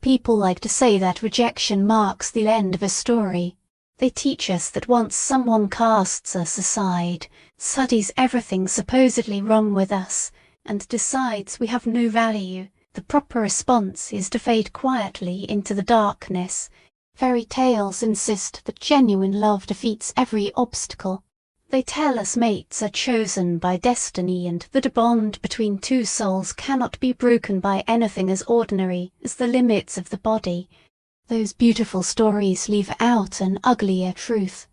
people like to say that rejection marks the end of a story. They teach us that once someone casts us aside, studies everything supposedly wrong with us, and decides we have no value, the proper response is to fade quietly into the darkness. Fairy tales insist that genuine love defeats every obstacle. They tell us mates are chosen by destiny and that a bond between two souls cannot be broken by anything as ordinary as the limits of the body. Those beautiful stories leave out an uglier truth.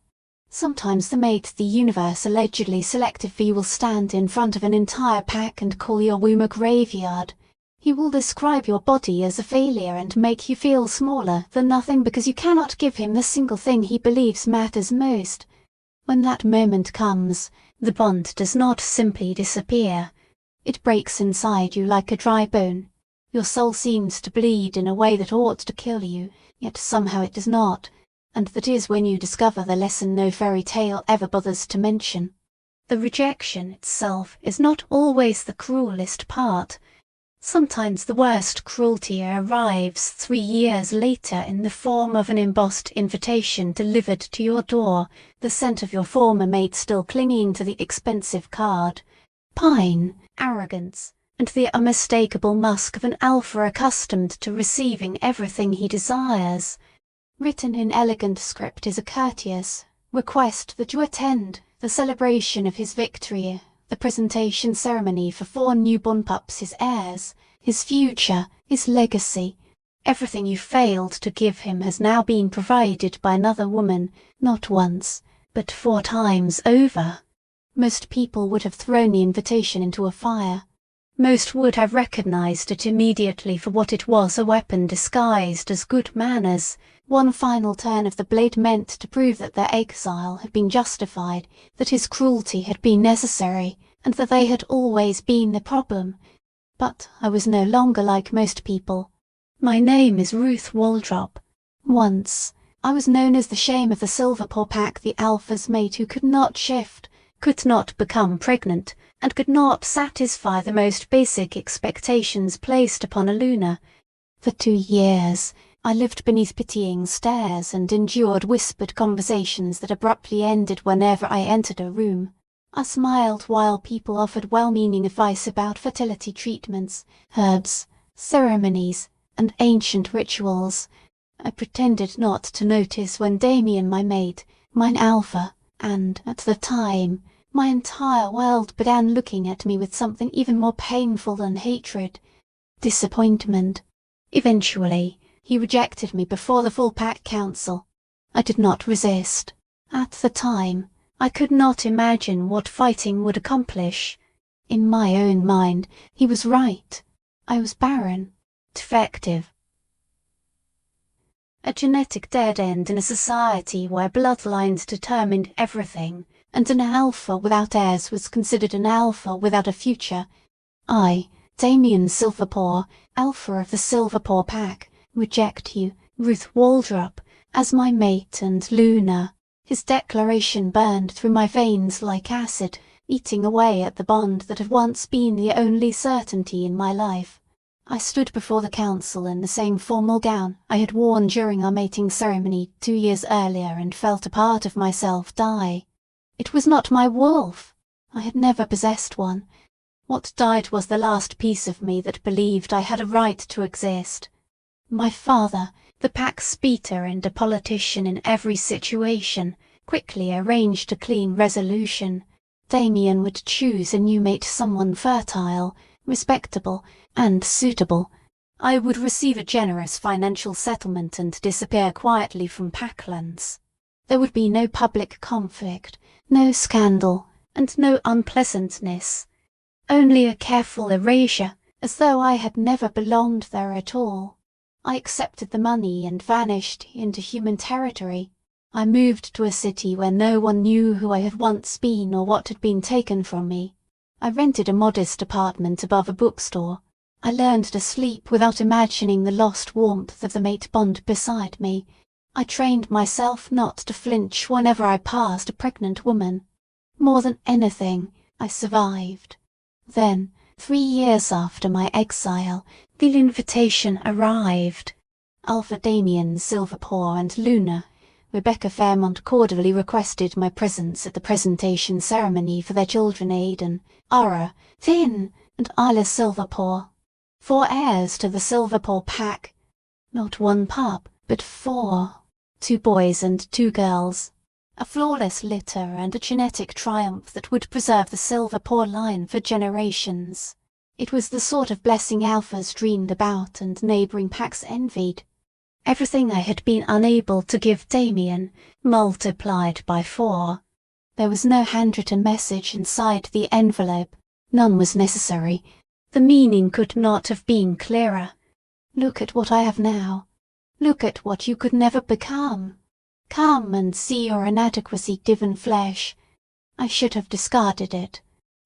Sometimes the mate the universe allegedly selected for you will stand in front of an entire pack and call your womb a graveyard. He will describe your body as a failure and make you feel smaller than nothing because you cannot give him the single thing he believes matters most. When that moment comes, the bond does not simply disappear. It breaks inside you like a dry bone. Your soul seems to bleed in a way that ought to kill you, yet somehow it does not, and that is when you discover the lesson no fairy tale ever bothers to mention. The rejection itself is not always the cruelest part. Sometimes the worst cruelty arrives 3 years later in the form of an embossed invitation delivered to your door, the scent of your former mate still clinging to the expensive card. Pine, arrogance, and the unmistakable musk of an alpha accustomed to receiving everything he desires. Written in elegant script is a courteous request that you attend the celebration of his victory, the presentation ceremony for 4 newborn pups, his heirs, his future, his legacy. Everything you failed to give him has now been provided by another woman, not once, but 4 times over. Most people would have thrown the invitation into a fire. Most would have recognized it immediately for what it was, a weapon disguised as good manners. One final turn of the blade meant to prove that their exile had been justified, that his cruelty had been necessary, and that they had always been the problem. But I was no longer like most people. My name is Ruth Waldrop. Once, I was known as the shame of the Silverpaw pack, the alpha's mate who could not shift, could not become pregnant, and could not satisfy the most basic expectations placed upon a Luna. For 2 years, I lived beneath pitying stares and endured whispered conversations that abruptly ended whenever I entered a room. I smiled while people offered well-meaning advice about fertility treatments, herbs, ceremonies, and ancient rituals. I pretended not to notice when Damien, my mate, mine alpha, and, at the time, my entire world began looking at me with something even more painful than hatred. Disappointment. Eventually, he rejected me before the full pack council. I did not resist. At the time, I could not imagine what fighting would accomplish. In my own mind, he was right. I was barren, defective. A genetic dead end in a society where bloodlines determined everything, and an alpha without heirs was considered an alpha without a future. I, Damien Silverpaw, alpha of the Silverpaw pack, reject you, Ruth Waldrop, as my mate and Luna. His declaration burned through my veins like acid, eating away at the bond that had once been the only certainty in my life. I stood before the council in the same formal gown I had worn during our mating ceremony 2 years earlier and felt a part of myself die. It was not my wolf. I had never possessed one. What died was the last piece of me that believed I had a right to exist. My father, the pack speaker and a politician in every situation, quickly arranged a clean resolution. Damien would choose a new mate, someone fertile, respectable, and suitable. I would receive a generous financial settlement and disappear quietly from Packlands. There would be no public conflict, no scandal, and no unpleasantness. Only a careful erasure, as though I had never belonged there at all. I accepted the money and vanished into human territory. I moved to a city where no one knew who I had once been or what had been taken from me. I rented a modest apartment above a bookstore. I learned to sleep without imagining the lost warmth of the mate bond beside me. I trained myself not to flinch whenever I passed a pregnant woman. More than anything, I survived. Then, 3 years after my exile, the invitation arrived. Alpha Damien Silverpaw and Luna, Rebecca Fairmont cordially requested my presence at the presentation ceremony for their children Aidan, Ara, Finn, and Isla Silverpaw. 4 heirs to the Silverpaw pack. Not 1 pup, but 4. 2 boys and 2 girls. A flawless litter and a genetic triumph that would preserve the Silverpaw line for generations. It was the sort of blessing Alphas dreamed about and neighbouring packs envied. Everything I had been unable to give Damien, multiplied by 4. There was no handwritten message inside the envelope. None was necessary. The meaning could not have been clearer. Look at what I have now. Look at what you could never become. Come and see your inadequacy given flesh. I should have discarded it.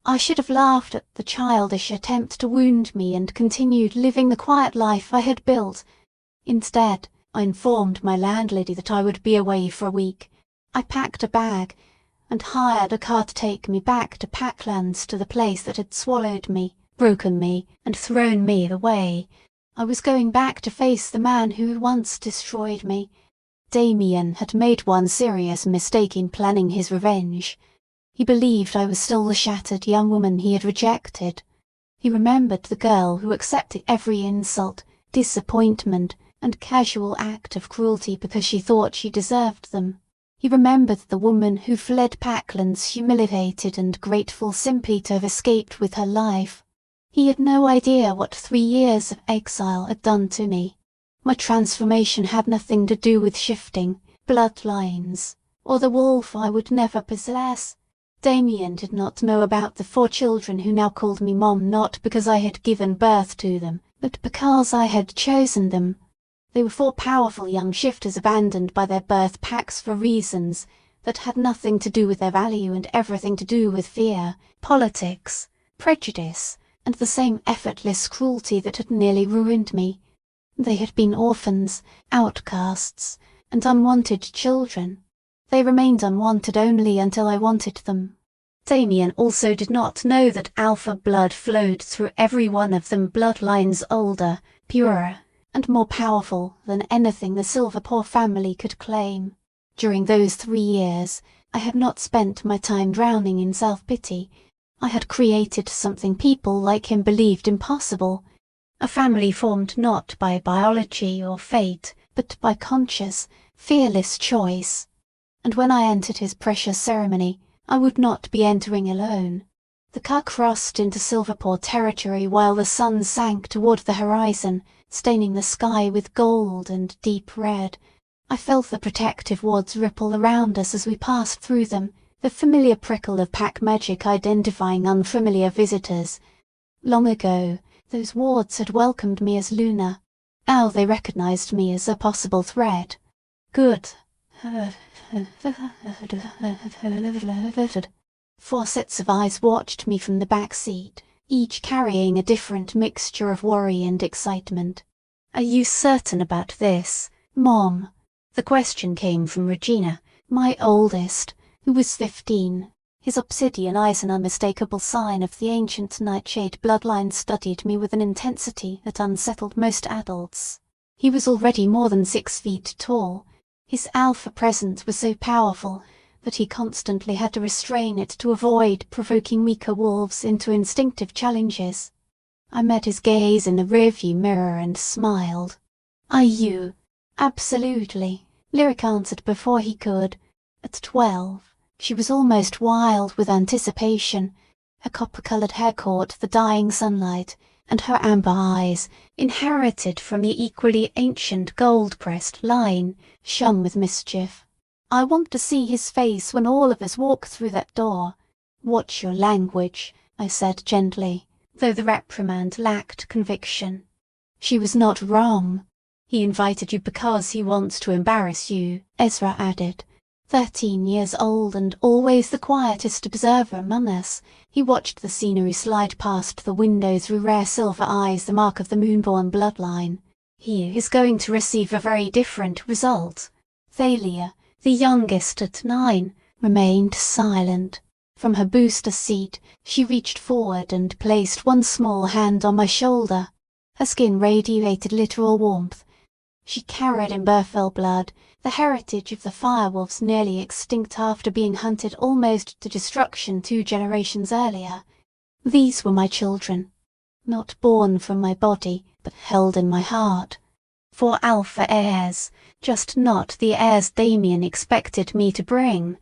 I should have laughed at the childish attempt to wound me and continued living the quiet life I had built. Instead, I informed my landlady that I would be away for a week. I packed a bag and hired a car to take me back to Packlands, to the place that had swallowed me, broken me, and thrown me away. I was going back to face the man who had once destroyed me. Damien had made one serious mistake in planning his revenge. He believed I was still the shattered young woman he had rejected. He remembered the girl who accepted every insult, disappointment, and casual act of cruelty because she thought she deserved them. He remembered the woman who fled Packlands humiliated and grateful simply to have escaped with her life. He had no idea what 3 years of exile had done to me. My transformation had nothing to do with shifting, bloodlines, or the wolf I would never possess. Damien did not know about the 4 children who now called me Mom, not because I had given birth to them, but because I had chosen them. They were 4 powerful young shifters abandoned by their birth packs for reasons that had nothing to do with their value and everything to do with fear, politics, prejudice, and the same effortless cruelty that had nearly ruined me. They had been orphans, outcasts, and unwanted children. They remained unwanted only until I wanted them. Damien also did not know that alpha blood flowed through every one of them, bloodlines older, purer, and more powerful than anything the Silverpaw family could claim. During those 3 years, I had not spent my time drowning in self-pity. I had created something people like him believed impossible. A family formed not by biology or fate, but by conscious, fearless choice. And when I entered his precious ceremony, I would not be entering alone. The car crossed into Silverpaw territory while the sun sank toward the horizon, staining the sky with gold and deep red. I felt the protective wards ripple around us as we passed through them, the familiar prickle of pack magic identifying unfamiliar visitors. Long ago, those wards had welcomed me as Luna. Now they recognized me as a possible threat. Good. 4 sets of eyes watched me from the back seat, each carrying a different mixture of worry and excitement. "Are you certain about this, Mom?" The question came from Regina, my oldest, who was 15. His obsidian eyes an unmistakable sign of the ancient nightshade bloodline studied me with an intensity that unsettled most adults. He was already more than 6 feet tall. His alpha presence was so powerful that he constantly had to restrain it to avoid provoking weaker wolves into instinctive challenges. I met his gaze in the rearview mirror and smiled. "Are you?" "Absolutely," Lyric answered before he could. At 12, she was almost wild with anticipation. Her copper-coloured hair caught the dying sunlight, and her amber eyes, inherited from the equally ancient gold-pressed line, shone with mischief. "I want to see his face when all of us walk through that door." "Watch your language," I said gently, though the reprimand lacked conviction. "She was not wrong. He invited you because he wants to embarrass you," Ezra added. 13 years old and always the quietest observer among us, he watched the scenery slide past the window through rare silver eyes, the mark of the moonborn bloodline. "He is going to receive a very different result." Thalia, the youngest at 9, remained silent. From her booster seat, she reached forward and placed one small hand on my shoulder. Her skin radiated literal warmth. She carried in Berfell blood the heritage of the firewolves nearly extinct after being hunted almost to destruction 2 generations earlier. These were my children, not born from my body, but held in my heart. 4 alpha heirs, just not the heirs Damien expected me to bring.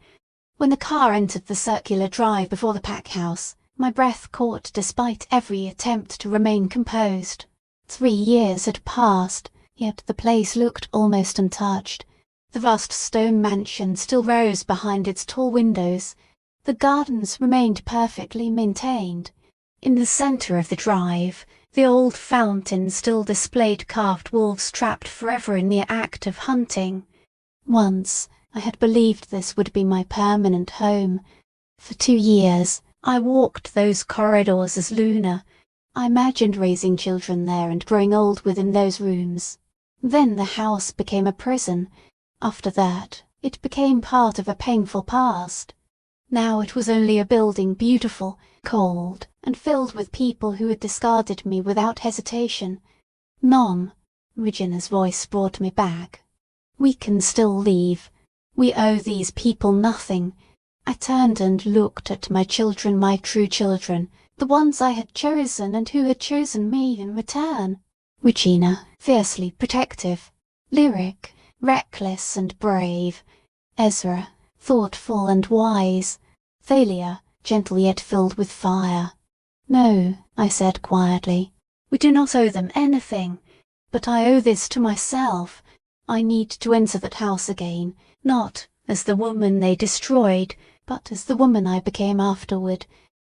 When the car entered the circular drive before the pack house, my breath caught despite every attempt to remain composed. 3 years had passed, yet the place looked almost untouched. The vast stone mansion still rose behind its tall windows. The gardens remained perfectly maintained. In the centre of the drive, the old fountain still displayed carved wolves trapped forever in the act of hunting. Once, I had believed this would be my permanent home. For 2 years, I walked those corridors as Luna. I imagined raising children there and growing old within those rooms. Then the house became a prison. After that, it became part of a painful past. Now it was only a building beautiful, cold, and filled with people who had discarded me without hesitation. "Non," Regina's voice brought me back. "We can still leave. We owe these people nothing." I turned and looked at my children, my true children, the ones I had chosen and who had chosen me in return. Regina, fiercely protective. Lyric, reckless and brave. Ezra, thoughtful and wise. Thalia, gentle yet filled with fire. "No," I said quietly, "we do not owe them anything. But I owe this to myself. I need to enter that house again, not as the woman they destroyed, but as the woman I became afterward.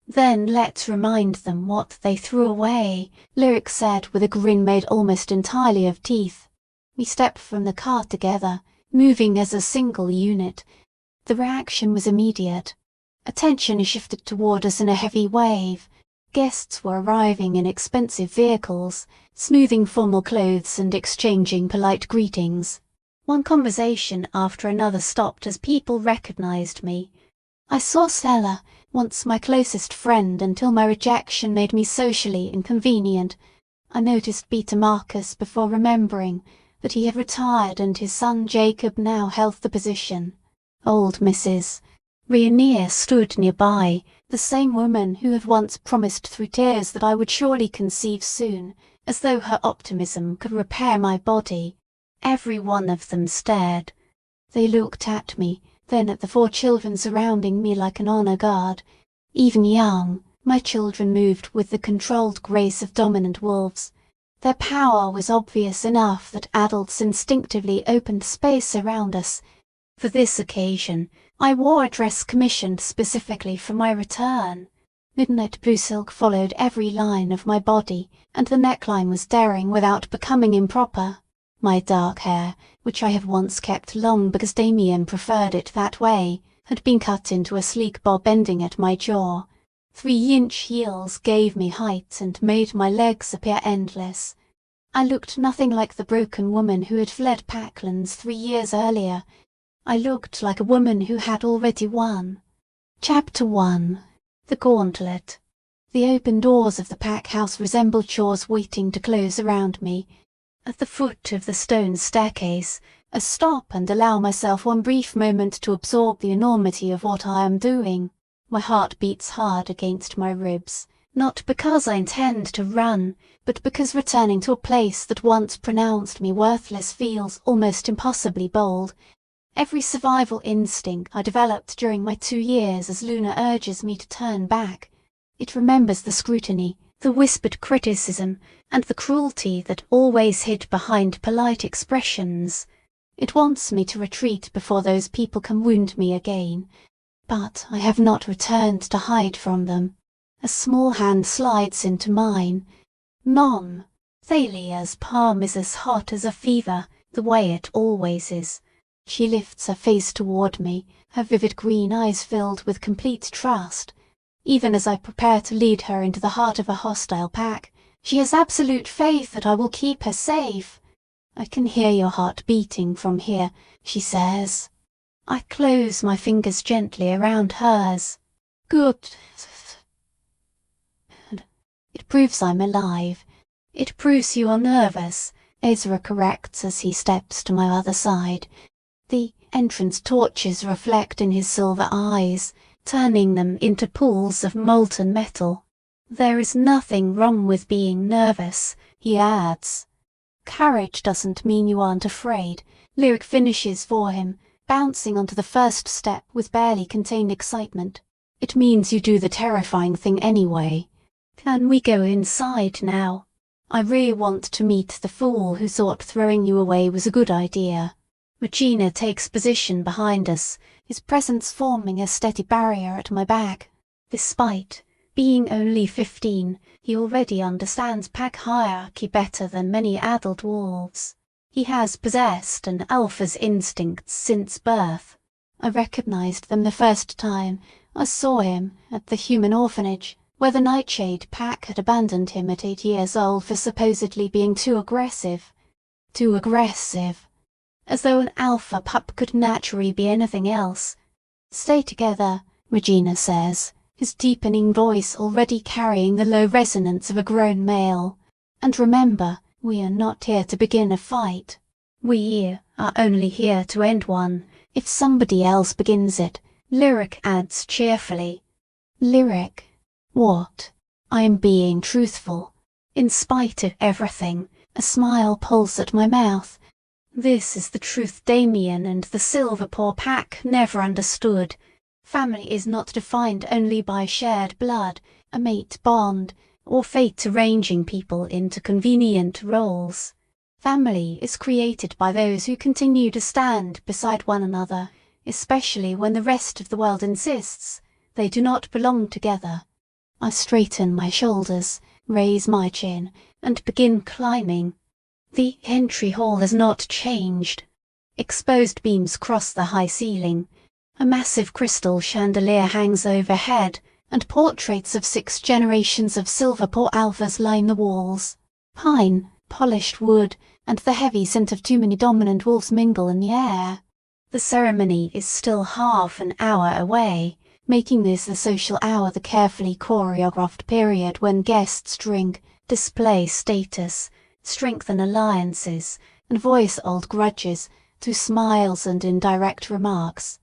Then let's remind them what they threw away," Lyric said with a grin made almost entirely of teeth. We stepped from the car together, moving as a single unit. The reaction was immediate. Attention shifted toward us in a heavy wave. Guests were arriving in expensive vehicles, smoothing formal clothes and exchanging polite greetings. One conversation after another stopped as people recognized me. I saw Stella, once my closest friend until my rejection made me socially inconvenient. I noticed Peter Marcus before remembering that he had retired and his son Jacob now held the position. Old Mrs. Rhaenyra stood nearby, the same woman who had once promised through tears that I would surely conceive soon, as though her optimism could repair my body. Every one of them stared. They looked at me, then at the 4 children surrounding me like an honor guard. Even young, my children moved with the controlled grace of dominant wolves. Their power was obvious enough that adults instinctively opened space around us. For this occasion, I wore a dress commissioned specifically for my return. Midnight blue silk followed every line of my body, and the neckline was daring without becoming improper. My dark hair, which I had once kept long because Damien preferred it that way, had been cut into a sleek bob ending at my jaw. 3-inch heels gave me height and made my legs appear endless. I looked nothing like the broken woman who had fled Packlands 3 years earlier. I looked like a woman who had already won. Chapter 1. The Gauntlet. The open doors of the pack house resembled chores waiting to close around me. At the foot of the stone staircase, I stop and allow myself one brief moment to absorb the enormity of what I am doing. My heart beats hard against my ribs, not because I intend to run, but because returning to a place that once pronounced me worthless feels almost impossibly bold. Every survival instinct I developed during my 2 years as Luna urges me to turn back. It remembers the scrutiny, the whispered criticism, and the cruelty that always hid behind polite expressions. It wants me to retreat before those people can wound me again. But I have not returned to hide from them. A small hand slides into mine. "Non." Thalia's palm is as hot as a fever, the way it always is. She lifts her face toward me, her vivid green eyes filled with complete trust. Even as I prepare to lead her into the heart of a hostile pack, she has absolute faith that I will keep her safe. "I can hear your heart beating from here," she says. I close my fingers gently around hers. "Good." It proves I'm alive. It proves you are nervous. Ezra corrects as he steps to my other side. The entrance torches reflect in his silver eyes, turning them into pools of molten metal. There is nothing wrong with being nervous, he adds. Courage doesn't mean you aren't afraid. Lyric finishes for him, bouncing onto the first step with barely contained excitement. It means you do the terrifying thing anyway. Can we go inside now? I really want to meet the fool who thought throwing you away was a good idea. Regina takes position behind us, his presence forming a steady barrier at my back. Despite being only 15, he already understands pack hierarchy better than many adult wolves. He has possessed an alpha's instincts since birth. I recognized them the first time I saw him at the human orphanage, where the Nightshade pack had abandoned him at 8 years old for supposedly being too aggressive. Too aggressive. As though an alpha pup could naturally be anything else. Stay together, Regina says, his deepening voice already carrying the low resonance of a grown male. And remember, we are not here to begin a fight. We are only here to end one. If somebody else begins it, Lyric adds cheerfully. Lyric. What? I am being truthful. In spite of everything, a smile pulls at my mouth. This is the truth Damien and the Silverpaw pack never understood. Family is not defined only by shared blood, a mate bond, or fate arranging people into convenient roles. Family is created by those who continue to stand beside one another, especially when the rest of the world insists they do not belong together. I straighten my shoulders, raise my chin, and begin climbing. The entry hall has not changed. Exposed beams cross the high ceiling. A massive crystal chandelier hangs overhead, and portraits of 6 generations of Silverpaw alphas line the walls. Pine, polished wood, and the heavy scent of too many dominant wolves mingle in the air. The ceremony is still half an hour away, making this the social hour the carefully choreographed period when guests drink, display status, strengthen alliances, and voice old grudges through smiles and indirect remarks.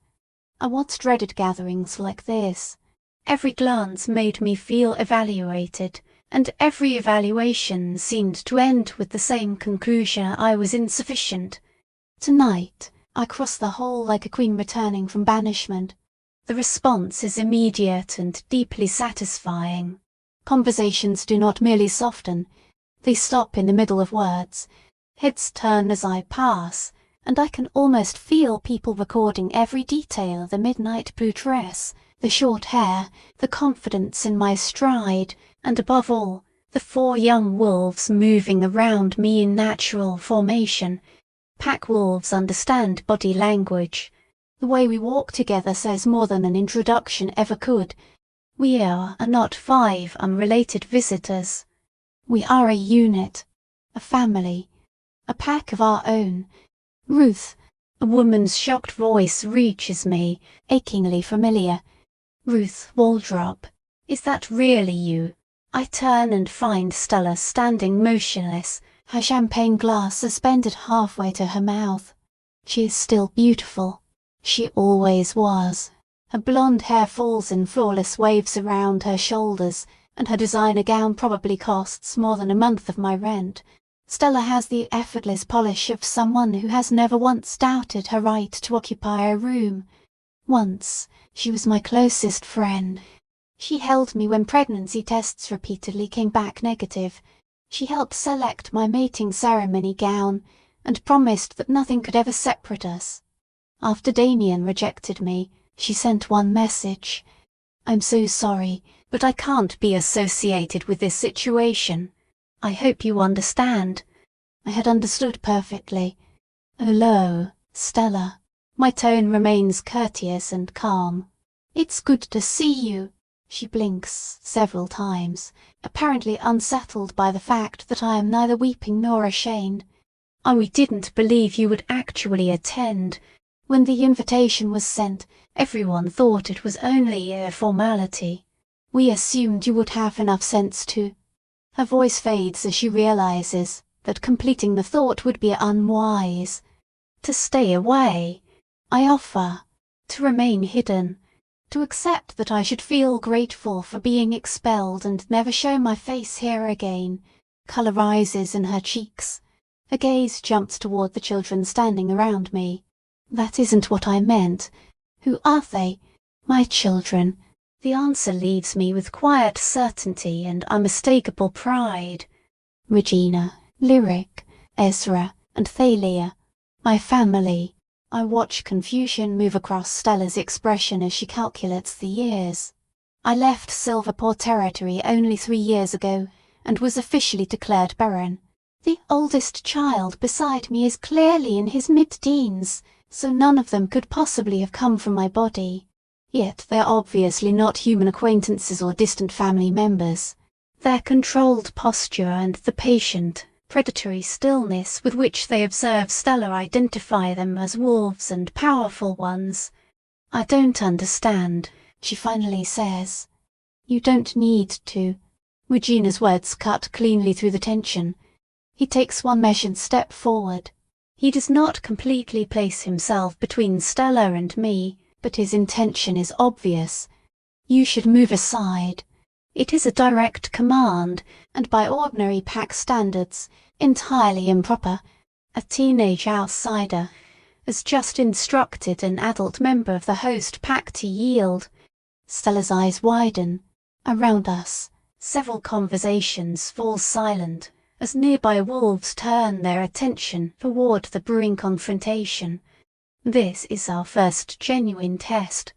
I once dreaded gatherings like this. Every glance made me feel evaluated, and every evaluation seemed to end with the same conclusion: I was insufficient. Tonight, I cross the hall like a queen returning from banishment. The response is immediate and deeply satisfying. Conversations do not merely soften, they stop in the middle of words. Heads turn as I pass, and I can almost feel people recording every detail: the midnight blue dress, the short hair, the confidence in my stride, and above all, the 4 young wolves moving around me in natural formation. Pack wolves understand body language. The way we walk together says more than an introduction ever could. We are not 5 unrelated visitors. We are a unit, a family, a pack of our own. Ruth, a woman's shocked voice reaches me, achingly familiar. Ruth Waldrop, is that really you? I turn and find Stella standing motionless, her champagne glass suspended halfway to her mouth. She is still beautiful. She always was. Her blonde hair falls in flawless waves around her shoulders, and her designer gown probably costs more than a month of my rent. Stella has the effortless polish of someone who has never once doubted her right to occupy a room. Once, she was my closest friend. She held me when pregnancy tests repeatedly came back negative. She helped select my mating ceremony gown, and promised that nothing could ever separate us. After Damien rejected me, she sent one message. I'm so sorry, but I can't be associated with this situation. I hope you understand. I had understood perfectly. Hello, Stella. My tone remains courteous and calm. It's good to see you. She blinks several times, apparently unsettled by the fact that I am neither weeping nor ashamed. We didn't believe you would actually attend. When the invitation was sent, everyone thought it was only a formality. We assumed you would have enough sense to... Her voice fades as she realizes that completing the thought would be unwise. To stay away. I offer. To remain hidden. To accept that I should feel grateful for being expelled and never show my face here again. Colour rises in her cheeks. Her gaze jumps toward the children standing around me. That isn't what I meant. Who are they? My children. The answer leaves me with quiet certainty and unmistakable pride. Regina, Lyric, Ezra, and Thalia. My family. I watch confusion move across Stella's expression as she calculates the years. I left Silverpaw territory only 3 years ago, and was officially declared Barren. The oldest child beside me is clearly in his mid-teens, so none of them could possibly have come from my body. Yet they're obviously not human acquaintances or distant family members. Their controlled posture and the patient, predatory stillness with which they observe Stella identify them as wolves and powerful ones. I don't understand, she finally says. You don't need to. Regina's words cut cleanly through the tension. He takes one measured step forward. He does not completely place himself between Stella and me, but his intention is obvious. You should move aside. It is a direct command, and by ordinary pack standards, entirely improper. A teenage outsider has just instructed an adult member of the host pack to yield. Stella's eyes widen. Around us, several conversations fall silent as nearby wolves turn their attention toward the brewing confrontation. This is our first genuine test.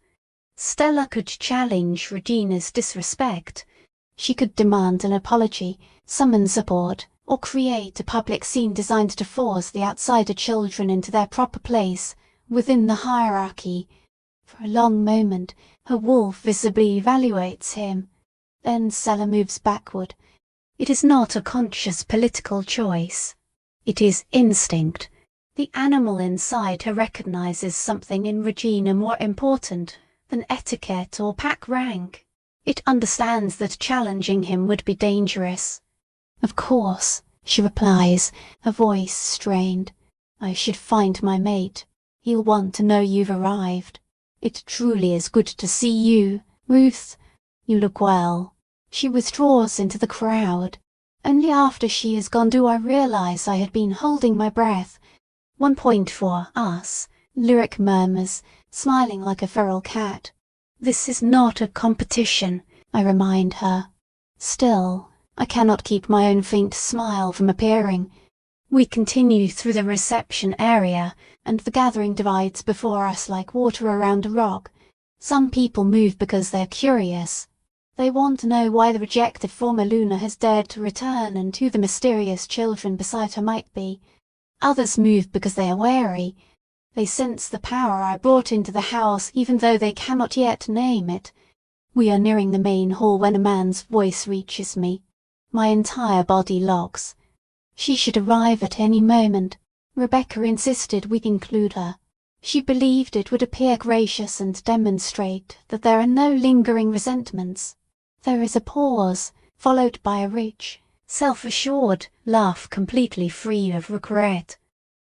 Stella could challenge Regina's disrespect. She could demand an apology, summon support, or create a public scene designed to force the outsider children into their proper place within the hierarchy. For a long moment, her wolf visibly evaluates him. Then Stella moves backward. It is not a conscious political choice. It is instinct. The animal inside her recognizes something in Regina more important than etiquette or pack rank. It understands that challenging him would be dangerous. Of course, she replies, her voice strained. I should find my mate. He'll want to know you've arrived. It truly is good to see you, Ruth. You look well. She withdraws into the crowd. Only after she is gone do I realize I had been holding my breath. 1 point for us, Lyric murmurs, smiling like a feral cat. This is not a competition, I remind her. Still, I cannot keep my own faint smile from appearing. We continue through the reception area, and the gathering divides before us like water around a rock. Some people move because they're curious. They want to know why the rejected former Luna has dared to return and who the mysterious children beside her might be. Others move because they are wary. They sense the power I brought into the house even though they cannot yet name it. We are nearing the main hall when a man's voice reaches me. My entire body locks. She should arrive at any moment. Rebecca insisted we include her. She believed it would appear gracious and demonstrate that there are no lingering resentments. There is a pause, followed by a rich, self-assured laugh completely free of regret.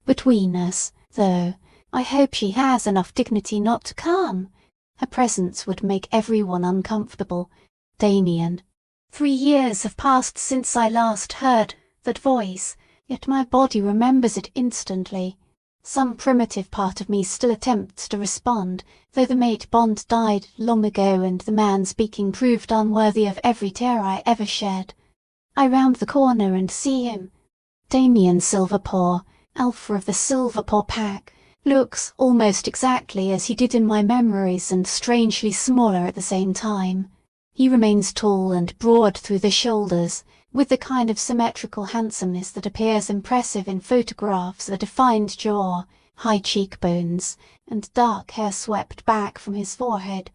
Between us, though, I hope she has enough dignity not to come. Her presence would make everyone uncomfortable. Damien. 3 years have passed since I last heard that voice, yet my body remembers it instantly. Some primitive part of me still attempts to respond, though the mate bond died long ago and the man speaking proved unworthy of every tear I ever shed. I round the corner and see him. Damien Silverpaw, alpha of the Silverpaw pack, looks almost exactly as he did in my memories and strangely smaller at the same time. He remains tall and broad through the shoulders, with the kind of symmetrical handsomeness that appears impressive in photographs, a defined jaw, high cheekbones, and dark hair swept back from his forehead.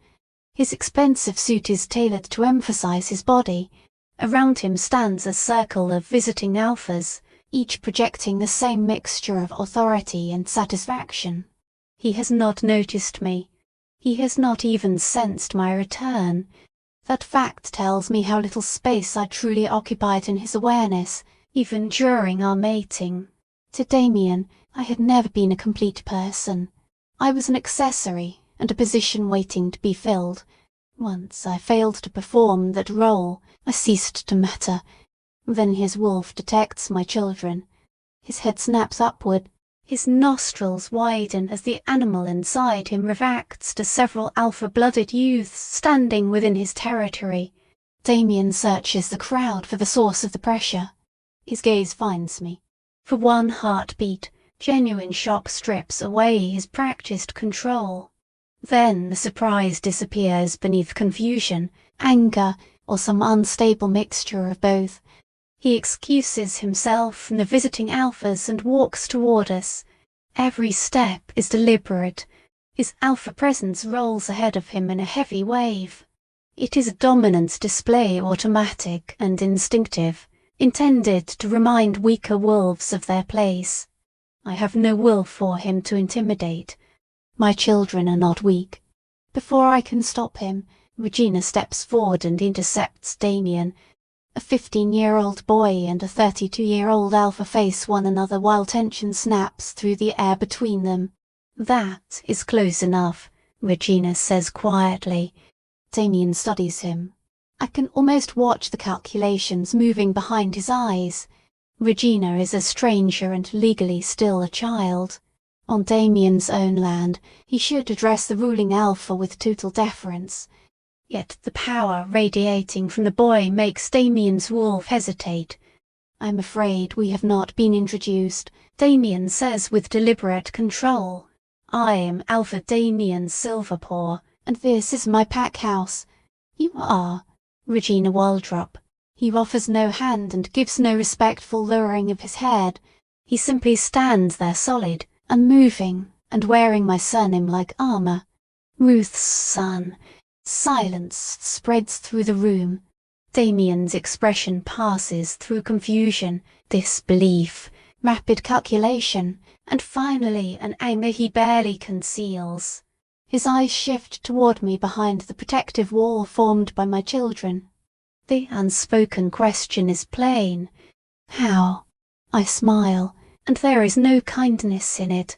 His expensive suit is tailored to emphasize his body. Around him stands a circle of visiting alphas, each projecting the same mixture of authority and satisfaction. He has not noticed me. He has not even sensed my return. That fact tells me how little space I truly occupied in his awareness, even during our mating. To Damien, I had never been a complete person. I was an accessory and a position waiting to be filled. Once I failed to perform that role, I ceased to matter. Then his wolf detects my children. His head snaps upward. His nostrils widen as the animal inside him reacts to several alpha-blooded youths standing within his territory. Damien searches the crowd for the source of the pressure. His gaze finds me. For one heartbeat, genuine shock strips away his practiced control. Then the surprise disappears beneath confusion, anger, or some unstable mixture of both. He excuses himself from the visiting alphas and walks toward us. Every step is deliberate. His alpha presence rolls ahead of him in a heavy wave. It is a dominance display, automatic and instinctive, intended to remind weaker wolves of their place. I have no will for him to intimidate. My children are not weak. Before I can stop him, Regina steps forward and intercepts Damien. A 15-year-old boy and a 32-year-old alpha face one another while tension snaps through the air between them. That is close enough, Regina says quietly. Damien studies him. I can almost watch the calculations moving behind his eyes. Regina is a stranger and legally still a child. On Damien's own land, he should address the ruling alpha with total deference. Yet the power radiating from the boy makes Damien's wolf hesitate. I'm afraid we have not been introduced, Damien says with deliberate control. I am Alpha Damien Silverpaw, and this is my pack house. You are Regina Waldrop. He offers no hand and gives no respectful lowering of his head. He simply stands there solid, unmoving, and wearing my surname like armor. Ruth's son. Silence spreads through the room. Damien's expression passes through confusion, disbelief, rapid calculation, and finally an anger he barely conceals. His eyes shift toward me behind the protective wall formed by my children. The unspoken question is plain. How? I smile, and there is no kindness in it.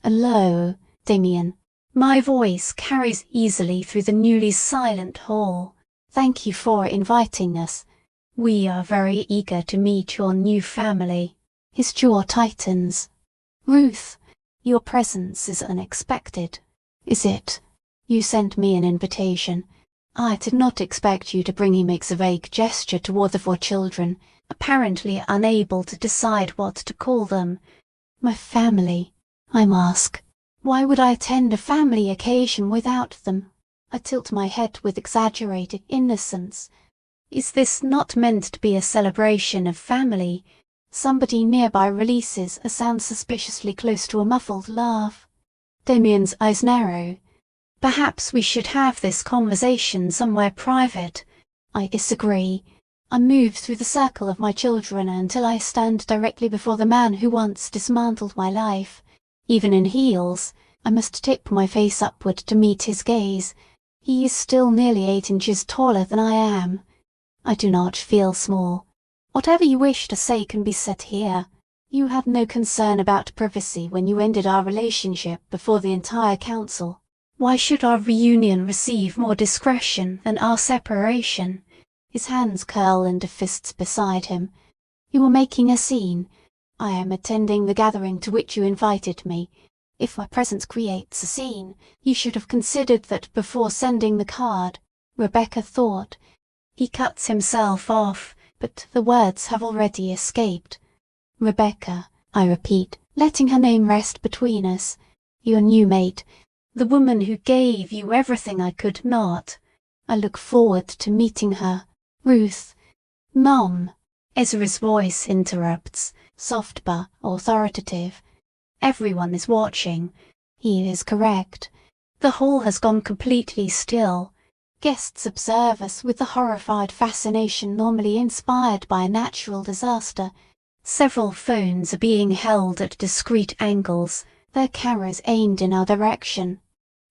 Hello, Damien. My voice carries easily through the newly silent hall. Thank you for inviting us. We are very eager to meet your new family. His jaw tightens. Ruth, your presence is unexpected. Is it? You sent me an invitation. I did not expect you to bring. He makes a vague gesture toward the 4 children, apparently unable to decide what to call them. My family, I mask. Why would I attend a family occasion without them? I tilt my head with exaggerated innocence. Is this not meant to be a celebration of family? Somebody nearby releases a sound suspiciously close to a muffled laugh. Damien's eyes narrow. Perhaps we should have this conversation somewhere private. I disagree. I move through the circle of my children until I stand directly before the man who once dismantled my life. Even in heels, I must tip my face upward to meet his gaze. He is still nearly 8 inches taller than I am. I do not feel small. Whatever you wish to say can be said here. You had no concern about privacy when you ended our relationship before the entire council. Why should our reunion receive more discretion than our separation? His hands curl into fists beside him. You are making a scene. I am attending the gathering to which you invited me. If my presence creates a scene, you should have considered that before sending the card. Rebecca thought. He cuts himself off, but the words have already escaped. Rebecca, I repeat, letting her name rest between us. Your new mate, the woman who gave you everything I could not. I look forward to meeting her. Ruth. Mom. Ezra's voice interrupts, soft but authoritative. Everyone is watching. He is correct. The hall has gone completely still. Guests observe us with the horrified fascination normally inspired by a natural disaster. Several phones are being held at discreet angles, their cameras aimed in our direction.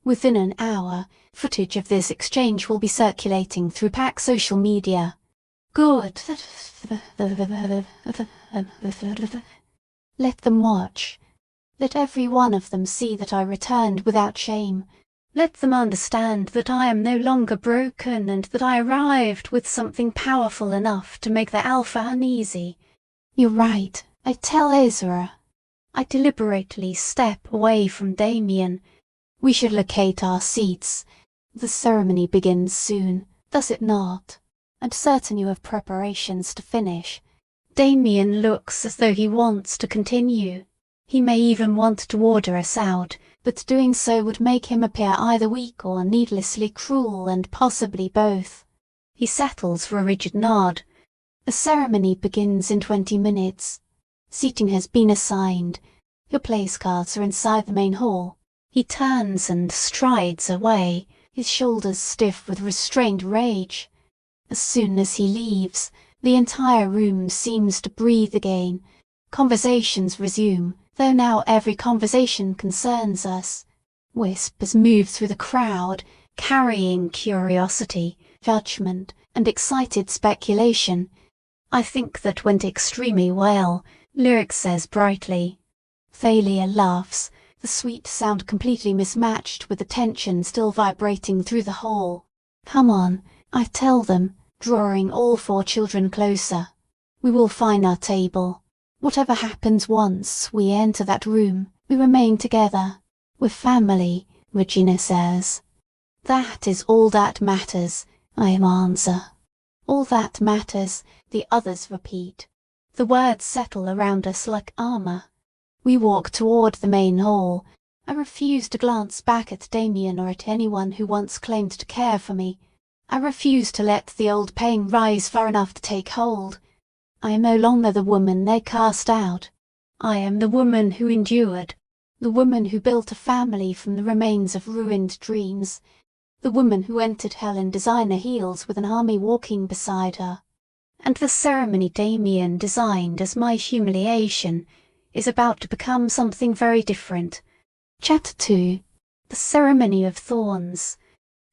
Within an hour, footage of this exchange will be circulating through PAC social media. Good. Let them watch. Let every one of them see that I returned without shame. Let them understand that I am no longer broken and that I arrived with something powerful enough to make the Alpha uneasy. You're right. I tell Ezra. I deliberately step away from Damien. We should locate our seats. The ceremony begins soon, does it not? And certain you have preparations to finish. Damien looks as though he wants to continue. He may even want to order us out, but doing so would make him appear either weak or needlessly cruel, and possibly both. He settles for a rigid nod. The ceremony begins in 20 minutes. Seating has been assigned. Your place cards are inside the main hall. He turns and strides away, his shoulders stiff with restrained rage. As soon as he leaves, the entire room seems to breathe again. Conversations resume, though now every conversation concerns us. Whispers move through the crowd, carrying curiosity, judgment, and excited speculation. I think that went extremely well, Lyric says brightly. Thalia laughs, the sweet sound completely mismatched with the tension still vibrating through the hall. Come on, I tell them, drawing all 4 children closer. We will find our table. Whatever happens once we enter that room, we remain together. We're family, Regina says. That is all that matters, I answer. All that matters, the others repeat. The words settle around us like armour. We walk toward the main hall. I refuse to glance back at Damien or at anyone who once claimed to care for me. I refuse to let the old pain rise far enough to take hold. I am no longer the woman they cast out. I am the woman who endured, the woman who built a family from the remains of ruined dreams, the woman who entered hell in designer heels with an army walking beside her. And the ceremony Damien designed as my humiliation is about to become something very different. Chapter 2. The Ceremony of Thorns.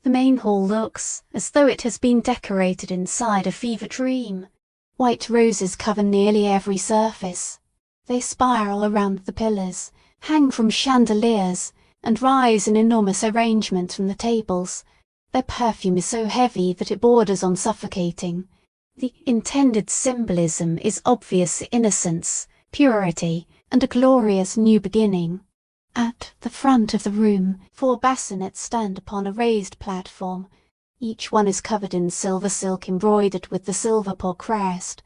The main hall looks as though it has been decorated inside a fever dream. White roses cover nearly every surface. They spiral around the pillars, hang from chandeliers, and rise in enormous arrangements from the tables. Their perfume is so heavy that it borders on suffocating. The intended symbolism is obvious innocence, purity, and a glorious new beginning. At the front of the room, 4 bassinets stand upon a raised platform. Each one is covered in silver silk embroidered with the silver paw crest.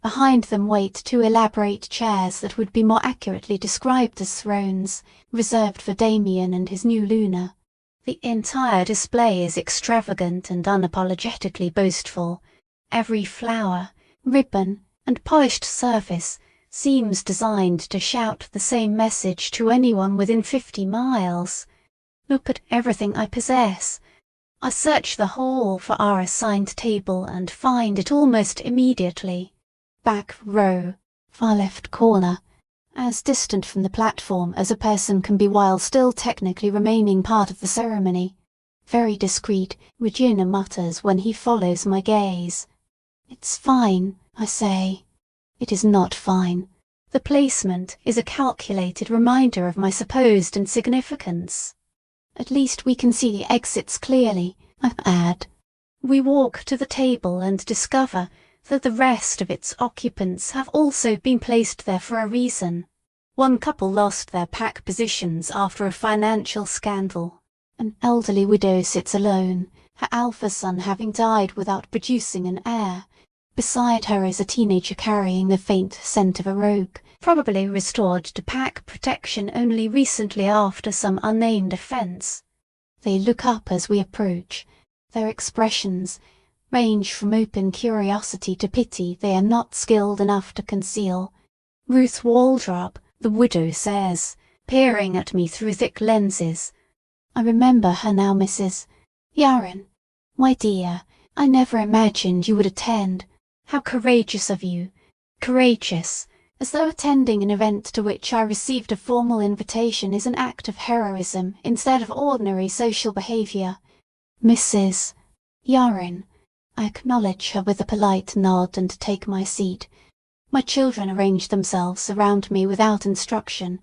Behind them wait 2 elaborate chairs that would be more accurately described as thrones, reserved for Damien and his new Luna. The entire display is extravagant and unapologetically boastful. Every flower, ribbon, and polished surface seems designed to shout the same message to anyone within 50 miles. Look at everything I possess. I search the hall for our assigned table and find it almost immediately. Back row, far left corner, as distant from the platform as a person can be while still technically remaining part of the ceremony. Very discreet, Regina mutters when he follows my gaze. It's fine, I say. It is not fine. The placement is a calculated reminder of my supposed insignificance. At least we can see the exits clearly, I add. We walk to the table and discover that the rest of its occupants have also been placed there for a reason. One couple lost their pack positions after a financial scandal. An elderly widow sits alone, her alpha son having died without producing an heir. Beside her is a teenager carrying the faint scent of a rogue, probably restored to pack protection only recently after some unnamed offence. They look up as we approach. Their expressions range from open curiosity to pity they are not skilled enough to conceal. Ruth Waldrop, the widow says, peering at me through thick lenses. I remember her now, Mrs. Barren. My dear, I never imagined you would attend. How courageous of you. Courageous, as though attending an event to which I received a formal invitation is an act of heroism instead of ordinary social behaviour. Mrs. Barren, I acknowledge her with a polite nod and take my seat. My children arrange themselves around me without instruction.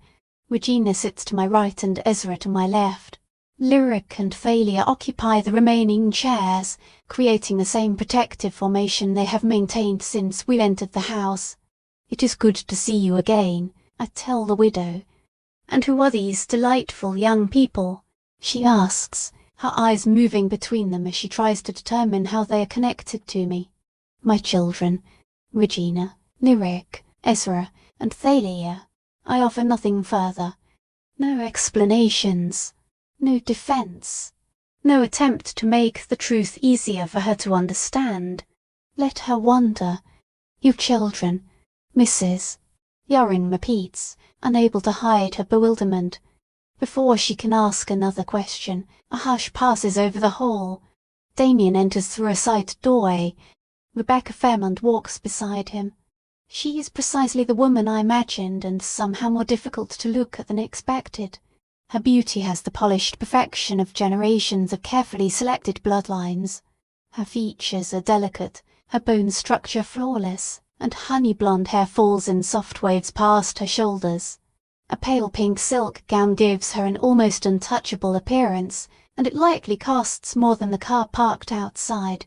Regina sits to my right and Ezra to my left. Lyric and Failure occupy the remaining chairs, creating the same protective formation they have maintained since we entered the house. "It is good to see you again," I tell the widow. "And who are these delightful young people?" she asks, her eyes moving between them as she tries to determine how they are connected to me. "My children, Regina, Lyric, Ezra, and Thalia." I offer nothing further. No explanations. No defense. No attempt to make the truth easier for her to understand. Let her wonder. "Your children, Mrs. Yorin repeats, unable to hide her bewilderment. Before she can ask another question, a hush passes over the hall. Damien enters through a side doorway. Rebecca Fairmont walks beside him. She is precisely the woman I imagined, and somehow more difficult to look at than expected. Her beauty has the polished perfection of generations of carefully selected bloodlines. Her features are delicate, her bone structure flawless, and honey-blonde hair falls in soft waves past her shoulders. A pale pink silk gown gives her an almost untouchable appearance, and it likely costs more than the car parked outside.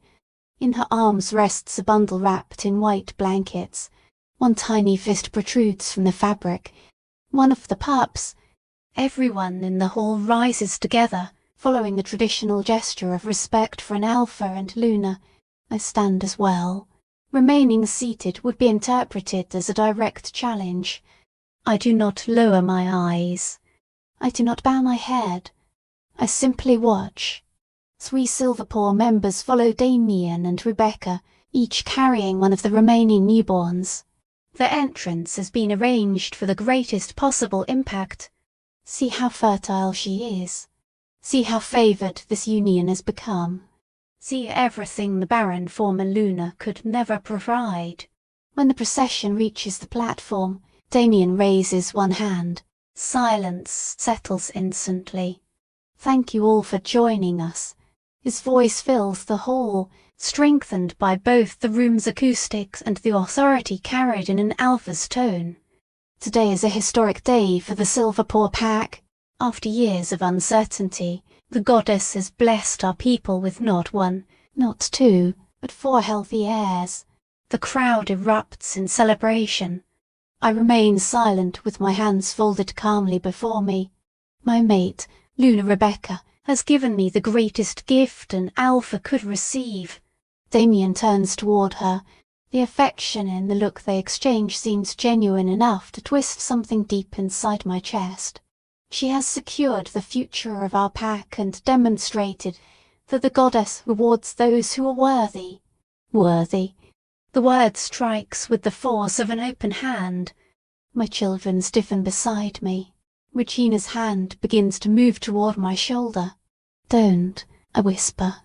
In her arms rests a bundle wrapped in white blankets. One tiny fist protrudes from the fabric. One of the pups. Everyone in the hall rises together, following the traditional gesture of respect for an Alpha and Luna. I stand as well. Remaining seated would be interpreted as a direct challenge. I do not lower my eyes. I do not bow my head. I simply watch. 3 Silverpaw members follow Damien and Rebecca, each carrying one of the remaining newborns. Their entrance has been arranged for the greatest possible impact. See how fertile she is. See how favoured this union has become. See everything the barren former Luna could never provide. When the procession reaches the platform, Damien raises one hand. Silence settles instantly. "Thank you all for joining us." His voice fills the hall, strengthened by both the room's acoustics and the authority carried in an Alpha's tone. Today is a historic day for the Silverpaw Pack. After years of uncertainty, the goddess has blessed our people with not 1, not 2, but 4 healthy heirs. The crowd erupts in celebration. I remain silent with my hands folded calmly before me. My mate, Luna Rebecca, has given me the greatest gift an Alpha could receive. Damien turns toward her. The affection in the look they exchange seems genuine enough to twist something deep inside my chest. She has secured the future of our pack and demonstrated that the goddess rewards those who are worthy. Worthy. The word strikes with the force of an open hand. My children stiffen beside me. Regina's hand begins to move toward my shoulder. "Don't," I whisper.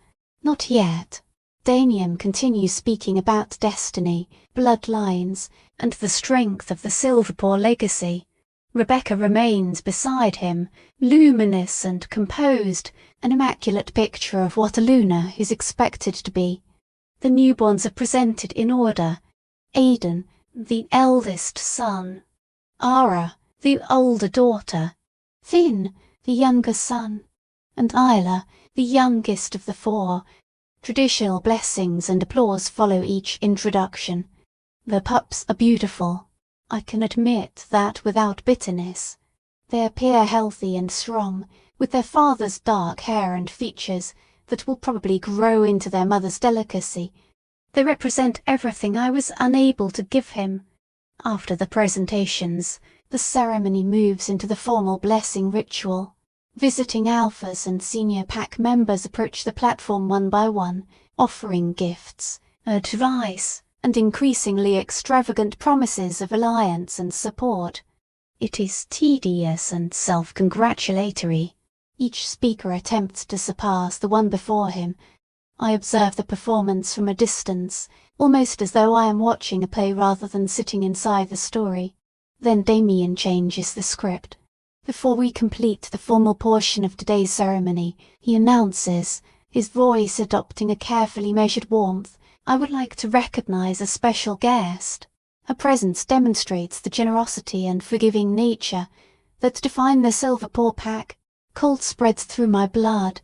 "Not yet." Damien continues speaking about destiny, bloodlines, and the strength of the Silverpaw legacy. Rebecca remains beside him, luminous and composed, an immaculate picture of what a Luna is expected to be. The newborns are presented in order. Aidan, the eldest son. Ara, the older daughter. Finn, the younger son. And Isla, the youngest of the 4. Traditional blessings and applause follow each introduction. The pups are beautiful. I can admit that without bitterness. They appear healthy and strong, with their father's dark hair and features that will probably grow into their mother's delicacy. They represent everything I was unable to give him. After the presentations, the ceremony moves into the formal blessing ritual. Visiting Alphas and senior pack members approach the platform one by one, offering gifts, advice, and increasingly extravagant promises of alliance and support. It is tedious and self-congratulatory. Each speaker attempts to surpass the one before him. I observe the performance from a distance, almost as though I am watching a play rather than sitting inside the story. Then Damien changes the script. Before we complete the formal portion of today's ceremony, he announces, his voice adopting a carefully measured warmth. I would like to recognize a special guest. Her presence demonstrates the generosity and forgiving nature that define the Silverpaw pack. Cold spreads through my blood.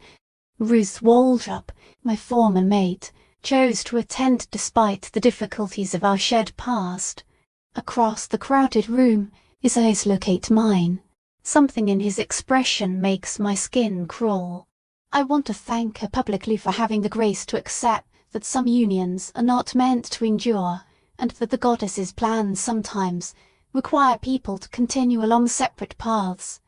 Ruth Waldrop, my former mate, chose to attend despite the difficulties of our shared past. Across the crowded room, his eyes locate mine. Something in his expression makes my skin crawl. I want to thank her publicly for having the grace to accept that some unions are not meant to endure, and that the goddess's plans sometimes require people to continue along separate paths.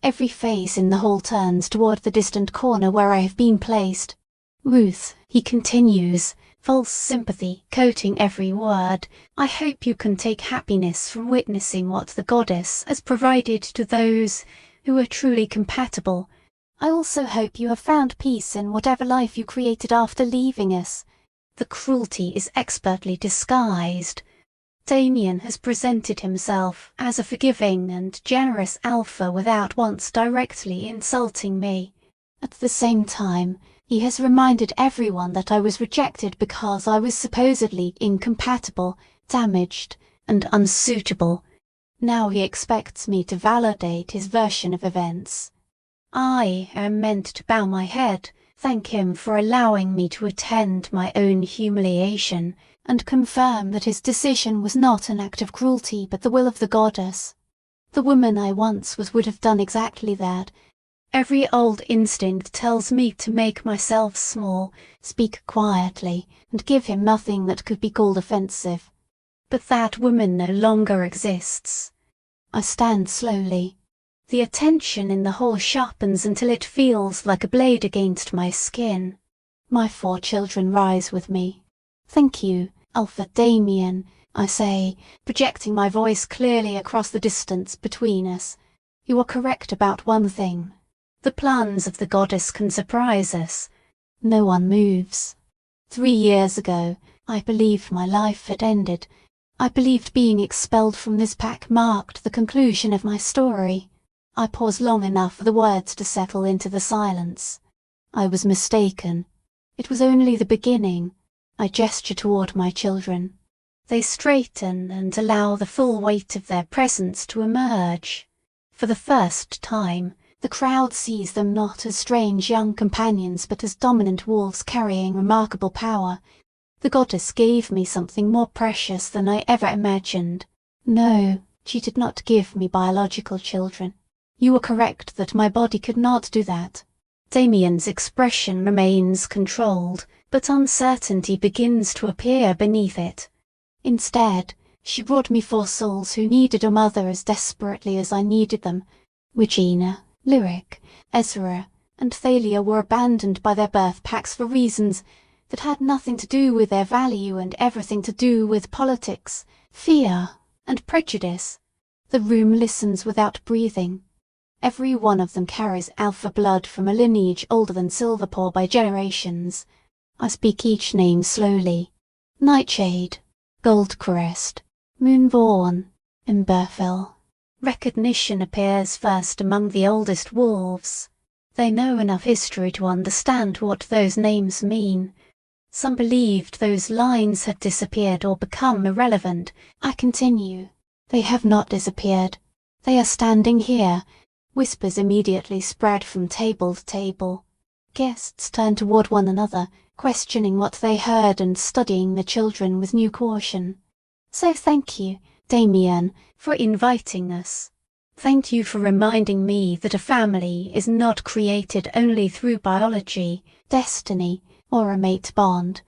Every face in the hall turns toward the distant corner where I have been placed. Ruth, he continues, false sympathy coating every word, I hope you can take happiness from witnessing what the goddess has provided to those who are truly compatible. I also hope you have found peace in whatever life you created after leaving us. The cruelty is expertly disguised. Damien has presented himself as a forgiving and generous alpha without once directly insulting me. At the same time, he has reminded everyone that I was rejected because I was supposedly incompatible, damaged, and unsuitable. Now he expects me to validate his version of events. I am meant to bow my head, thank him for allowing me to attend my own humiliation, and confirm that his decision was not an act of cruelty but the will of the goddess. The woman I once was would have done exactly that. Every old instinct tells me to make myself small, speak quietly, and give him nothing that could be called offensive. But that woman no longer exists. I stand slowly. The attention in the hall sharpens until it feels like a blade against my skin. My 4 children rise with me. Thank you, Alpha Damien, I say, projecting my voice clearly across the distance between us. You are correct about one thing. The plans of the goddess can surprise us. No one moves. 3 years ago, I believed my life had ended. I believed being expelled from this pack marked the conclusion of my story. I paused long enough for the words to settle into the silence. I was mistaken. It was only the beginning. I gesture toward my children. They straighten and allow the full weight of their presence to emerge. For the first time, the crowd sees them not as strange young companions but as dominant wolves carrying remarkable power. The goddess gave me something more precious than I ever imagined. No, she did not give me biological children. You were correct that my body could not do that. Damien's expression remains controlled, but uncertainty begins to appear beneath it. Instead, she brought me 4 souls who needed a mother as desperately as I needed them. Regina, Lyric, Ezra, and Thalia were abandoned by their birth packs for reasons that had nothing to do with their value and everything to do with politics, fear, and prejudice. The room listens without breathing. Every one of them carries alpha blood from a lineage older than Silverpaw by generations. I speak each name slowly. Nightshade, Goldcrest, Moonborn, Emberfell. Recognition appears first among the oldest wolves. They know enough history to understand what those names mean. Some believed those lines had disappeared or become irrelevant. I continue. They have not disappeared. They are standing here. Whispers immediately spread from table to table. Guests turn toward one another, questioning what they heard and studying the children with new caution. So thank you, Damien, for inviting us. Thank you for reminding me that a family is not created only through biology, destiny, or a mate bond.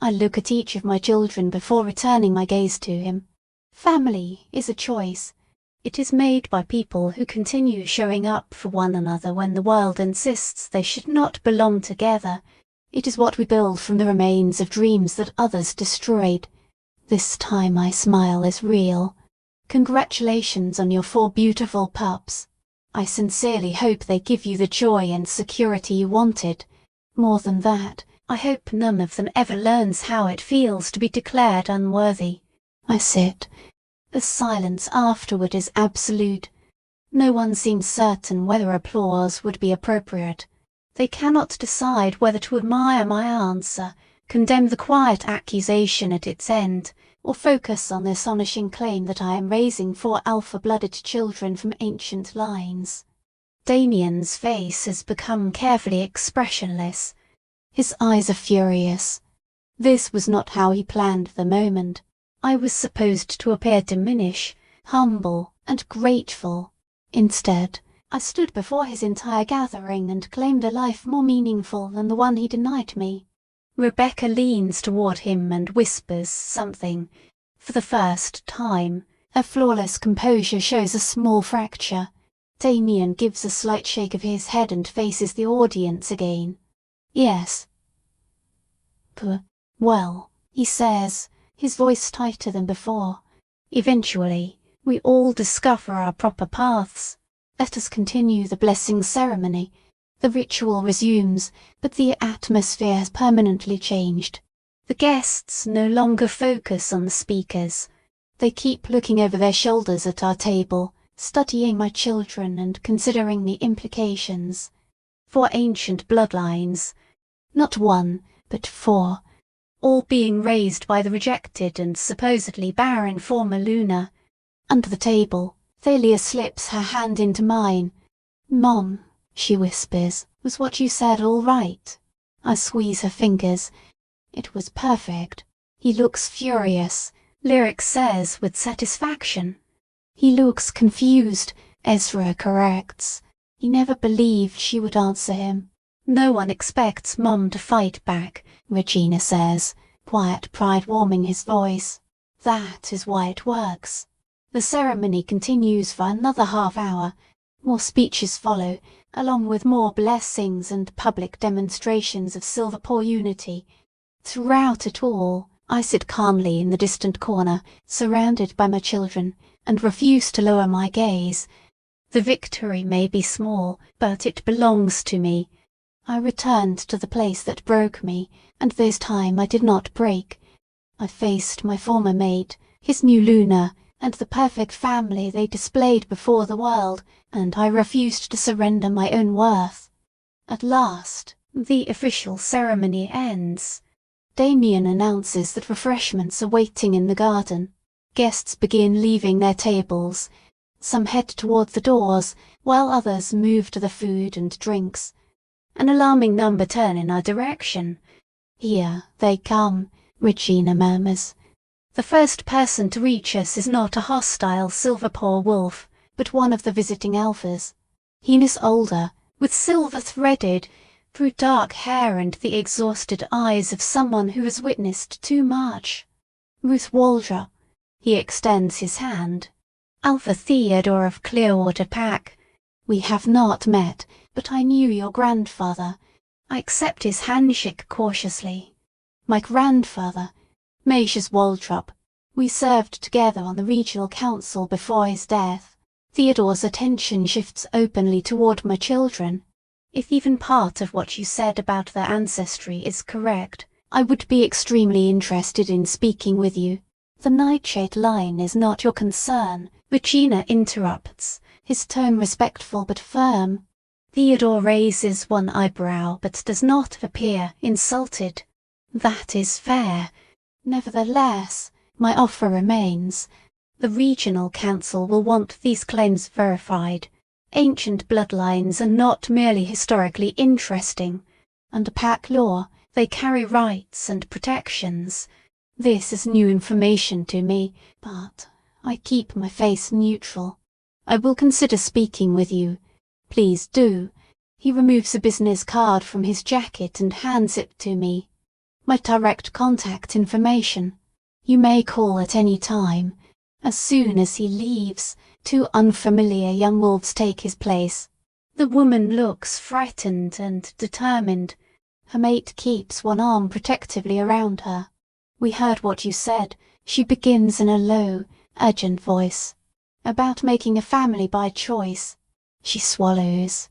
I look at each of my children before returning my gaze to him. Family is a choice. It is made by people who continue showing up for one another when the world insists they should not belong together. It is what we build from the remains of dreams that others destroyed. This time my smile is real. Congratulations on your 4 beautiful pups. I sincerely hope they give you the joy and security you wanted. More than that, I hope none of them ever learns how it feels to be declared unworthy. I sit. The silence afterward is absolute. No one seems certain whether applause would be appropriate. They cannot decide whether to admire my answer, condemn the quiet accusation at its end, or focus on the astonishing claim that I am raising 4 alpha-blooded children from ancient lines. Damien's face has become carefully expressionless. His eyes are furious. This was not how he planned the moment. I was supposed to appear diminished, humble, and grateful. Instead, I stood before his entire gathering and claimed a life more meaningful than the one he denied me. Rebecca leans toward him and whispers something. For the first time, her flawless composure shows a small fracture. Damien gives a slight shake of his head and faces the audience again. Yes. Well, he says, his voice tighter than before. Eventually, we all discover our proper paths. Let us continue the blessing ceremony. The ritual resumes, but the atmosphere has permanently changed. The guests no longer focus on the speakers. They keep looking over their shoulders at our table, studying my children and considering the implications. 4 ancient bloodlines. Not 1, but 4. All being raised by the rejected and supposedly barren former Luna. Under the table, Thalia slips her hand into mine. "Mom," she whispers, "was what you said all right?" I squeeze her fingers. It was perfect. He looks furious. Lyric says with satisfaction. He looks confused. Ezra corrects. He never believed she would answer him. No one expects Mom to fight back, Regina says, quiet pride warming his voice. That is why it works. The ceremony continues for another half-hour. More speeches follow, along with more blessings and public demonstrations of Silverpaw unity. Throughout it all, I sit calmly in the distant corner, surrounded by my children, and refuse to lower my gaze. The victory may be small, but it belongs to me. I returned to the place that broke me, and this time I did not break. I faced my former mate, his new Luna, and the perfect family they displayed before the world, and I refused to surrender my own worth. At last, the official ceremony ends. Damien announces that refreshments are waiting in the garden. Guests begin leaving their tables. Some head toward the doors, while others move to the food and drinks. An alarming number turn in our direction. "Here they come," Regina murmurs. The first person to reach us is not a hostile Silverpaw wolf, but one of the visiting alphas. He is older, with silver threaded, through dark hair and the exhausted eyes of someone who has witnessed too much. Ruth Waldrop. He extends his hand. Alpha Theodore of Clearwater Pack. We have not met, but I knew your grandfather. I accept his handshake cautiously. My grandfather, Macius Waldrop. We served together on the regional council before his death. Theodore's attention shifts openly toward my children. If even part of what you said about their ancestry is correct, I would be extremely interested in speaking with you. The Nightshade line is not your concern, Regina interrupts, his tone respectful but firm. Theodore raises one eyebrow but does not appear insulted. That is fair. Nevertheless, my offer remains. The regional council will want these claims verified. Ancient bloodlines are not merely historically interesting. Under pack law, they carry rights and protections. This is new information to me, but I keep my face neutral. I will consider speaking with you. Please do. He removes a business card from his jacket and hands it to me. My direct contact information. You may call at any time. As soon as he leaves, 2 unfamiliar young wolves take his place. The woman looks frightened and determined. Her mate keeps one arm protectively around her. "We heard what you said," she begins in a low, urgent voice. "About making a family by choice." She swallows.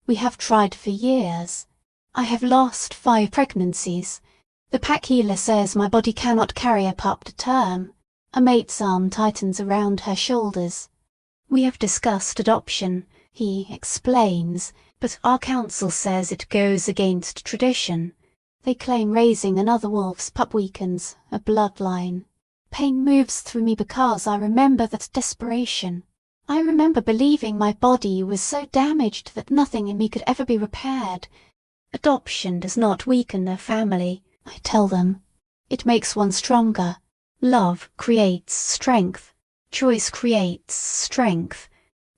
"We have tried for years. I have lost 5 pregnancies. The pack healer says my body cannot carry a pup to term." A mate's arm tightens around her shoulders. "We have discussed adoption," he explains, But our council says it goes against tradition. They claim raising another wolf's pup weakens a bloodline. Pain moves through me because I remember that desperation. I remember believing my body was so damaged that nothing in me could ever be repaired. Adoption does not weaken a family, I tell them. It makes one stronger. Love creates strength. Choice creates strength.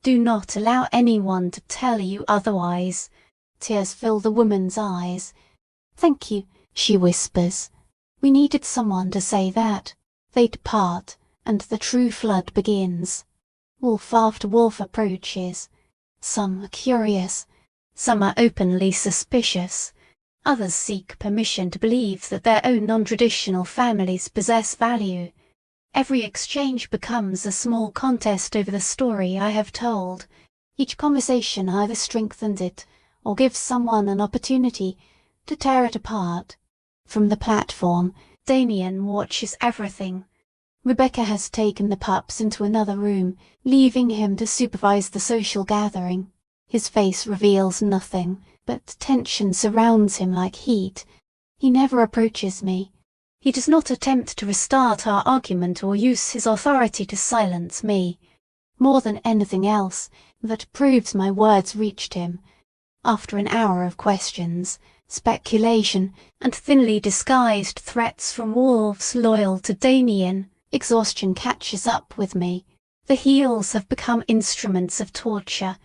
Do not allow anyone to tell you otherwise. Tears fill the woman's eyes. Thank you, she whispers. We needed someone to say that. They depart, and the true flood begins. Wolf after wolf approaches. Some are curious. Some are openly suspicious. Others seek permission to believe that their own non-traditional families possess value. Every exchange becomes a small contest over the story I have told. Each conversation either strengthens it or gives someone an opportunity to tear it apart. From the platform, Damien watches everything. Rebecca has taken the pups into another room, leaving him to supervise the social gathering. His face reveals nothing, but tension surrounds him like heat. He never approaches me. He does not attempt to restart our argument or use his authority to silence me. More than anything else, that proves my words reached him. After an hour of questions, speculation, and thinly disguised threats from wolves loyal to Damien, exhaustion catches up with me. The heels have become instruments of torture.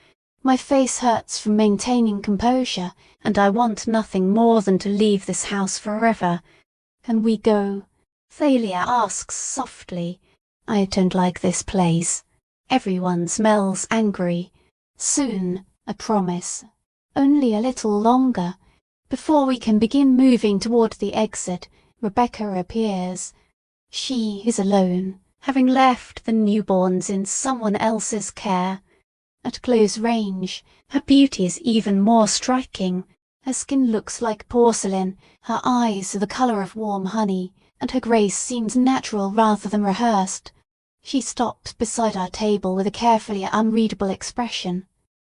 My face hurts from maintaining composure, and I want nothing more than to leave this house forever. Can we go? Thalia asks softly. I don't like this place. Everyone smells angry. Soon, I promise. Only a little longer. Before we can begin moving toward the exit, Rebecca appears. She is alone, having left the newborns in someone else's care. At close range, her beauty is even more striking. Her skin looks like porcelain, her eyes are the colour of warm honey, and her grace seems natural rather than rehearsed. She stops beside our table with a carefully unreadable expression.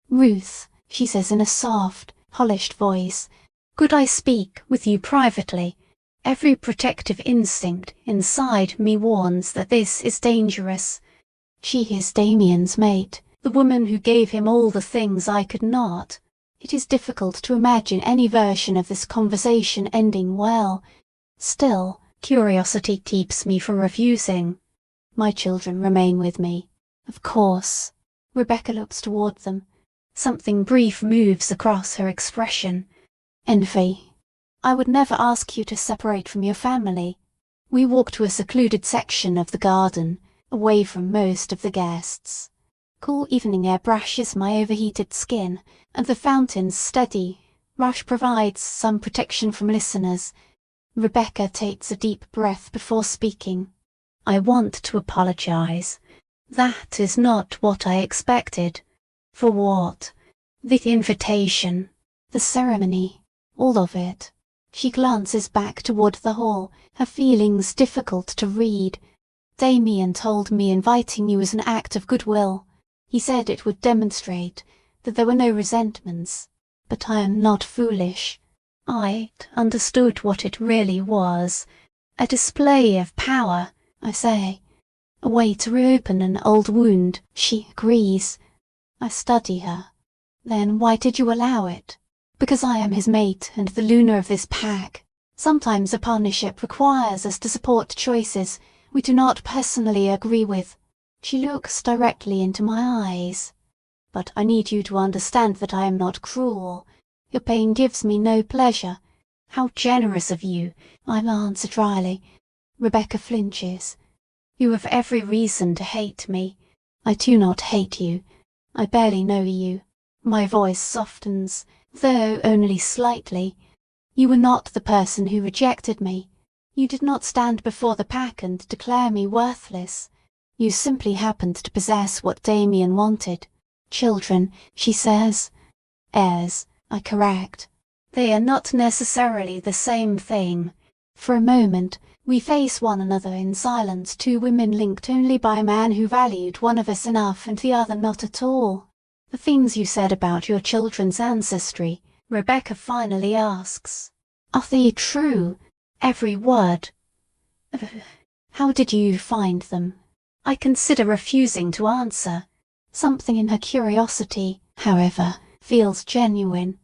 "Ruth," she says in a soft, polished voice, "could I speak with you privately? Every protective instinct inside me warns that this is dangerous. She is Damien's mate, the woman who gave him all the things I could not. It is difficult to imagine any version of this conversation ending well. Still, curiosity keeps me from refusing. My children remain with me. Of course." Rebecca looks toward them. Something brief moves across her expression. "Envy. I would never ask you to separate from your family." We walk to a secluded section of the garden, away from most of the guests. Cool evening air brushes my overheated skin, and the fountain's steady rush provides some protection from listeners. Rebecca takes a deep breath before speaking. "I want to apologize. That is not what I expected." "For what?" "The invitation, the ceremony, all of it." She glances back toward the hall, her feelings difficult to read. "Damien told me inviting you was an act of goodwill. He said it would demonstrate that there were no resentments. But I am not foolish. I'd understood what it really was. A display of power, I say. A way to reopen an old wound." She agrees. I study her. "Then why did you allow it?" "Because I am his mate and the Luna of this pack. Sometimes a partnership requires us to support choices we do not personally agree with." She looks directly into my eyes. "But I need you to understand that I am not cruel. Your pain gives me no pleasure." "How generous of you," I answer dryly. Rebecca flinches. "You have every reason to hate me." "I do not hate you. I barely know you." My voice softens, though only slightly. "You were not the person who rejected me. You did not stand before the pack and declare me worthless. You simply happened to possess what Damien wanted. Children, she says. Heirs, I correct. They are not necessarily the same thing." For a moment, we face one another in silence, two women linked only by a man who valued one of us enough and the other not at all. The things you said about your children's ancestry, Rebecca finally asks. Are they true? Every word? How did you find them? I consider refusing to answer. Something in her curiosity, however, feels genuine.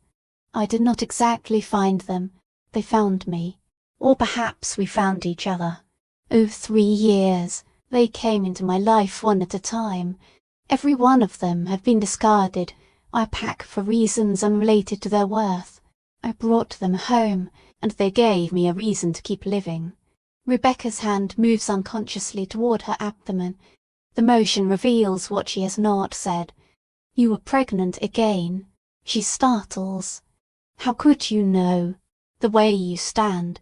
I did not exactly find them. They found me. Or perhaps we found each other. Oh, 3 years. They came into my life one at a time. Every one of them have been discarded, I pack for reasons unrelated to their worth. I brought them home, and they gave me a reason to keep living. Rebecca's hand moves unconsciously toward her abdomen. The motion reveals what she has not said. You were pregnant again. She startles. How could you know? The way you stand,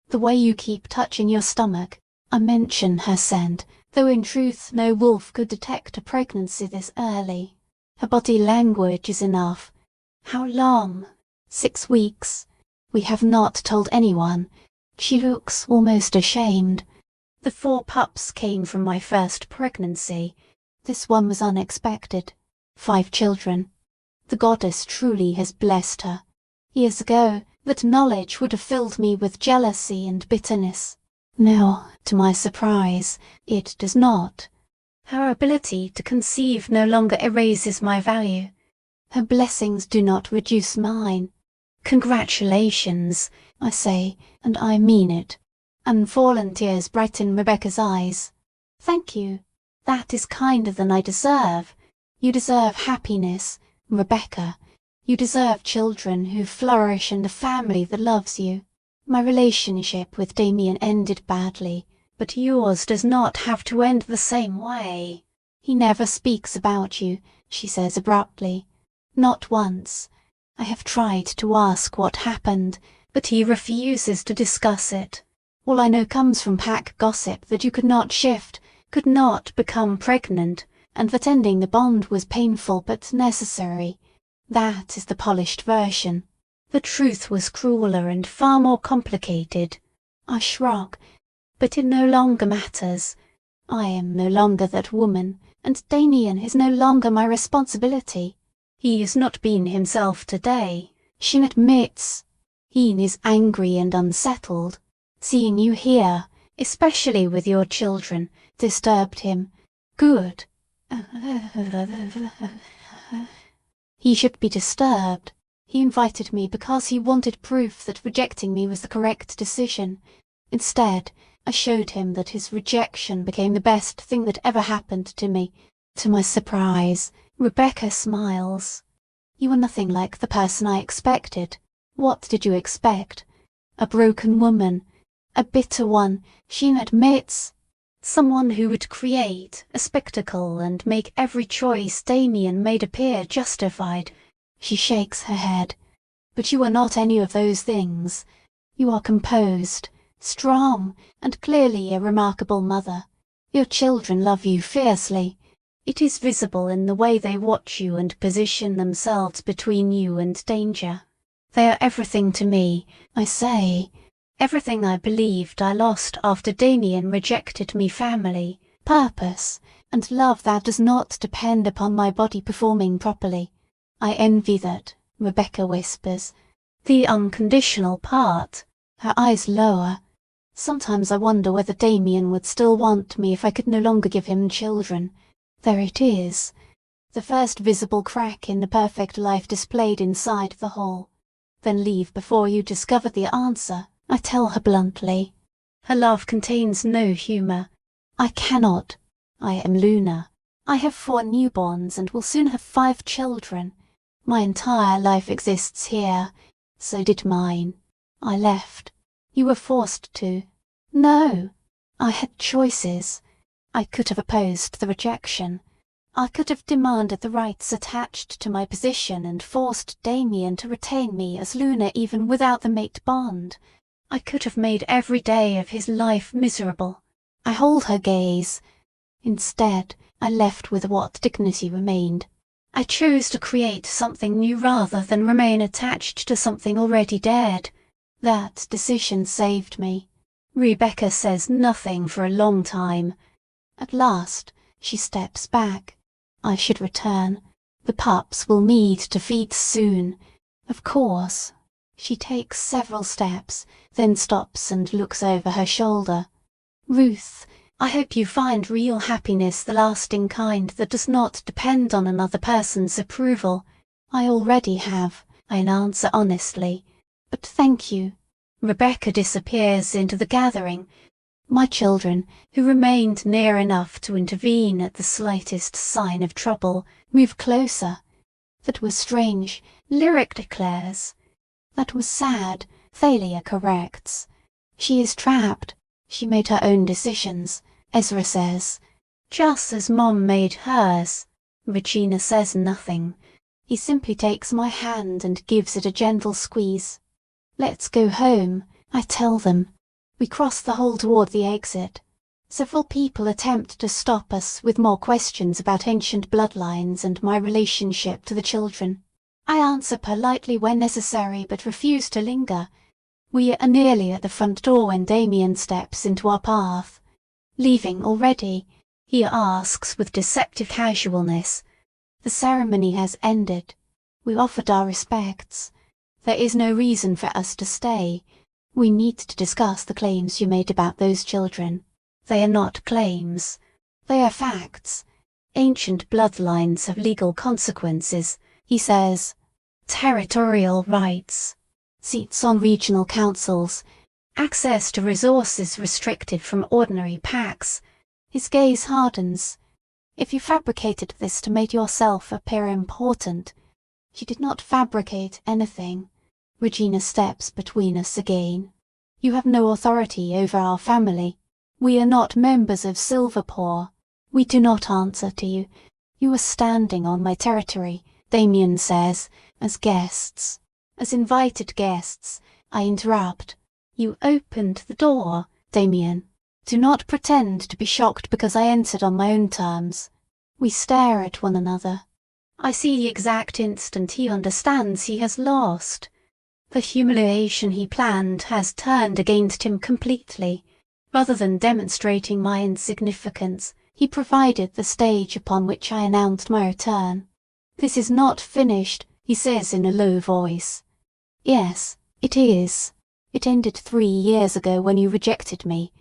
the way you keep touching your stomach. I mention her scent, though in truth no wolf could detect a pregnancy this early. Her body language is enough. How long? 6 weeks. We have not told anyone. She looks almost ashamed. The 4 pups came from my first pregnancy. This one was unexpected. 5 children. The goddess truly has blessed her. Years ago, that knowledge would have filled me with jealousy and bitterness. Now, to my surprise, it does not. Her ability to conceive no longer erases my value. Her blessings do not reduce mine. Congratulations, I say, and I mean it. Unfallen tears brighten Rebecca's eyes. Thank you. That is kinder than I deserve. You deserve happiness, Rebecca. You deserve children who flourish and a family that loves you. My relationship with Damien ended badly, but yours does not have to end the same way. He never speaks about you, she says abruptly. Not once. I have tried to ask what happened, but he refuses to discuss it. All I know comes from pack gossip that you could not shift, could not become pregnant, and that ending the bond was painful but necessary. That is the polished version. The truth was crueler and far more complicated. I shrug. But it no longer matters. I am no longer that woman, and Damien is no longer my responsibility. He has not been himself today. She admits. He is angry and unsettled. Seeing you here, especially with your children, disturbed him. Good. He should be disturbed. He invited me because he wanted proof that rejecting me was the correct decision. Instead, I showed him that his rejection became the best thing that ever happened to me. To my surprise, Rebecca smiles. You are nothing like the person I expected. What did you expect? A broken woman. A bitter one, she admits. Someone who would create a spectacle and make every choice Damien made appear justified. She shakes her head. But you are not any of those things. You are composed, strong, and clearly a remarkable mother. Your children love you fiercely. It is visible in the way they watch you and position themselves between you and danger. They are everything to me, I say. Everything I believed I lost after Damien rejected me: family, purpose, and love that does not depend upon my body performing properly. I envy that, Rebecca whispers. The unconditional part. Her eyes lower. Sometimes I wonder whether Damien would still want me if I could no longer give him children. There it is. The first visible crack in the perfect life displayed inside the whole. Then leave before you discover the answer, I tell her bluntly. Her laugh contains no humour. I cannot. I am Luna. I have 4 newborns and will soon have 5 children. My entire life exists here. So did mine. I left. You were forced to. No. I had choices. I could have opposed the rejection. I could have demanded the rights attached to my position and forced Damien to retain me as Luna even without the mate bond. I could have made every day of his life miserable. I hold her gaze. Instead, I left with what dignity remained. I chose to create something new rather than remain attached to something already dead. That decision saved me. Rebecca says nothing for a long time. At last, she steps back. I should return. The pups will need to feed soon. Of course. She takes several steps, then stops and looks over her shoulder. Ruth, I hope you find real happiness the lasting kind that does not depend on another person's approval. I already have, I answer honestly. But thank you. Rebecca disappears into the gathering. My children, who remained near enough to intervene at the slightest sign of trouble, move closer. That was strange, Lyric declares. That was sad, Thalia corrects. She is trapped. She made her own decisions, Ezra says. Just as Mom made hers. Regina says nothing. He simply takes my hand and gives it a gentle squeeze. Let's go home, I tell them. We cross the hall toward the exit. Several people attempt to stop us with more questions about ancient bloodlines and my relationship to the children. I answer politely when necessary, but refuse to linger. We are nearly at the front door when Damien steps into our path. Leaving already? He asks with deceptive casualness. The ceremony has ended. We offered our respects. There is no reason for us to stay. We need to discuss the claims you made about those children. They are not claims. They are facts. Ancient bloodlines have legal consequences, he says. Territorial rights. Seats on regional councils. Access to resources restricted from ordinary packs. His gaze hardens. If you fabricated this to make yourself appear important. She did not fabricate anything. Regina steps between us again. You have no authority over our family. We are not members of Silverpaw. We do not answer to you. You are standing on my territory, Damien says, as guests. As invited guests, I interrupt. You opened the door, Damien. Do not pretend to be shocked because I entered on my own terms. We stare at one another. I see the exact instant he understands he has lost. The humiliation he planned has turned against him completely. Rather than demonstrating my insignificance, he provided the stage upon which I announced my return. This is not finished, he says in a low voice. Yes, it is. It ended 3 years ago when you rejected me.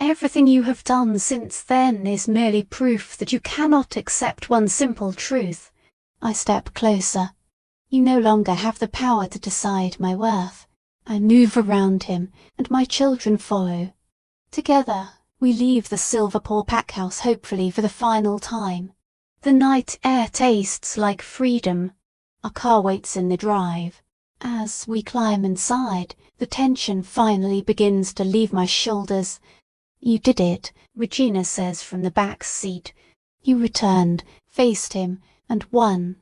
Everything you have done since then is merely proof that you cannot accept one simple truth. I step closer. You no longer have the power to decide my worth. I move around him, and my children follow. Together, we leave the Silverpaw packhouse hopefully for the final time. The night air tastes like freedom. Our car waits in the drive. As we climb inside, the tension finally begins to leave my shoulders. You did it, Regina says from the back seat. You returned, faced him, and won.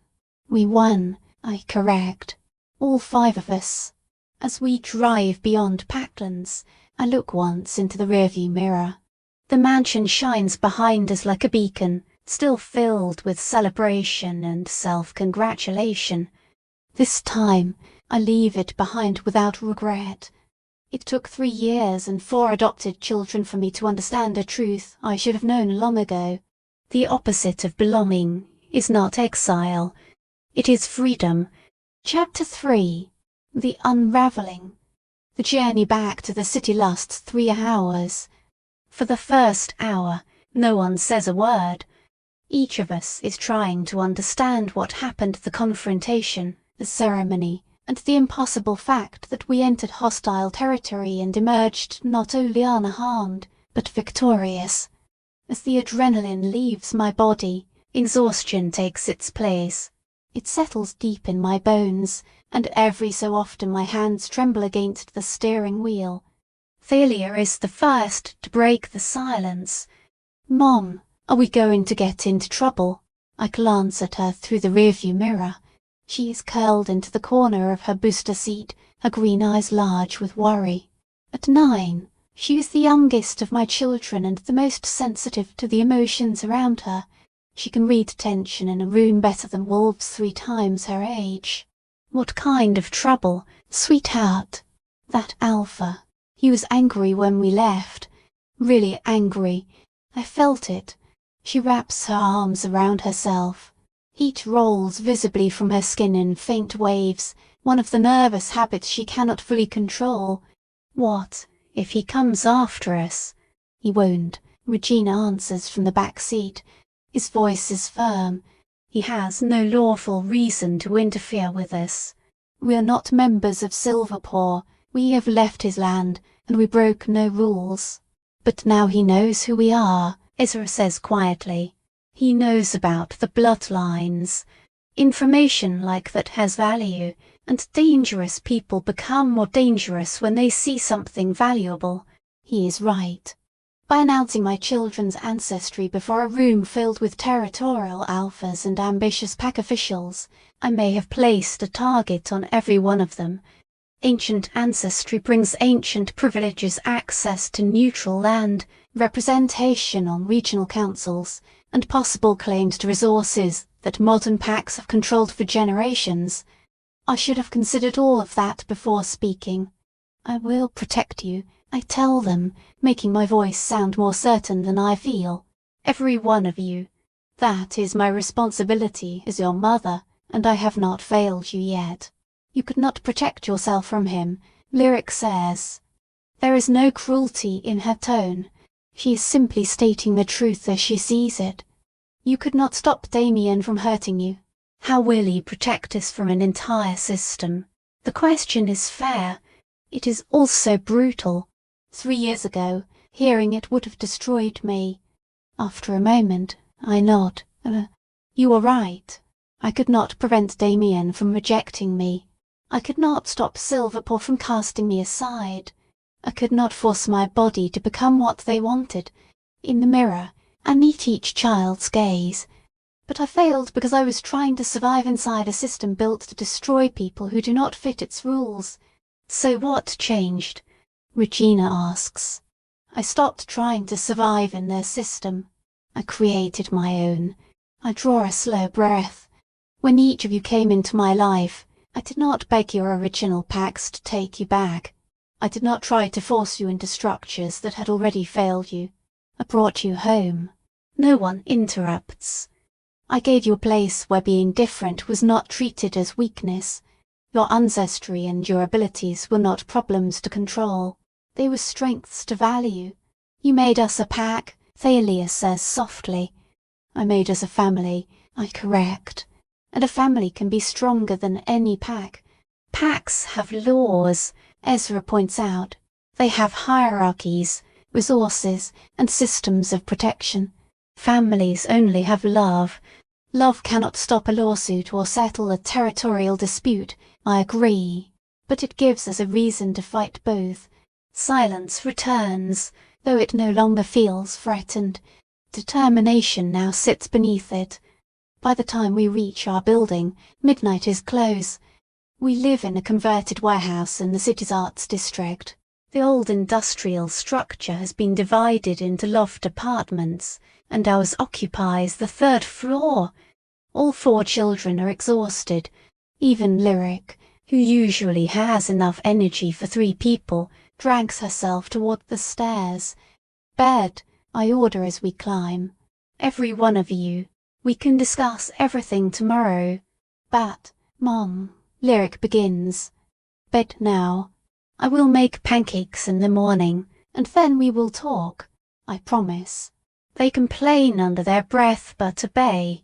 We won, I correct. All 5 of us. As we drive beyond Packlands, I look once into the rearview mirror. The mansion shines behind us like a beacon, still filled with celebration and self-congratulation. This time, I leave it behind without regret. It took 3 years and 4 adopted children for me to understand a truth I should have known long ago. The opposite of belonging is not exile. It is freedom. Chapter 3. The Unravelling. The journey back to the city lasts 3 hours. For the first hour, no one says a word. Each of us is trying to understand what happened at the confrontation, the ceremony, and the impossible fact that we entered hostile territory and emerged not only unharmed, but victorious. As the adrenaline leaves my body, exhaustion takes its place. It settles deep in my bones, and every so often my hands tremble against the steering wheel. Thalia is the first to break the silence. Mom, are we going to get into trouble? I glance at her through the rearview mirror. She is curled into the corner of her booster seat, her green eyes large with worry. At 9, she is the youngest of my children and the most sensitive to the emotions around her. She can read tension in a room better than wolves 3 times her age. What kind of trouble, sweetheart? That Alpha. He was angry when we left. Really angry. I felt it. She wraps her arms around herself. Heat rolls visibly from her skin in faint waves, one of the nervous habits she cannot fully control. What if he comes after us? He won't, Regina answers from the back seat. His voice is firm. He has no lawful reason to interfere with us. We are not members of Silverpaw. We have left his land, and we broke no rules. But now he knows who we are, Ezra says quietly. He knows about the bloodlines. Information like that has value, and dangerous people become more dangerous when they see something valuable. He is right. By announcing my children's ancestry before a room filled with territorial alphas and ambitious pack officials, I may have placed a target on every one of them. Ancient ancestry brings ancient privileges, access to neutral land, representation on regional councils, and possible claims to resources that modern packs have controlled for generations. I should have considered all of that before speaking. I will protect you, I tell them, making my voice sound more certain than I feel. Every one of you. That is my responsibility as your mother, and I have not failed you yet. You could not protect yourself from him, Lyric says. There is no cruelty in her tone. She is simply stating the truth as she sees it. You could not stop Damien from hurting you. How will you protect us from an entire system? The question is fair. It is also brutal. 3 years ago, hearing it would have destroyed me. After a moment, I nod. You are right. I could not prevent Damien from rejecting me. I could not stop Silverpaw from casting me aside. I could not force my body to become what they wanted. In the mirror, I meet each child's gaze. But I failed because I was trying to survive inside a system built to destroy people who do not fit its rules. So what changed? Regina asks. I stopped trying to survive in their system. I created my own. I draw a slow breath. When each of you came into my life, I did not beg your original packs to take you back. I did not try to force you into structures that had already failed you. I brought you home. No one interrupts. I gave you a place where being different was not treated as weakness. Your ancestry and your abilities were not problems to control. They were strengths to value. You made us a pack, Thalia says softly. I made us a family, I correct. And a family can be stronger than any pack. Packs have laws, Ezra points out. They have hierarchies, resources, and systems of protection. Families only have love. Love cannot stop a lawsuit or settle a territorial dispute, I agree. But it gives us a reason to fight both. Silence returns, though it no longer feels threatened. Determination now sits beneath it. By the time we reach our building, midnight is close. We live in a converted warehouse in the city's arts district. The old industrial structure has been divided into loft apartments, and ours occupies the 3rd floor. All 4 children are exhausted. Even Lyric, who usually has enough energy for 3 people, drags herself toward the stairs. Bed, I order as we climb. Every one of you. We can discuss everything tomorrow. But, Mom, Lyric begins. Bed now. I will make pancakes in the morning, and then we will talk. I promise. They complain under their breath but obey.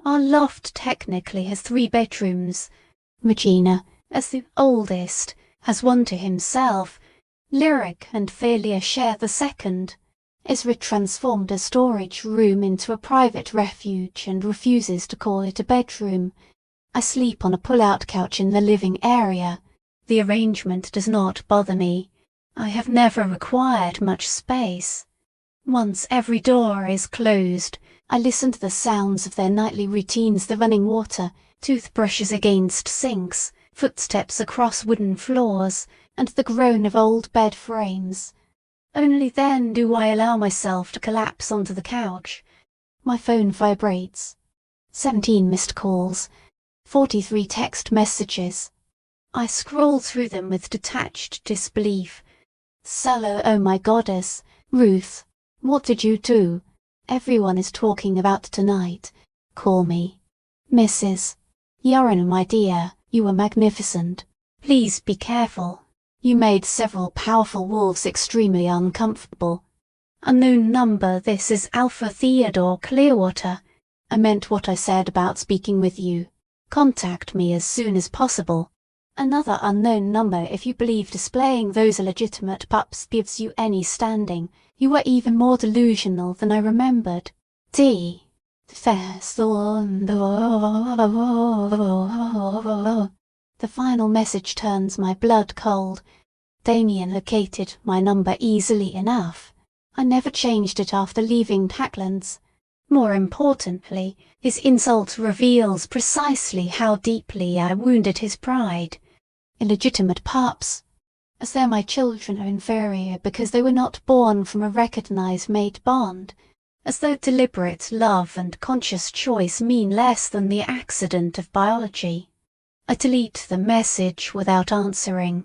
Our loft technically has 3 bedrooms. Regina, as the oldest, has one to himself. Lyric and Thalia share the second. Ezra transformed a storage room into a private refuge and refuses to call it a bedroom. I sleep on a pull-out couch in the living area. The arrangement does not bother me. I have never required much space. Once every door is closed, I listen to the sounds of their nightly routines, the running water, toothbrushes against sinks, footsteps across wooden floors, and the groan of old bed frames. Only then do I allow myself to collapse onto the couch. My phone vibrates. 17 missed calls. 43 text messages. I scroll through them with detached disbelief. Solo, oh my goddess. Ruth, what did you do? Everyone is talking about tonight. Call me. Mrs. Yarren, my dear, you were magnificent. Please be careful. You made several powerful wolves extremely uncomfortable. Unknown number, this is Alpha Theodore Clearwater. I meant what I said about speaking with you. Contact me as soon as possible. Another unknown number, if you believe displaying those illegitimate pups gives you any standing, you are even more delusional than I remembered. D. The final message turns my blood cold. Damien located my number easily enough. I never changed it after leaving Packlands. More importantly, his insult reveals precisely how deeply I wounded his pride. Illegitimate pups. As though my children are inferior because they were not born from a recognized mate bond. As though deliberate love and conscious choice mean less than the accident of biology. I delete the message without answering.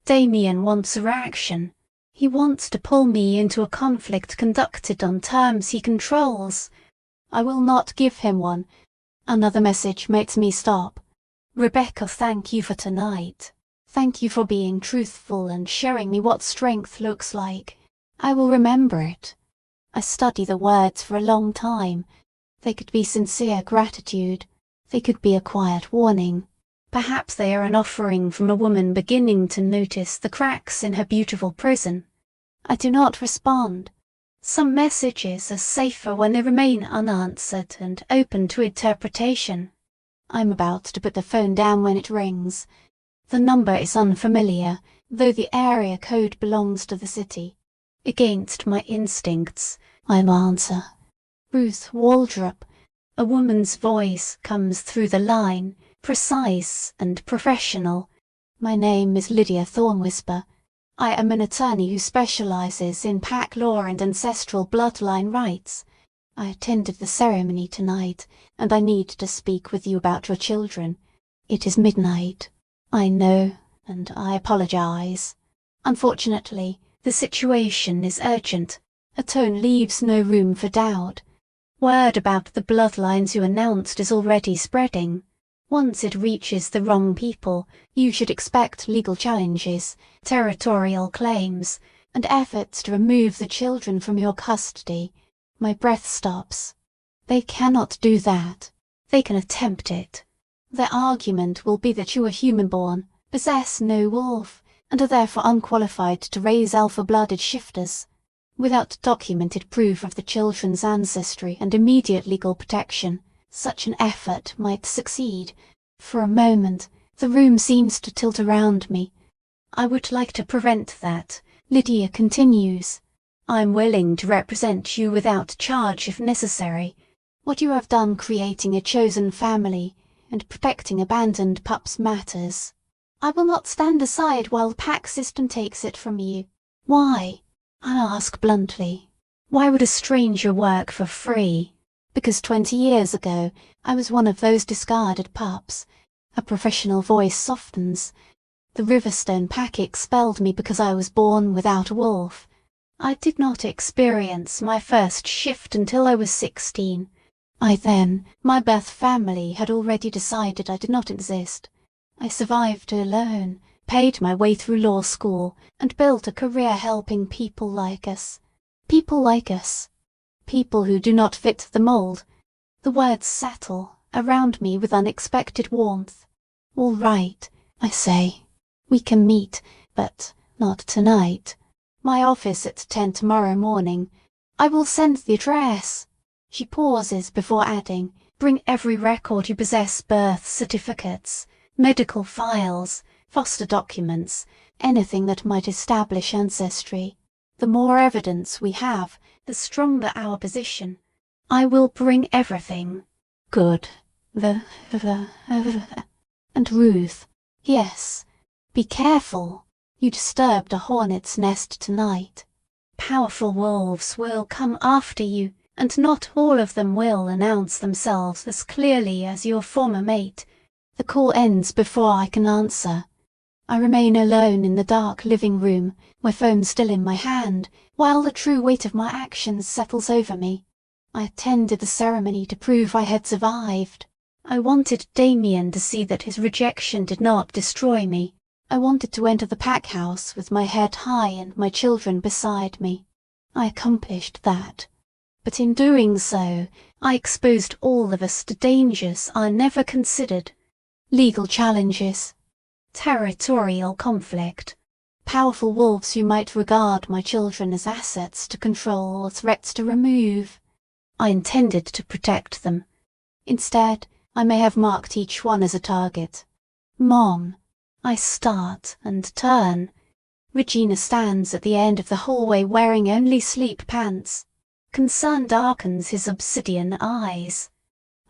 Damien wants a reaction. He wants to pull me into a conflict conducted on terms he controls. I will not give him one. Another message makes me stop. Rebecca, thank you for tonight. Thank you for being truthful and showing me what strength looks like. I will remember it. I study the words for a long time. They could be sincere gratitude. They could be a quiet warning. Perhaps they are an offering from a woman beginning to notice the cracks in her beautiful prison. I do not respond. Some messages are safer when they remain unanswered and open to interpretation. I'm about to put the phone down when it rings. The number is unfamiliar, though the area code belongs to the city. Against my instincts, I'll answer. Ruth Waldrop. A woman's voice comes through the line, precise and professional. My name is Lydia Thornwhisper. I am an attorney who specializes in pack law and ancestral bloodline rights. I attended the ceremony tonight, and I need to speak with you about your children. It is midnight. I know, and I apologize. Unfortunately, the situation is urgent. A tone leaves no room for doubt. Word about the bloodlines you announced is already spreading. Once it reaches the wrong people, you should expect legal challenges, territorial claims, and efforts to remove the children from your custody. My breath stops. They cannot do that. They can attempt it. Their argument will be that you are human-born, possess no wolf, and are therefore unqualified to raise alpha-blooded shifters. Without documented proof of the children's ancestry and immediate legal protection, such an effort might succeed. For a moment, the room seems to tilt around me. I would like to prevent that. Lydia continues. I'm willing to represent you without charge if necessary. What you have done creating a chosen family and protecting abandoned pups matters. I will not stand aside while the pack system takes it from you. Why? I'll ask bluntly. Why would a stranger work for free? Because 20 years ago, I was one of those discarded pups. A professional voice softens. The Riverstone pack expelled me because I was born without a wolf. I did not experience my first shift until I was 16. My birth family had already decided I did not exist. I survived alone, paid my way through law school, and built a career helping people like us. People like us. People who do not fit the mold. The words settle around me with unexpected warmth. All right, I say. We can meet, but not tonight. My office at 10 tomorrow morning. I will send the address. She pauses before adding, bring every record you possess, birth certificates, medical files, foster documents, anything that might establish ancestry. The more evidence we have, the stronger our position. I will bring everything. Good. And Ruth. Yes. Be careful. You disturbed a hornet's nest tonight. Powerful wolves will come after you, and not all of them will announce themselves as clearly as your former mate. The call ends before I can answer. I remain alone in the dark living room, my phone still in my hand, while the true weight of my actions settles over me. I attended the ceremony to prove I had survived. I wanted Damien to see that his rejection did not destroy me. I wanted to enter the pack house with my head high and my children beside me. I accomplished that. But in doing so, I exposed all of us to dangers I never considered. Legal challenges, territorial conflict, powerful wolves who might regard my children as assets to control or threats to remove. I intended to protect them. Instead, I may have marked each one as a target. Mom. I start and turn. Regina stands at the end of the hallway wearing only sleep pants. Concern darkens his obsidian eyes.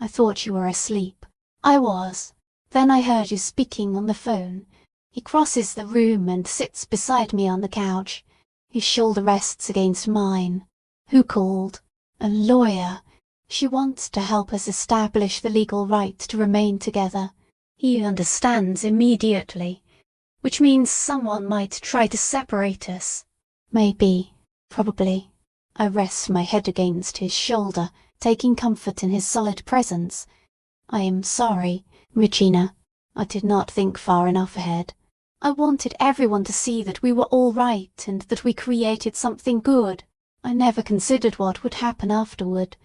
I thought you were asleep. I was. Then I heard you speaking on the phone. He crosses the room and sits beside me on the couch. His shoulder rests against mine. Who called? A lawyer. She wants to help us establish the legal right to remain together. He understands immediately, which means someone might try to separate us. Maybe, probably. I rest my head against his shoulder, taking comfort in his solid presence. I am sorry, Regina. I did not think far enough ahead. I wanted everyone to see that we were all right and that we created something good. I never considered what would happen afterward.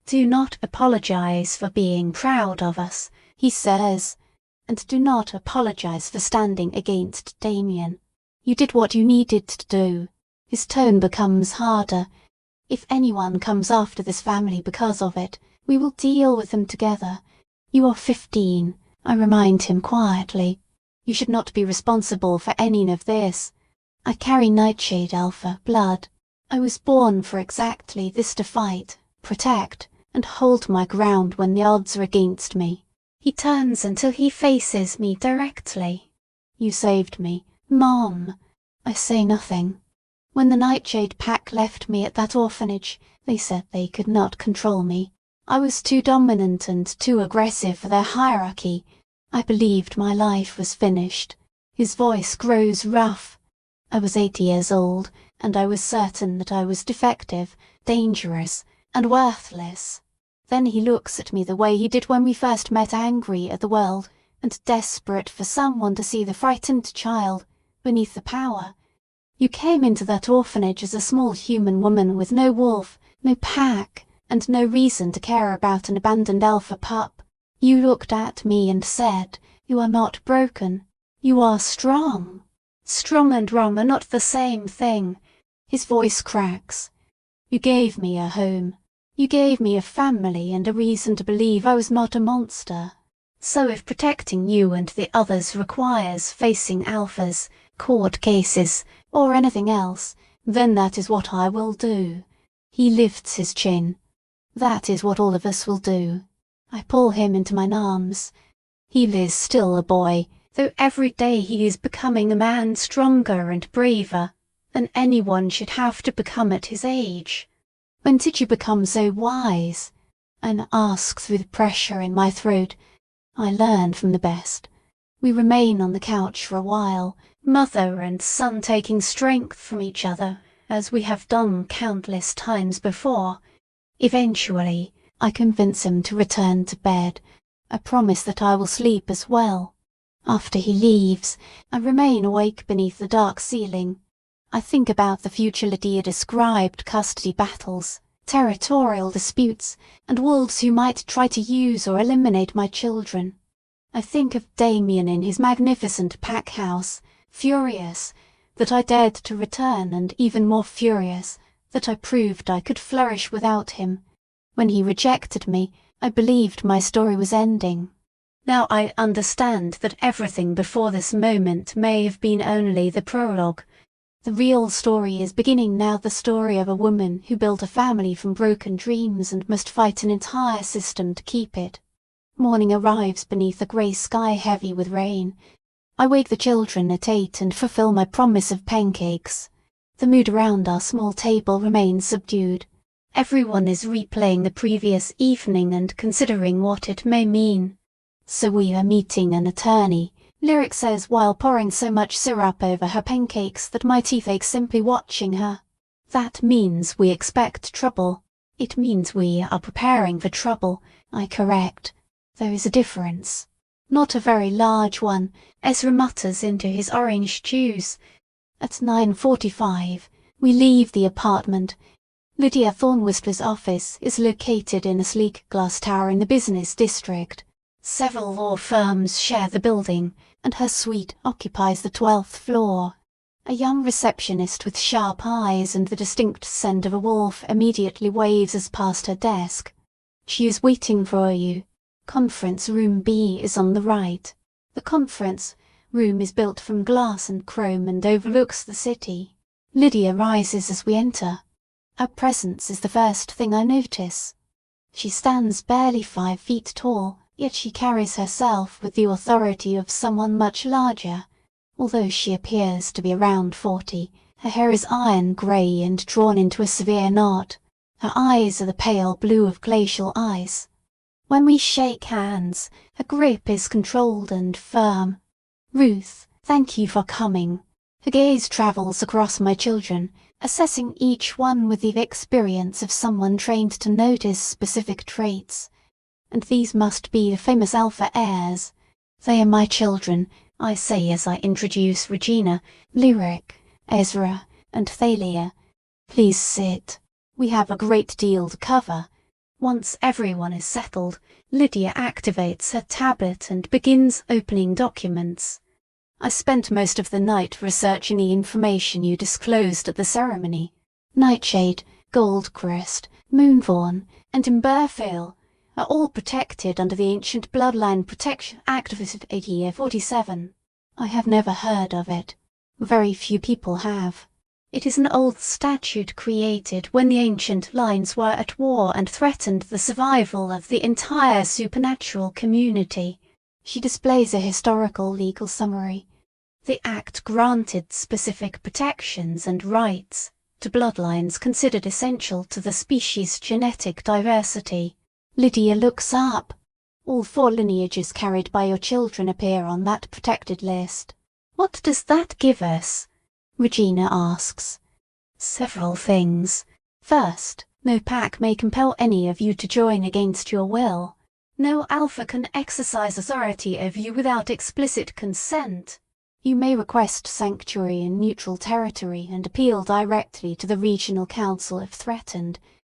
Do not apologize for being proud of us, he says. And do not apologize for standing against Damien. You did what you needed to do. His tone becomes harder. If anyone comes after this family because of it, we will deal with them together. You are 15, I remind him quietly. You should not be responsible for any of this. I carry Nightshade Alpha blood. I was born for exactly this, to fight, protect, and hold my ground when the odds are against me. He turns until he faces me directly. You saved me, Mom. I say nothing. When the Nightshade pack left me at that orphanage, they said they could not control me. I was too dominant and too aggressive for their hierarchy. I believed my life was finished. His voice grows rough. I was 8 years old, and I was certain that I was defective, dangerous, and worthless. Then he looks at me the way he did when we first met, angry at the world and desperate for someone to see the frightened child beneath the power. You came into that orphanage as a small human woman with no wolf, no pack, and no reason to care about an abandoned alpha pup. You looked at me and said, "You are not broken. You are strong." Strong and wrong are not the same thing. His voice cracks. You gave me a home. You gave me a family and a reason to believe I was not a monster. So if protecting you and the others requires facing alphas, court cases, or anything else, then that is what I will do. He lifts his chin. That is what all of us will do. I pull him into mine arms. He is still a boy, though every day he is becoming a man stronger and braver than anyone should have to become at his age. When did you become so wise? I ask through the pressure in my throat. I learn from the best. We remain on the couch for a while, mother and son taking strength from each other, as we have done countless times before. Eventually, I convince him to return to bed. I promise that I will sleep as well. After he leaves, I remain awake beneath the dark ceiling. I think about the future Lydia described: custody battles, territorial disputes, and wolves who might try to use or eliminate my children. I think of Damien in his magnificent pack house, furious that I dared to return, and even more furious that I proved I could flourish without him. When he rejected me, I believed my story was ending. Now I understand that everything before this moment may have been only the prologue. The real story is beginning now, the story of a woman who built a family from broken dreams and must fight an entire system to keep it. Morning arrives beneath a grey sky heavy with rain. I wake the children at 8 and fulfill my promise of pancakes. The mood around our small table remains subdued. Everyone is replaying the previous evening and considering what it may mean. So we are meeting an attorney, Lyric says while pouring so much syrup over her pancakes that my teeth ache simply watching her. That means we expect trouble. It means we are preparing for trouble, I correct. There is a difference. Not a very large one, Ezra mutters into his orange juice. At 9:45, we leave the apartment. Lydia Thornwistler's office is located in a sleek glass tower in the business district. Several law firms share the building, and her suite occupies the 12th floor. A young receptionist with sharp eyes and the distinct scent of a wolf immediately waves us past her desk. She is waiting for you. Conference room B is on the right. The conference room is built from glass and chrome and overlooks the city. Lydia rises as we enter. Her presence is the first thing I notice. She stands barely 5 feet tall, yet she carries herself with the authority of someone much larger. Although she appears to be around 40, her hair is iron grey and drawn into a severe knot. Her eyes are the pale blue of glacial ice. When we shake hands, her grip is controlled and firm. "Ruth, thank you for coming." Her gaze travels across my children, assessing each one with the experience of someone trained to notice specific traits. And these must be the famous alpha heirs. They are my children, I say as I introduce Regina, Lyric, Ezra, and Thalia. Please sit. We have a great deal to cover. Once everyone is settled, Lydia activates her tablet and begins opening documents. I spent most of the night researching the information you disclosed at the ceremony. Nightshade, Goldcrest, Moonthorn, and Imberville are all protected under the ancient Bloodline Protection Act of 1847. I have never heard of it. Very few people have. It is an old statute created when the ancient lines were at war and threatened the survival of the entire supernatural community. She displays a historical legal summary. The Act granted specific protections and rights to bloodlines considered essential to the species' genetic diversity. Lydia looks up. All 4 lineages carried by your children appear on that protected list. What does that give us? Regina asks. Several things. First, no pack may compel any of you to join against your will. No alpha can exercise authority over you without explicit consent. You may request sanctuary in neutral territory and appeal directly to the regional council if threatened.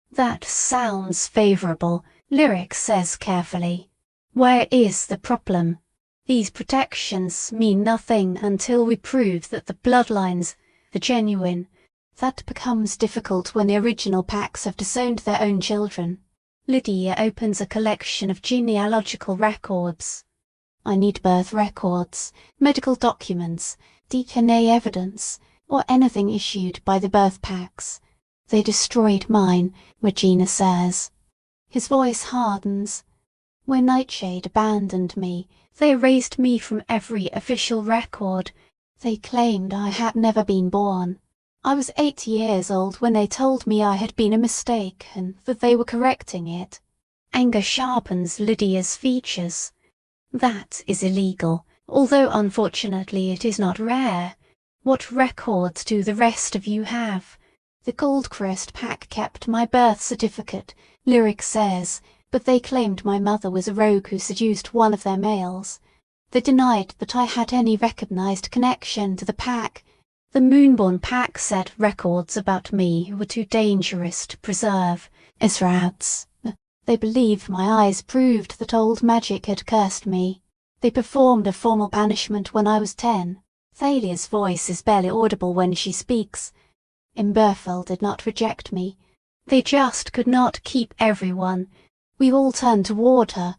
That sounds favourable, Lyric says carefully. Where is the problem? These protections mean nothing until we prove that the bloodlines, the genuine, that becomes difficult when the original packs have disowned their own children. Lydia opens a collection of genealogical records. I need birth records, medical documents, DNA evidence, or anything issued by the birth packs. They destroyed mine, Regina says. His voice hardens. When Nightshade abandoned me, they erased me from every official record. They claimed I had never been born. I was 8 years old when they told me I had been a mistake and that they were correcting it. Anger sharpens Lydia's features. That is illegal, although unfortunately it is not rare. What records do the rest of you have? The Goldcrest pack kept my birth certificate, Lyric says, but they claimed my mother was a rogue who seduced one of their males. They denied that I had any recognized connection to the pack. The Moonborn pack said records about me were too dangerous to preserve, Ezra adds. They believed my eyes proved that old magic had cursed me. They performed a formal banishment when I was 10. Thalia's voice is barely audible when she speaks. Imberville did not reject me. They just could not keep everyone. We all turned toward her.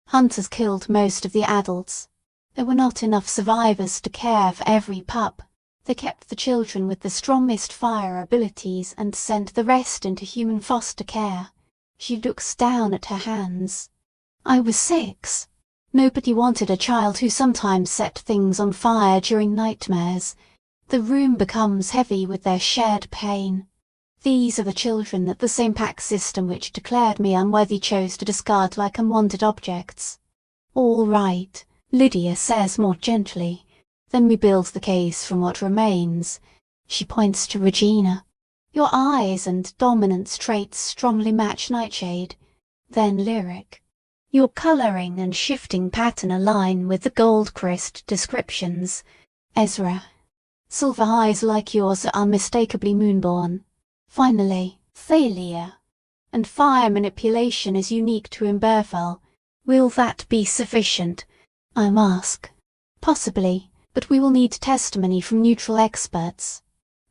Hunters killed most of the adults. There were not enough survivors to care for every pup. They kept the children with the strongest fire abilities and sent the rest into human foster care. She looks down at her hands. I was 6. Nobody wanted a child who sometimes set things on fire during nightmares. The room becomes heavy with their shared pain. These are the children that the same pack system which declared me unworthy chose to discard like unwanted objects. All right, Lydia says more gently. Then we build the case from what remains. She points to Regina. Your eyes and dominance traits strongly match Nightshade. Then Lyric. Your colouring and shifting pattern align with the Goldcrest descriptions. Ezra. Silver eyes like yours are unmistakably moonborn. Finally, Thalia. And fire manipulation is unique to Imberfell. Will that be sufficient? I ask. Possibly, but we will need testimony from neutral experts.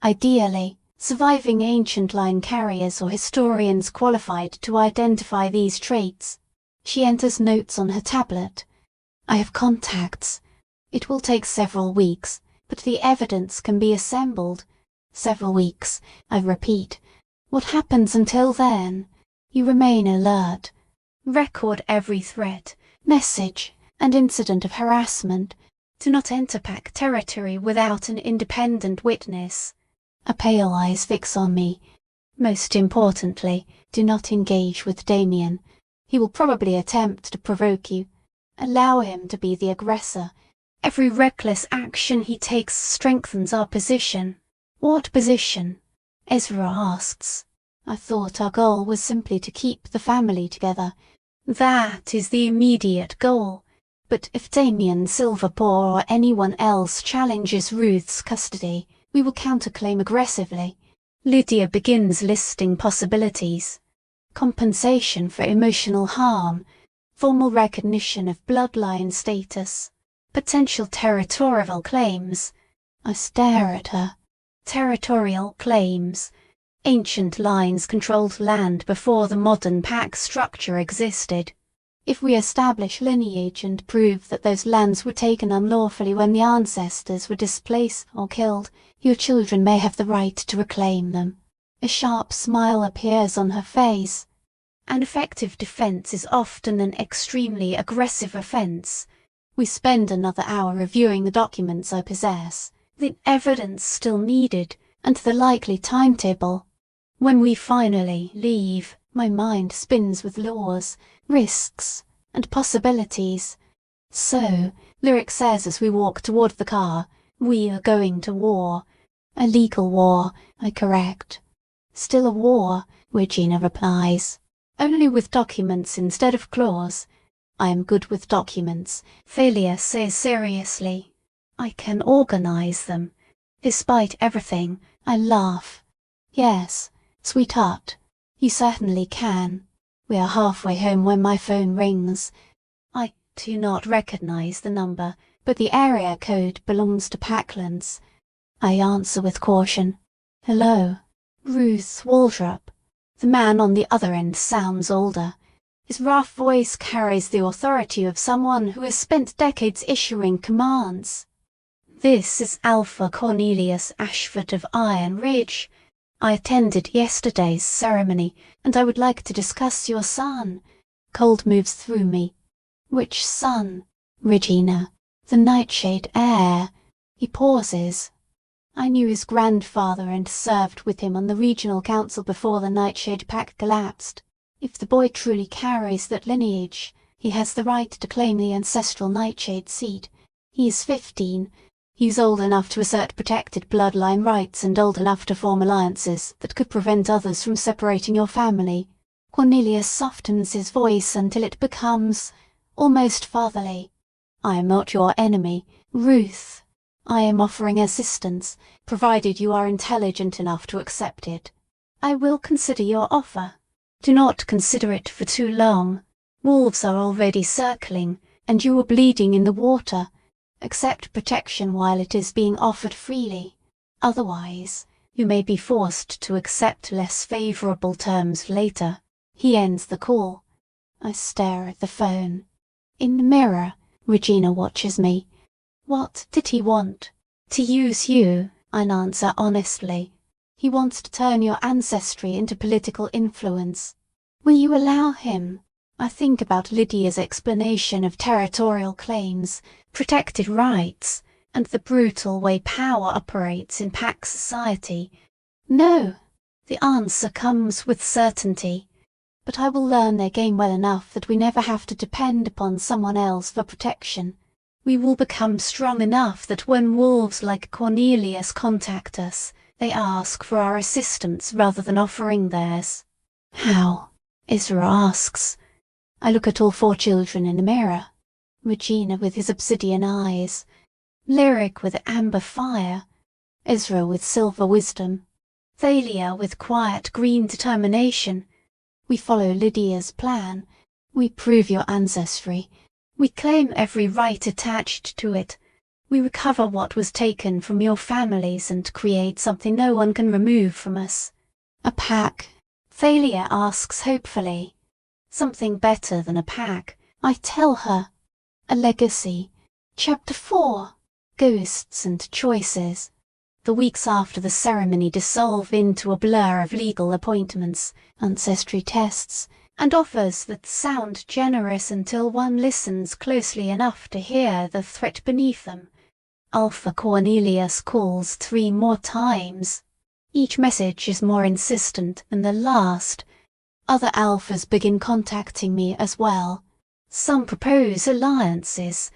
Ideally, surviving ancient line carriers or historians qualified to identify these traits. She enters notes on her tablet. I have contacts. It will take several weeks, but the evidence can be assembled. Several weeks, I repeat. What happens until then? You remain alert. Record every threat, message, and incident of harassment. Do not enter pack territory without an independent witness. Her pale eyes fix on me. Most importantly, do not engage with Damien. He will probably attempt to provoke you. Allow him to be the aggressor. Every reckless action he takes strengthens our position. What position? Ezra asks. I thought our goal was simply to keep the family together. That is the immediate goal. But if Damien Silverpaw or anyone else challenges Ruth's custody, we will counterclaim aggressively. Lydia begins listing possibilities. Compensation for emotional harm, formal recognition of bloodline status, potential territorial claims. I stare at her. Territorial claims. Ancient lines controlled land before the modern pack structure existed. If we establish lineage and prove that those lands were taken unlawfully when the ancestors were displaced or killed, your children may have the right to reclaim them. A sharp smile appears on her face. An effective defense is often an extremely aggressive offense. We spend another hour reviewing the documents I possess, the evidence still needed, and the likely timetable. When we finally leave, my mind spins with laws, risks, and possibilities. So, Lyric says as we walk toward the car, we are going to war. A legal war, I correct. Still a war, Regina replies. Only with documents instead of claws. I am good with documents, Thalia says seriously. I can organize them. Despite everything, I laugh. Yes, sweetheart, you certainly can. We are halfway home when my phone rings. I do not recognize the number, but the area code belongs to Packlands. I answer with caution. Hello. Ruth Waldrop. The man on the other end sounds older. His rough voice carries the authority of someone who has spent decades issuing commands. This is Alpha Cornelius Ashford of Iron Ridge. I attended yesterday's ceremony, and I would like to discuss your son. Cold moves through me. Which son? Regina. The Nightshade heir. He pauses. I knew his grandfather and served with him on the regional council before the Nightshade Pack collapsed. If the boy truly carries that lineage, he has the right to claim the ancestral Nightshade seat. He is 15. He's old enough to assert protected bloodline rights and old enough to form alliances that could prevent others from separating your family. Cornelius softens his voice until it becomes almost fatherly. I am not your enemy, Ruth. I am offering assistance, provided you are intelligent enough to accept it. I will consider your offer. Do not consider it for too long. Wolves are already circling, and you are bleeding in the water. Accept protection while it is being offered freely. Otherwise, you may be forced to accept less favorable terms later. He ends the call. I stare at the phone. In the mirror, Regina watches me. What did he want? To use you, I answer honestly. He wants to turn your ancestry into political influence. Will you allow him? I think about Lydia's explanation of territorial claims, protected rights, and the brutal way power operates in pack society. No, the answer comes with certainty. But I will learn their game well enough that we never have to depend upon someone else for protection. We will become strong enough that when wolves like Cornelius contact us, they ask for our assistance rather than offering theirs. How? Ezra asks. I look at all 4 children in the mirror. Regina with his obsidian eyes, Lyric with amber fire, Ezra with silver wisdom, Thalia with quiet green determination. We follow Lydia's plan. We prove your ancestry. We claim every right attached to it. We recover what was taken from your families and create something no one can remove from us. A pack, Thalia asks hopefully. Something better than a pack, I tell her. A legacy. Chapter 4. Ghosts and choices. The weeks after the ceremony dissolve into a blur of legal appointments, ancestry tests, and offers that sound generous until one listens closely enough to hear the threat beneath them. Alpha Cornelius calls 3 more times. Each message is more insistent than the last. Other alphas begin contacting me as well. Some propose alliances.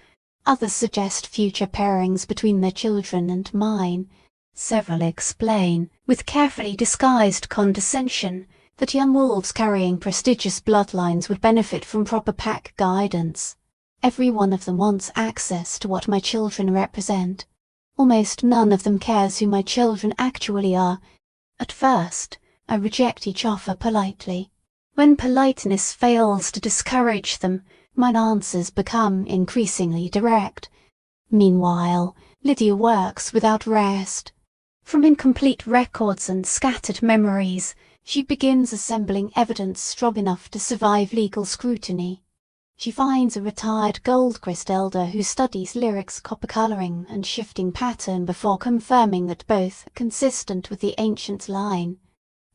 Others suggest future pairings between their children and mine. Several explain, with carefully disguised condescension, that young wolves carrying prestigious bloodlines would benefit from proper pack guidance. Every one of them wants access to what my children represent. Almost none of them cares who my children actually are. At first, I reject each offer politely. When politeness fails to discourage them, mine answers become increasingly direct. Meanwhile, Lydia works without rest. From incomplete records and scattered memories, she begins assembling evidence strong enough to survive legal scrutiny. She finds a retired Goldcrest elder who studies Lyric's copper colouring and shifting pattern before confirming that both are consistent with the ancient line.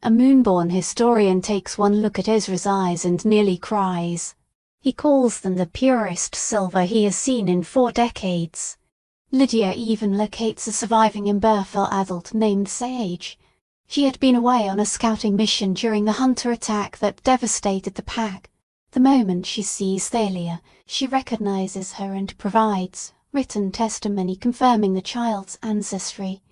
A moonborn historian takes one look at Ezra's eyes and nearly cries. He calls them the purest silver he has seen in 4 decades. Lydia even locates a surviving Imberfell adult named Sage. She had been away on a scouting mission during the hunter attack that devastated the pack. The moment she sees Thalia, she recognizes her and provides written testimony confirming the child's ancestry.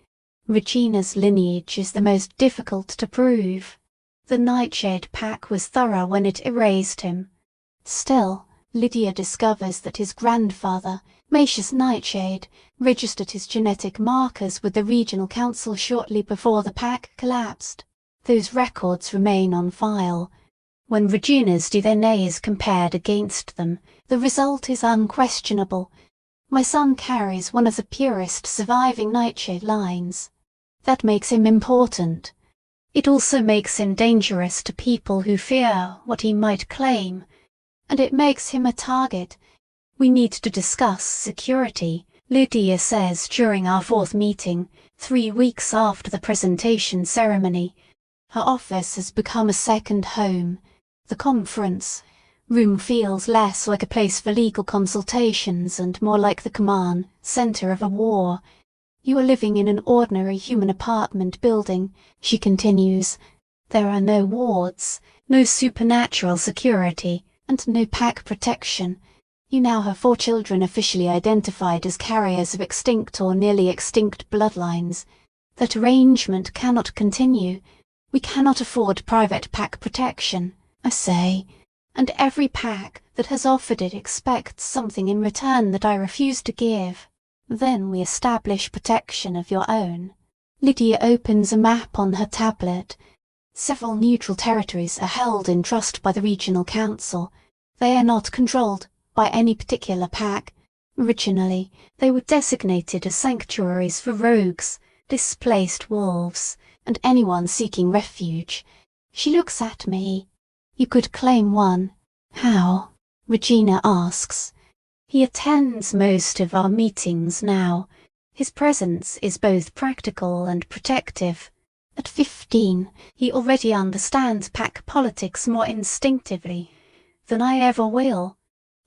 Regina's lineage is the most difficult to prove. The Nightshade pack was thorough when it erased him. Still, Lydia discovers that his grandfather, Macius Nightshade, registered his genetic markers with the regional council shortly before the pack collapsed. Those records remain on file. When Regina's DNA is compared against them, the result is unquestionable. My son carries one of the purest surviving Nightshade lines. That makes him important. It also makes him dangerous to people who fear what he might claim. And it makes him a target. We need to discuss security, Lydia says during our 4th meeting, 3 weeks after the presentation ceremony. Her office has become a second home. The conference room feels less like a place for legal consultations and more like the command center of a war. You are living in an ordinary human apartment building, she continues. There are no wards, no supernatural security, and no pack protection. You now have 4 children officially identified as carriers of extinct or nearly extinct bloodlines. That arrangement cannot continue. We cannot afford private pack protection, I say, and every pack that has offered it expects something in return that I refuse to give. Then we establish protection of your own. Lydia opens a map on her tablet. Several neutral territories are held in trust by the regional council. They are not controlled by any particular pack. Originally, they were designated as sanctuaries for rogues, displaced wolves, and anyone seeking refuge. She looks at me. You could claim one. How? Regina asks. He attends most of our meetings now. His presence is both practical and protective. At 15, he already understands pack politics more instinctively than I ever will.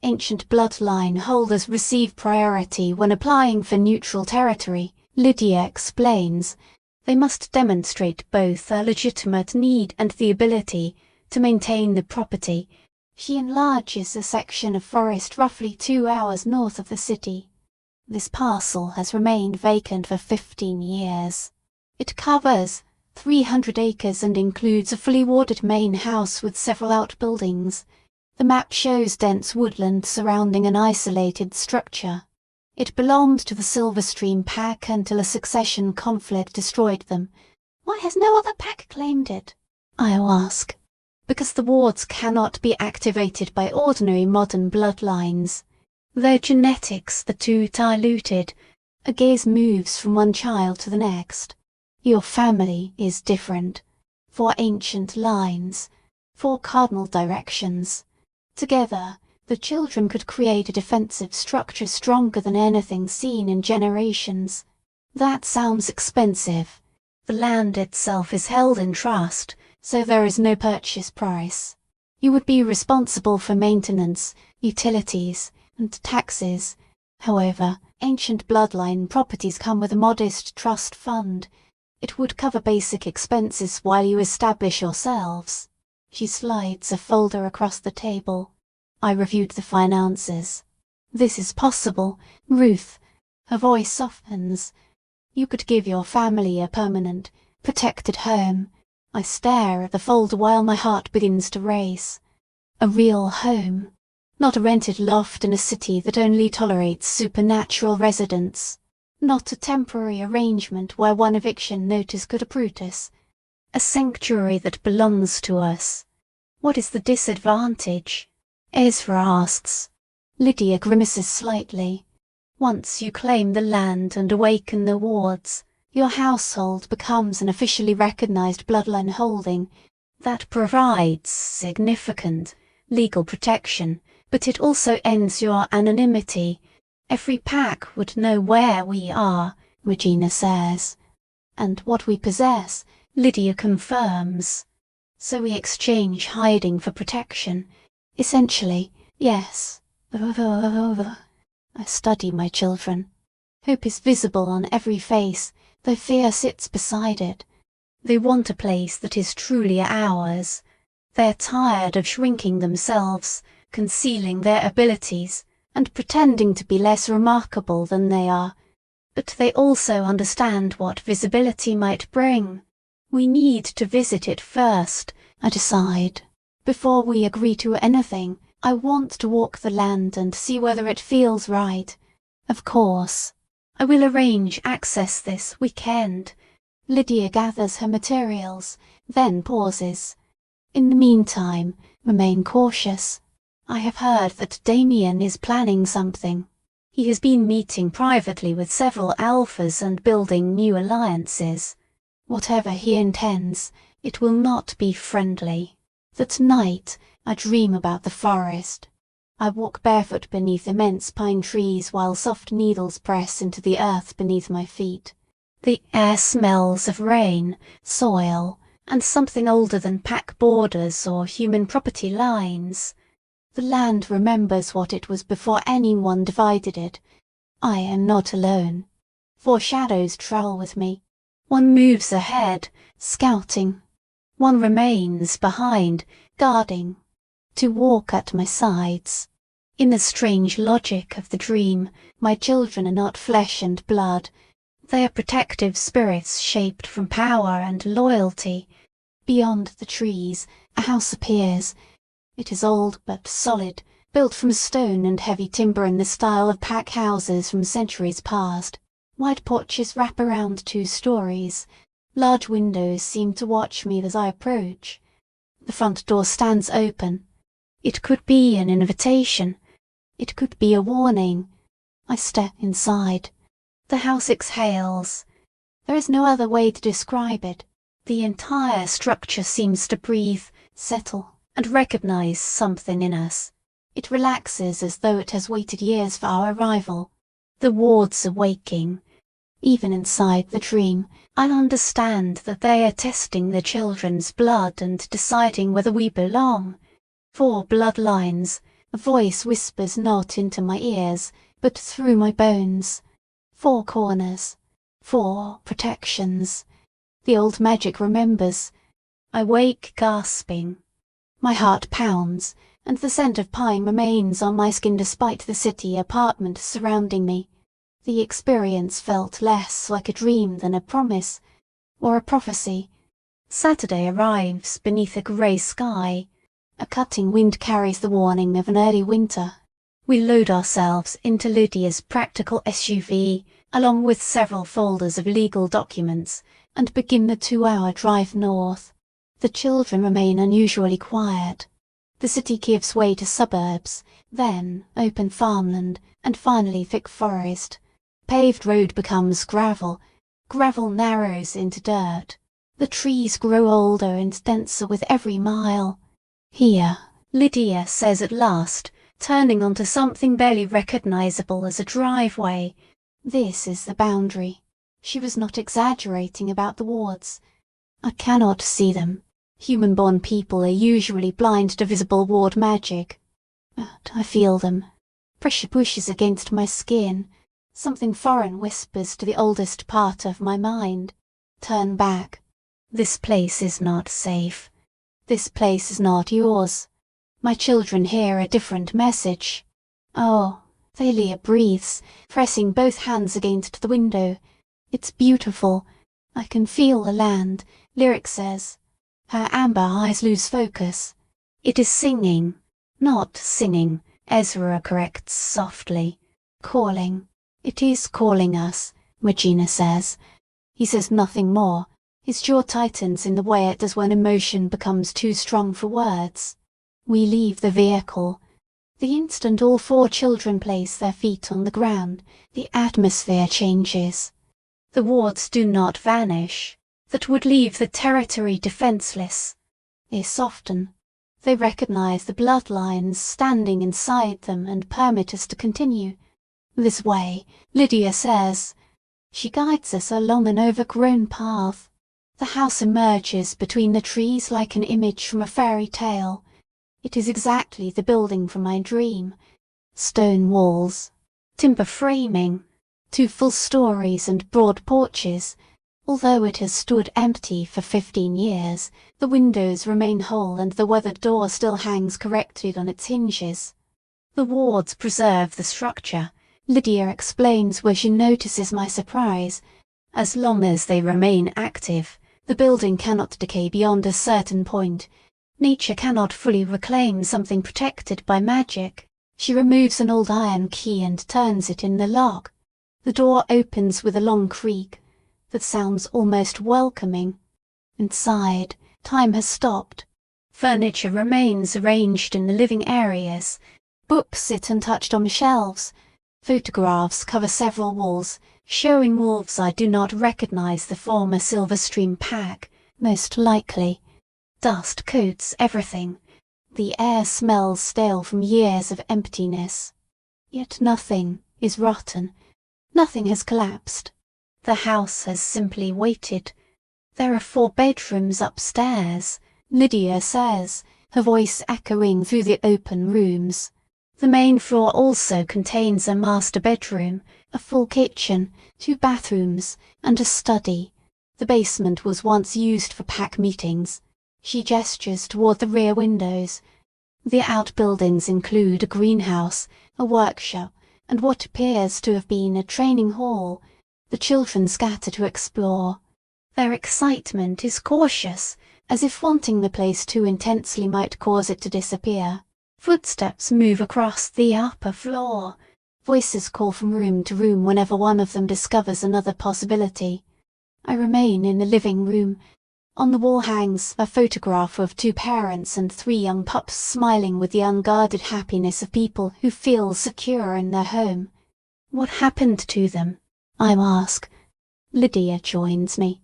Ancient bloodline holders receive priority when applying for neutral territory, Lydia explains. They must demonstrate both a legitimate need and the ability to maintain the property. She enlarges a section of forest roughly 2 hours north of the city. This parcel has remained vacant for 15 years. It covers 300 acres and includes a fully warded main house with several outbuildings. The map shows dense woodland surrounding an isolated structure. It belonged to the Silverstream pack until a succession conflict destroyed them. Why has no other pack claimed it? I ask. Because the wards cannot be activated by ordinary modern bloodlines. Their genetics are too diluted. A gaze moves from one child to the next. Your family is different. 4 ancient lines. 4 cardinal directions. Together, the children could create a defensive structure stronger than anything seen in generations. That sounds expensive. The land itself is held in trust, so there is no purchase price. You would be responsible for maintenance, utilities, and taxes. However, ancient bloodline properties come with a modest trust fund. It would cover basic expenses while you establish yourselves. She slides a folder across the table. I reviewed the finances. This is possible, Ruth. Her voice softens. You could give your family a permanent, protected home. I stare at the folder while my heart begins to race. A real home. Not a rented loft in a city that only tolerates supernatural residents. Not a temporary arrangement where one eviction notice could uproot us. A sanctuary that belongs to us. What is the disadvantage? Ezra asks. Lydia grimaces slightly. Once you claim the land and awaken the wards, your household becomes an officially recognized bloodline holding. That provides significant legal protection, but it also ends your anonymity. Every pack would know where we are, Regina says. And what we possess, Lydia confirms. So we exchange hiding for protection. Essentially, yes. I study my children. Hope is visible on every face, though fear sits beside it. They want a place that is truly ours. They're tired of shrinking themselves, concealing their abilities, and pretending to be less remarkable than they are. But they also understand what visibility might bring. We need to visit it first, I decide. Before we agree to anything, I want to walk the land and see whether it feels right. Of course. I will arrange access this weekend. Lydia gathers her materials, then pauses. In the meantime, remain cautious. I have heard that Damien is planning something. He has been meeting privately with several alphas and building new alliances. Whatever he intends, it will not be friendly. That night, I dream about the forest. I walk barefoot beneath immense pine trees while soft needles press into the earth beneath my feet. The air smells of rain, soil, and something older than pack borders or human property lines. The land remembers what it was before anyone divided it. I am not alone. 4 shadows travel with me. One moves ahead, scouting. One remains behind, guarding. 2 walk at my sides. In the strange logic of the dream, my children are not flesh and blood. They are protective spirits shaped from power and loyalty. Beyond the trees, a house appears. It is old but solid, built from stone and heavy timber in the style of pack houses from centuries past. Wide porches wrap around 2 stories. Large windows seem to watch me as I approach. The front door stands open. It could be an invitation. It could be a warning. I step inside. The house exhales. There is no other way to describe it. The entire structure seems to breathe, settle, and recognize something in us. It relaxes as though it has waited years for our arrival. The wards are waking. Even inside the dream, I understand that they are testing the children's blood and deciding whether we belong. 4 bloodlines. A voice whispers not into my ears, but through my bones. 4 corners. 4 protections. The old magic remembers. I wake gasping. My heart pounds, and the scent of pine remains on my skin despite the city apartment surrounding me. The experience felt less like a dream than a promise, or a prophecy. Saturday arrives beneath a grey sky. A cutting wind carries the warning of an early winter. We load ourselves into Lydia's practical SUV, along with several folders of legal documents, and begin the 2-hour drive north. The children remain unusually quiet. The city gives way to suburbs, then open farmland, and finally thick forest. Paved road becomes gravel. Gravel narrows into dirt. The trees grow older and denser with every mile. Here, Lydia says at last, turning onto something barely recognizable as a driveway, this is the boundary. She was not exaggerating about the wards. I cannot see them. Human-born people are usually blind to visible ward magic. But I feel them. Pressure pushes against my skin. Something foreign whispers to the oldest part of my mind. Turn back. This place is not safe. This place is not yours. My children hear a different message. Oh, Thalia breathes, pressing both hands against the window. It's beautiful. I can feel the land, Lyric says. Her amber eyes lose focus. It is singing, not singing, Ezra corrects softly. Calling. It is calling us, Regina says. He says nothing more. His jaw tightens in the way it does when emotion becomes too strong for words. We leave the vehicle. The instant all 4 children place their feet on the ground, the atmosphere changes. The wards do not vanish. That would leave the territory defenseless. They soften. They recognize the bloodlines standing inside them and permit us to continue. This way, Lydia says. She guides us along an overgrown path. The house emerges between the trees like an image from a fairy tale. It is exactly the building from my dream. Stone walls, timber framing, 2 full stories and broad porches. Although it has stood empty for 15 years, the windows remain whole and the weathered door still hangs corrected on its hinges. The wards preserve the structure. Lydia explains where she notices my surprise. As long as they remain active, the building cannot decay beyond a certain point. Nature cannot fully reclaim something protected by magic. She removes an old iron key and turns it in the lock. The door opens with a long creak that sounds almost welcoming. Inside, time has stopped. Furniture remains arranged in the living areas. Books sit untouched on shelves. Photographs cover several walls, showing wolves I do not recognize the former Silverstream pack, most likely. Dust coats everything. The air smells stale from years of emptiness. Yet nothing is rotten. Nothing has collapsed. The house has simply waited. There are 4 bedrooms upstairs, Lydia says, her voice echoing through the open rooms. The main floor also contains a master bedroom, a full kitchen, 2 bathrooms, and a study. The basement was once used for pack meetings. She gestures toward the rear windows. The outbuildings include a greenhouse, a workshop, and what appears to have been a training hall. The children scatter to explore. Their excitement is cautious, as if wanting the place too intensely might cause it to disappear. Footsteps move across the upper floor. Voices call from room to room whenever one of them discovers another possibility. I remain in the living room. On the wall hangs a photograph of 2 parents and 3 young pups smiling with the unguarded happiness of people who feel secure in their home. What happened to them? I ask. Lydia joins me.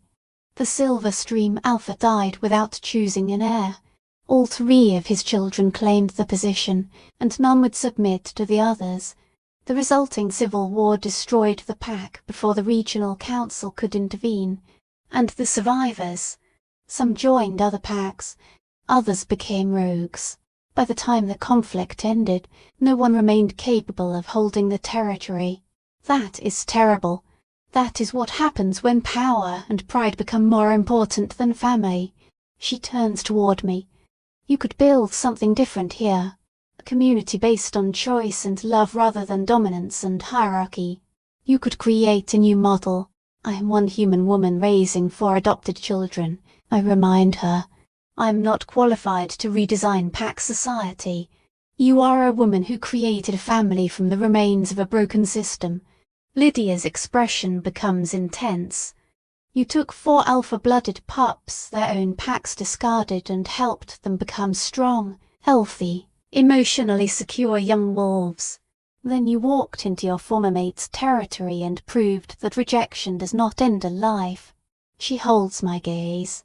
The Silverstream Alpha died without choosing an heir. All 3 of his children claimed the position, and none would submit to the others. The resulting civil war destroyed the pack before the regional council could intervene, and the survivors. Some joined other packs, others became rogues. By the time the conflict ended, no one remained capable of holding the territory. That is terrible. That is what happens when power and pride become more important than family. She turns toward me. You could build something different here. A community based on choice and love rather than dominance and hierarchy. You could create a new model. I am one human woman raising 4 adopted children, I remind her. I am not qualified to redesign pack society. You are a woman who created a family from the remains of a broken system. Lydia's expression becomes intense. You took 4 alpha-blooded pups, their own packs discarded, and helped them become strong, healthy, emotionally secure young wolves. Then you walked into your former mate's territory and proved that rejection does not end a life. She holds my gaze.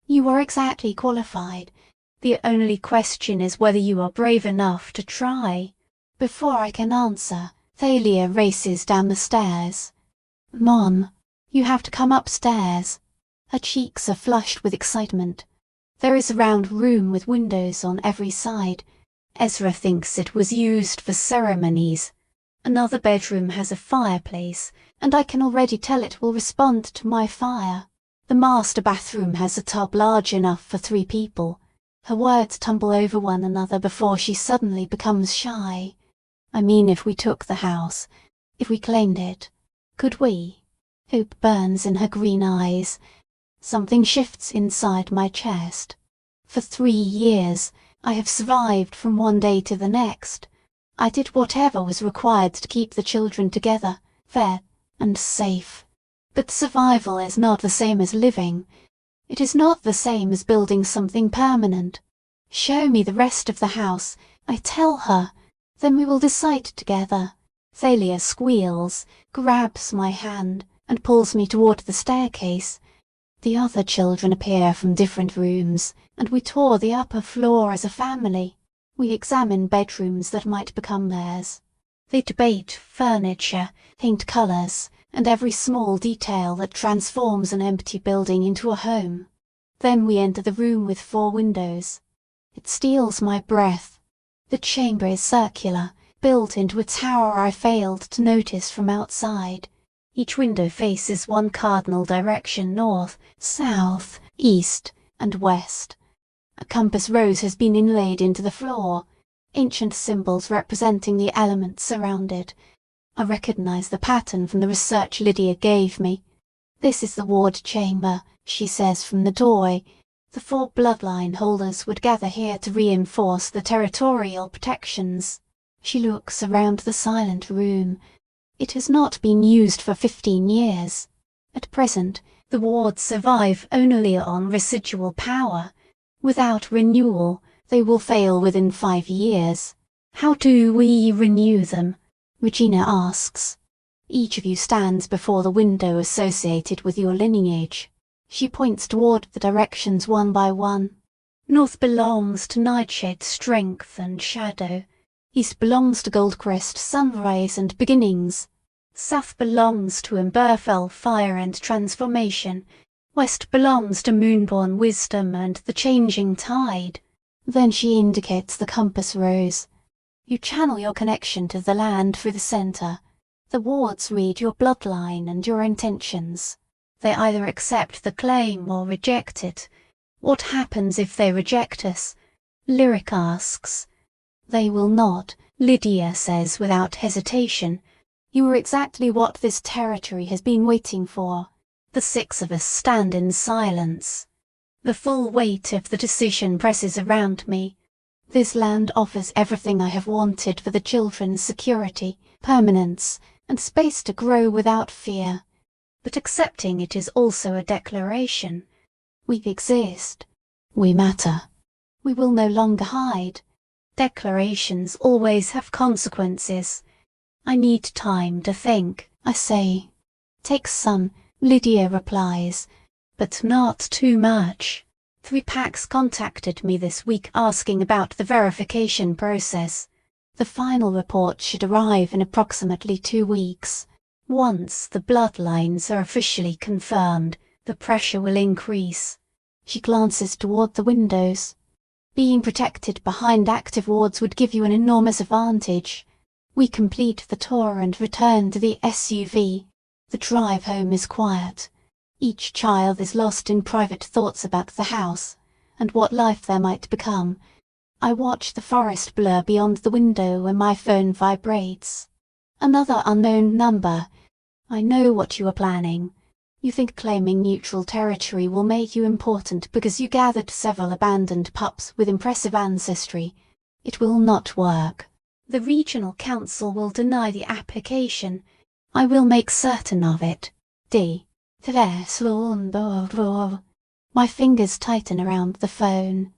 You are exactly qualified. The only question is whether you are brave enough to try. Before I can answer, Thalia races down the stairs. Mom, you have to come upstairs. Her cheeks are flushed with excitement. There is a round room with windows on every side. Ezra thinks it was used for ceremonies. Another bedroom has a fireplace, and I can already tell it will respond to my fire. The master bathroom has a tub large enough for 3 people. Her words tumble over one another before she suddenly becomes shy. I mean, if we took the house, if we claimed it, could we? Hope burns in her green eyes. Something shifts inside my chest. For 3 years, I have survived from one day to the next. I did whatever was required to keep the children together, fed, and safe. But survival is not the same as living. It is not the same as building something permanent. Show me the rest of the house, I tell her. Then we will decide together. Thalia squeals, grabs my hand, and pulls me toward the staircase. The other children appear from different rooms, and we tour the upper floor as a family. We examine bedrooms that might become theirs. They debate furniture, paint colours, and every small detail that transforms an empty building into a home. Then we enter the room with 4 windows. It steals my breath. The chamber is circular, built into a tower I failed to notice from outside. Each window faces one cardinal direction: north, south, east, and west. A compass rose has been inlaid into the floor, ancient symbols representing the elements around it. I recognize the pattern from the research Lydia gave me. This is the ward chamber, she says from the doorway. The 4 bloodline holders would gather here to reinforce the territorial protections. She looks around the silent room. It has not been used for 15 years. At present, the wards survive only on residual power. Without renewal, they will fail within 5 years. How do we renew them? Regina asks. Each of you stands before the window associated with your lineage. She points toward the directions one by one. North belongs to Nightshade strength and shadow. East belongs to Goldcrest sunrise and beginnings. South belongs to Emberfell fire and transformation. West belongs to Moonborn wisdom and the changing tide. Then she indicates the compass rose. You channel your connection to the land through the center. The wards read your bloodline and your intentions. They either accept the claim or reject it. What happens if they reject us? Lyric asks. They will not, Lydia says without hesitation. You are exactly what this territory has been waiting for. The 6 of us stand in silence. The full weight of the decision presses around me. This land offers everything I have wanted for the children's security, permanence, and space to grow without fear. But accepting it is also a declaration. We exist. We matter. We will no longer hide. Declarations always have consequences. I need time to think, I say. Take some, Lydia replies, but not too much. 3 packs contacted me this week asking about the verification process. The final report should arrive in approximately 2 weeks. Once the bloodlines are officially confirmed, the pressure will increase. She glances toward the windows. Being protected behind active wards would give you an enormous advantage. We complete the tour and return to the SUV. The drive home is quiet. Each child is lost in private thoughts about the house, and what life there might become. I watch the forest blur beyond the window when my phone vibrates. Another unknown number. I know what you are planning. You think claiming neutral territory will make you important because you gathered several abandoned pups with impressive ancestry. It will not work. The regional council will deny the application. I will make certain of it. My fingers tighten around the phone.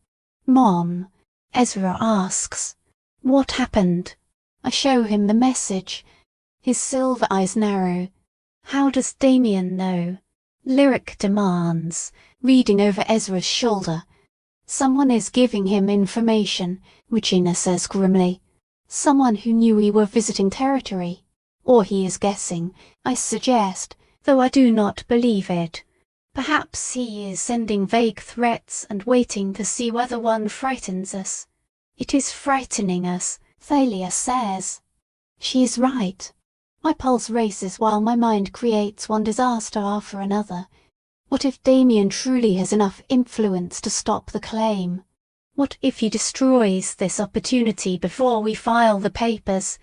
Mom, Ezra asks, what happened? I show him the message. His silver eyes narrow. How does Damien know? Lyric demands, reading over Ezra's shoulder. Someone is giving him information, Regina says grimly. Someone who knew we were visiting territory. Or he is guessing, I suggest, though I do not believe it. Perhaps he is sending vague threats and waiting to see whether one frightens us. It is frightening us, Thalia says. She is right. My pulse races while my mind creates one disaster after another. What if Damien truly has enough influence to stop the claim? What if he destroys this opportunity before we file the papers?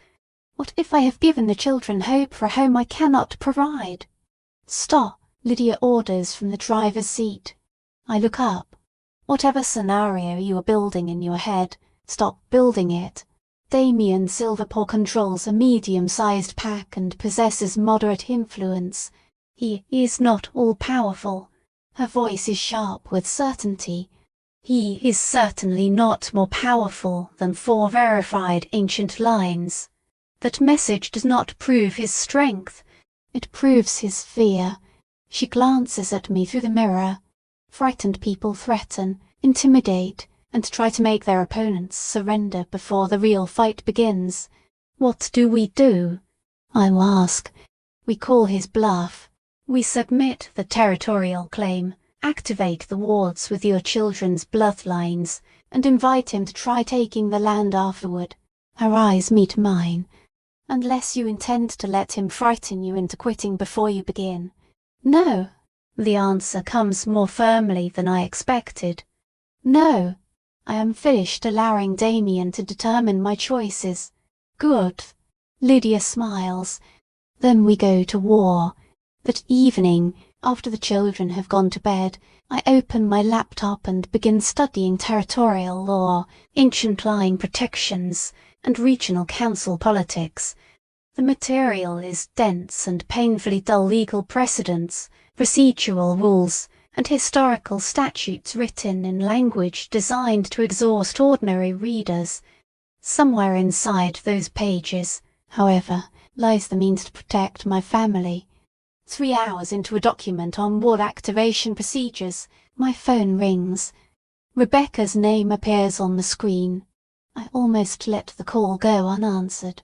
What if I have given the children hope for a home I cannot provide? Stop, Lydia orders from the driver's seat. I look up. Whatever scenario you are building in your head, stop building it. Damien Silverpaw controls a medium-sized pack and possesses moderate influence. He is not all-powerful. Her voice is sharp with certainty. He is certainly not more powerful than 4 verified ancient lines. That message does not prove his strength. It proves his fear. She glances at me through the mirror. Frightened people threaten, intimidate, and try to make their opponents surrender before the real fight begins. What do we do? I will ask. We call his bluff. We submit the territorial claim, activate the wards with your children's bloodlines, and invite him to try taking the land afterward. Her eyes meet mine. Unless you intend to let him frighten you into quitting before you begin. No. The answer comes more firmly than I expected. No. I am finished allowing Damien to determine my choices. Good. Lydia smiles. Then we go to war. That evening, after the children have gone to bed, I open my laptop and begin studying territorial law, ancient line protections, and regional council politics. The material is dense and painfully dull legal precedents, procedural rules, and historical statutes written in language designed to exhaust ordinary readers. Somewhere inside those pages, however, lies the means to protect my family. 3 hours into a document on ward activation procedures, my phone rings. Rebecca's name appears on the screen. I almost let the call go unanswered.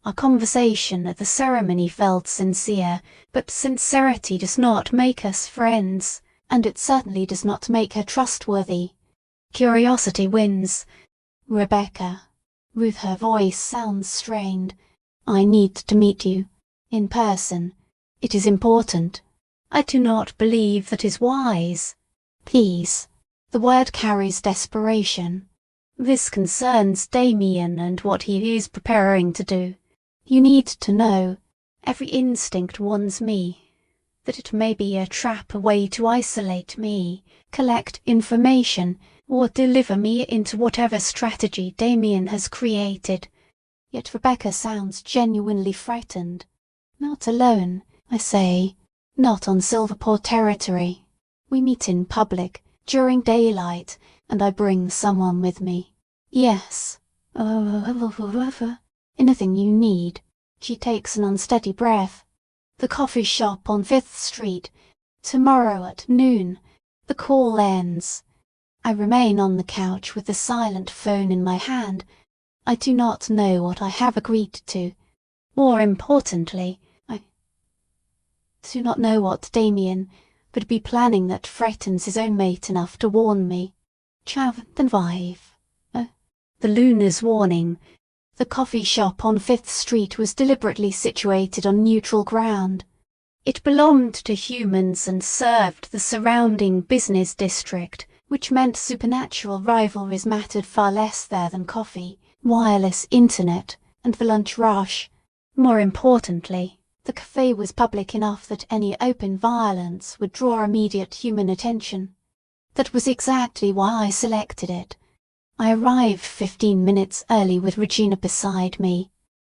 Our conversation at the ceremony felt sincere, but sincerity does not make us friends. And it certainly does not make her trustworthy. Curiosity wins. Rebecca. Ruth, her voice sounds strained. I need to meet you. In person. It is important. I do not believe that is wise. Please. The word carries desperation. This concerns Damien and what he is preparing to do. You need to know. Every instinct warns me that it may be a trap, a way to isolate me, collect information, or deliver me into whatever strategy Damien has created. Yet Rebecca sounds genuinely frightened. Not alone, I say. Not on Silverpaw territory. We meet in public, during daylight, and I bring someone with me. Yes. Anything you need. She takes an unsteady breath. The coffee shop on 5th Street. Tomorrow at noon. The call ends. I remain on the couch with the silent phone in my hand. I do not know what I have agreed to. More importantly, I do not know what Damien would be planning that frightens his own mate enough to warn me. The Luna's warning. The coffee shop on 5th Street was deliberately situated on neutral ground. It belonged to humans and served the surrounding business district, which meant supernatural rivalries mattered far less there than coffee, wireless internet, and the lunch rush. More importantly, The cafe was public enough that any open violence would draw immediate human attention. That was exactly why I selected it. I arrived 15 minutes early with Regina beside me.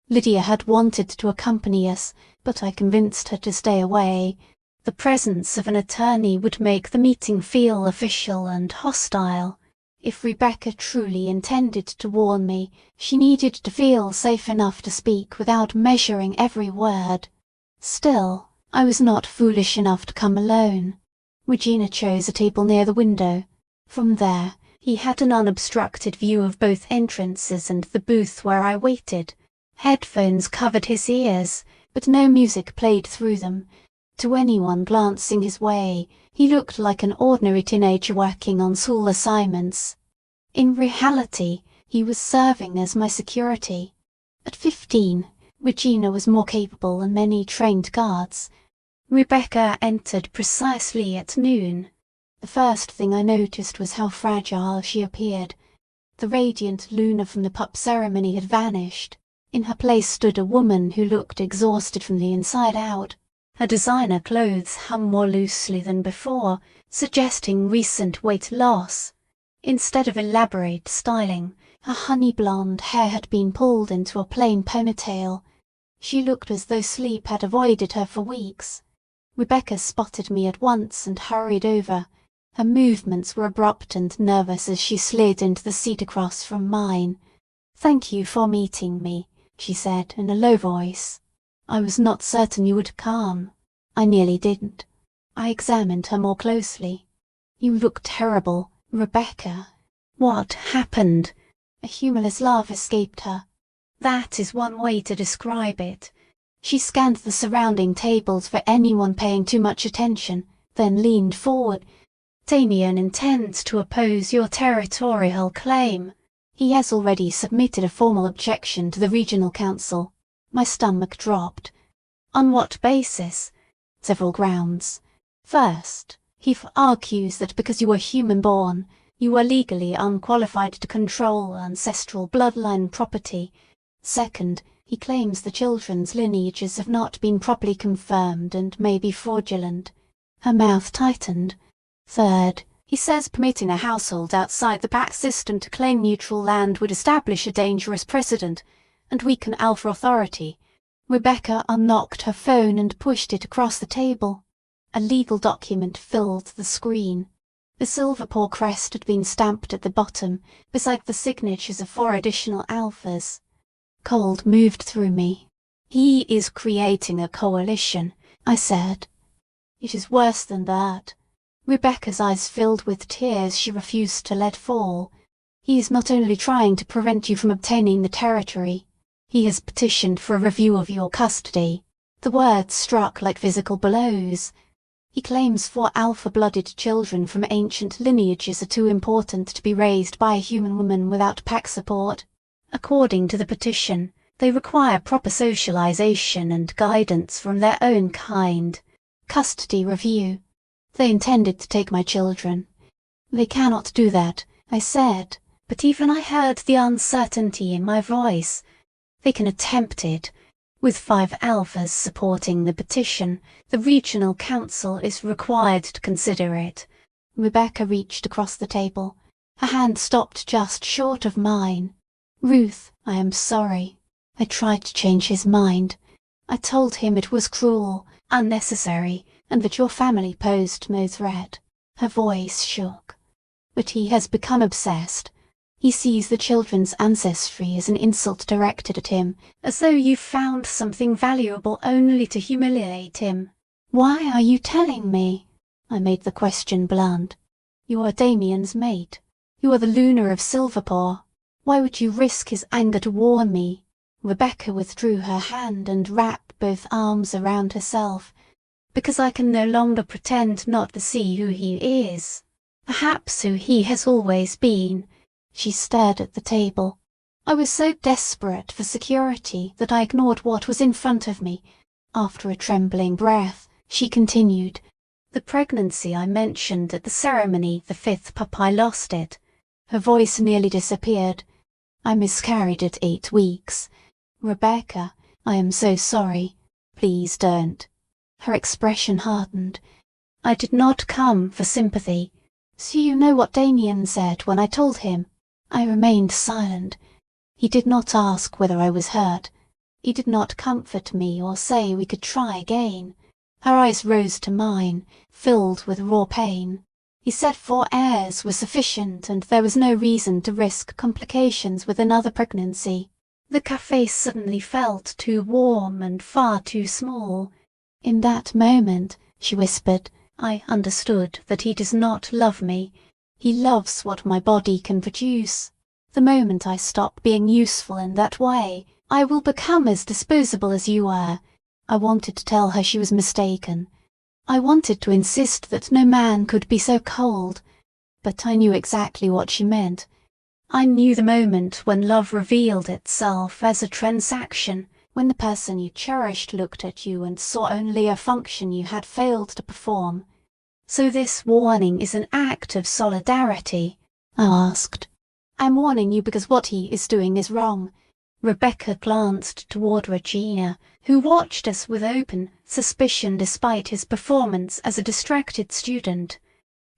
Lydia had wanted to accompany us, but I convinced her to stay away. The presence of an attorney would make the meeting feel official and hostile. If Rebecca truly intended to warn me, she needed to feel safe enough to speak without measuring every word. Still, I was not foolish enough to come alone. Regina chose a table near the window. From there, he had an unobstructed view of both entrances and the booth where I waited. Headphones covered his ears, but no music played through them. To anyone glancing his way, he looked like an ordinary teenager working on school assignments. In reality, he was serving as my security. At 15, Regina was more capable than many trained guards. Rebecca entered precisely at noon. The first thing I noticed was how fragile she appeared. The radiant Luna from the pup ceremony had vanished. In her place stood a woman who looked exhausted from the inside out. Her designer clothes hung more loosely than before, suggesting recent weight loss. Instead of elaborate styling, her honey blonde hair had been pulled into a plain ponytail. She looked as though sleep had avoided her for weeks. Rebecca spotted me at once and hurried over. Her movements were abrupt and nervous as she slid into the seat across from mine. "Thank you for meeting me," she said in a low voice. "I was not certain you would come. I nearly didn't." I examined her more closely. "You look terrible, Rebecca. What happened?" A humorless laugh escaped her. "That is one way to describe it." She scanned the surrounding tables for anyone paying too much attention, then leaned forward. "Damien intends to oppose your territorial claim. He has already submitted a formal objection to the regional council." My stomach dropped. "On what basis?" "Several grounds. First, he argues that because you are human-born, you are legally unqualified to control ancestral bloodline property. Second, he claims the children's lineages have not been properly confirmed and may be fraudulent." Her mouth tightened. "Third, he says permitting a household outside the pact system to claim neutral land would establish a dangerous precedent and weaken Alpha authority." Rebecca unlocked her phone and pushed it across the table. A legal document filled the screen. The silver paw crest had been stamped at the bottom, beside the signatures of 4 additional Alphas. Cold moved through me. "He is creating a coalition," I said. "It is worse than that." Rebecca's eyes filled with tears she refused to let fall. "He is not only trying to prevent you from obtaining the territory. He has petitioned for a review of your custody." The words struck like physical blows. "He claims 4 alpha-blooded children from ancient lineages are too important to be raised by a human woman without pack support. According to the petition, they require proper socialization and guidance from their own kind. Custody review. They intended to take my children." "They cannot do that," I said, but even I heard the uncertainty in my voice. "They can attempt it. With 5 Alphas supporting the petition, the regional council is required to consider it." Rebecca reached across the table. Her hand stopped just short of mine. "Ruth, I am sorry. I tried to change his mind. I told him it was cruel, unnecessary, and that your family posed no threat." Her voice shook. "But he has become obsessed. He sees the children's ancestry as an insult directed at him, as though you found something valuable only to humiliate him." "Why are you telling me?" I made the question blunt. "You are Damien's mate. You are the Luna of Silverpaw. Why would you risk his anger to warn me?" Rebecca withdrew her hand and wrapped both arms around herself. "Because I can no longer pretend not to see who he is. Perhaps who he has always been." She stared at the table. I was so desperate for security that I ignored what was in front of me. After a trembling breath, she continued, "The pregnancy I mentioned at the ceremony, the 5th pup I lost it." Her voice nearly disappeared. "I miscarried at 8 weeks. Rebecca, I am so sorry. Please don't." Her expression hardened. "I did not come for sympathy. So you know what Damien said when I told him?" I remained silent. He did not ask whether I was hurt. He did not comfort me or say we could try again. Her eyes rose to mine, filled with raw pain. He said 4 heirs were sufficient and there was no reason to risk complications with another pregnancy. The cafe suddenly felt too warm and far too small. In that moment, she whispered, I understood that he does not love me. He loves what my body can produce. The moment I stop being useful in that way, I will become as disposable as you were. I wanted to tell her she was mistaken. I wanted to insist that no man could be so cold. But I knew exactly what she meant. I knew the moment when love revealed itself as a transaction, when the person you cherished looked at you and saw only a function you had failed to perform. "So this warning is an act of solidarity?" I asked. "I'm warning you because what he is doing is wrong." Rebecca glanced toward Regina, who watched us with open suspicion despite his performance as a distracted student.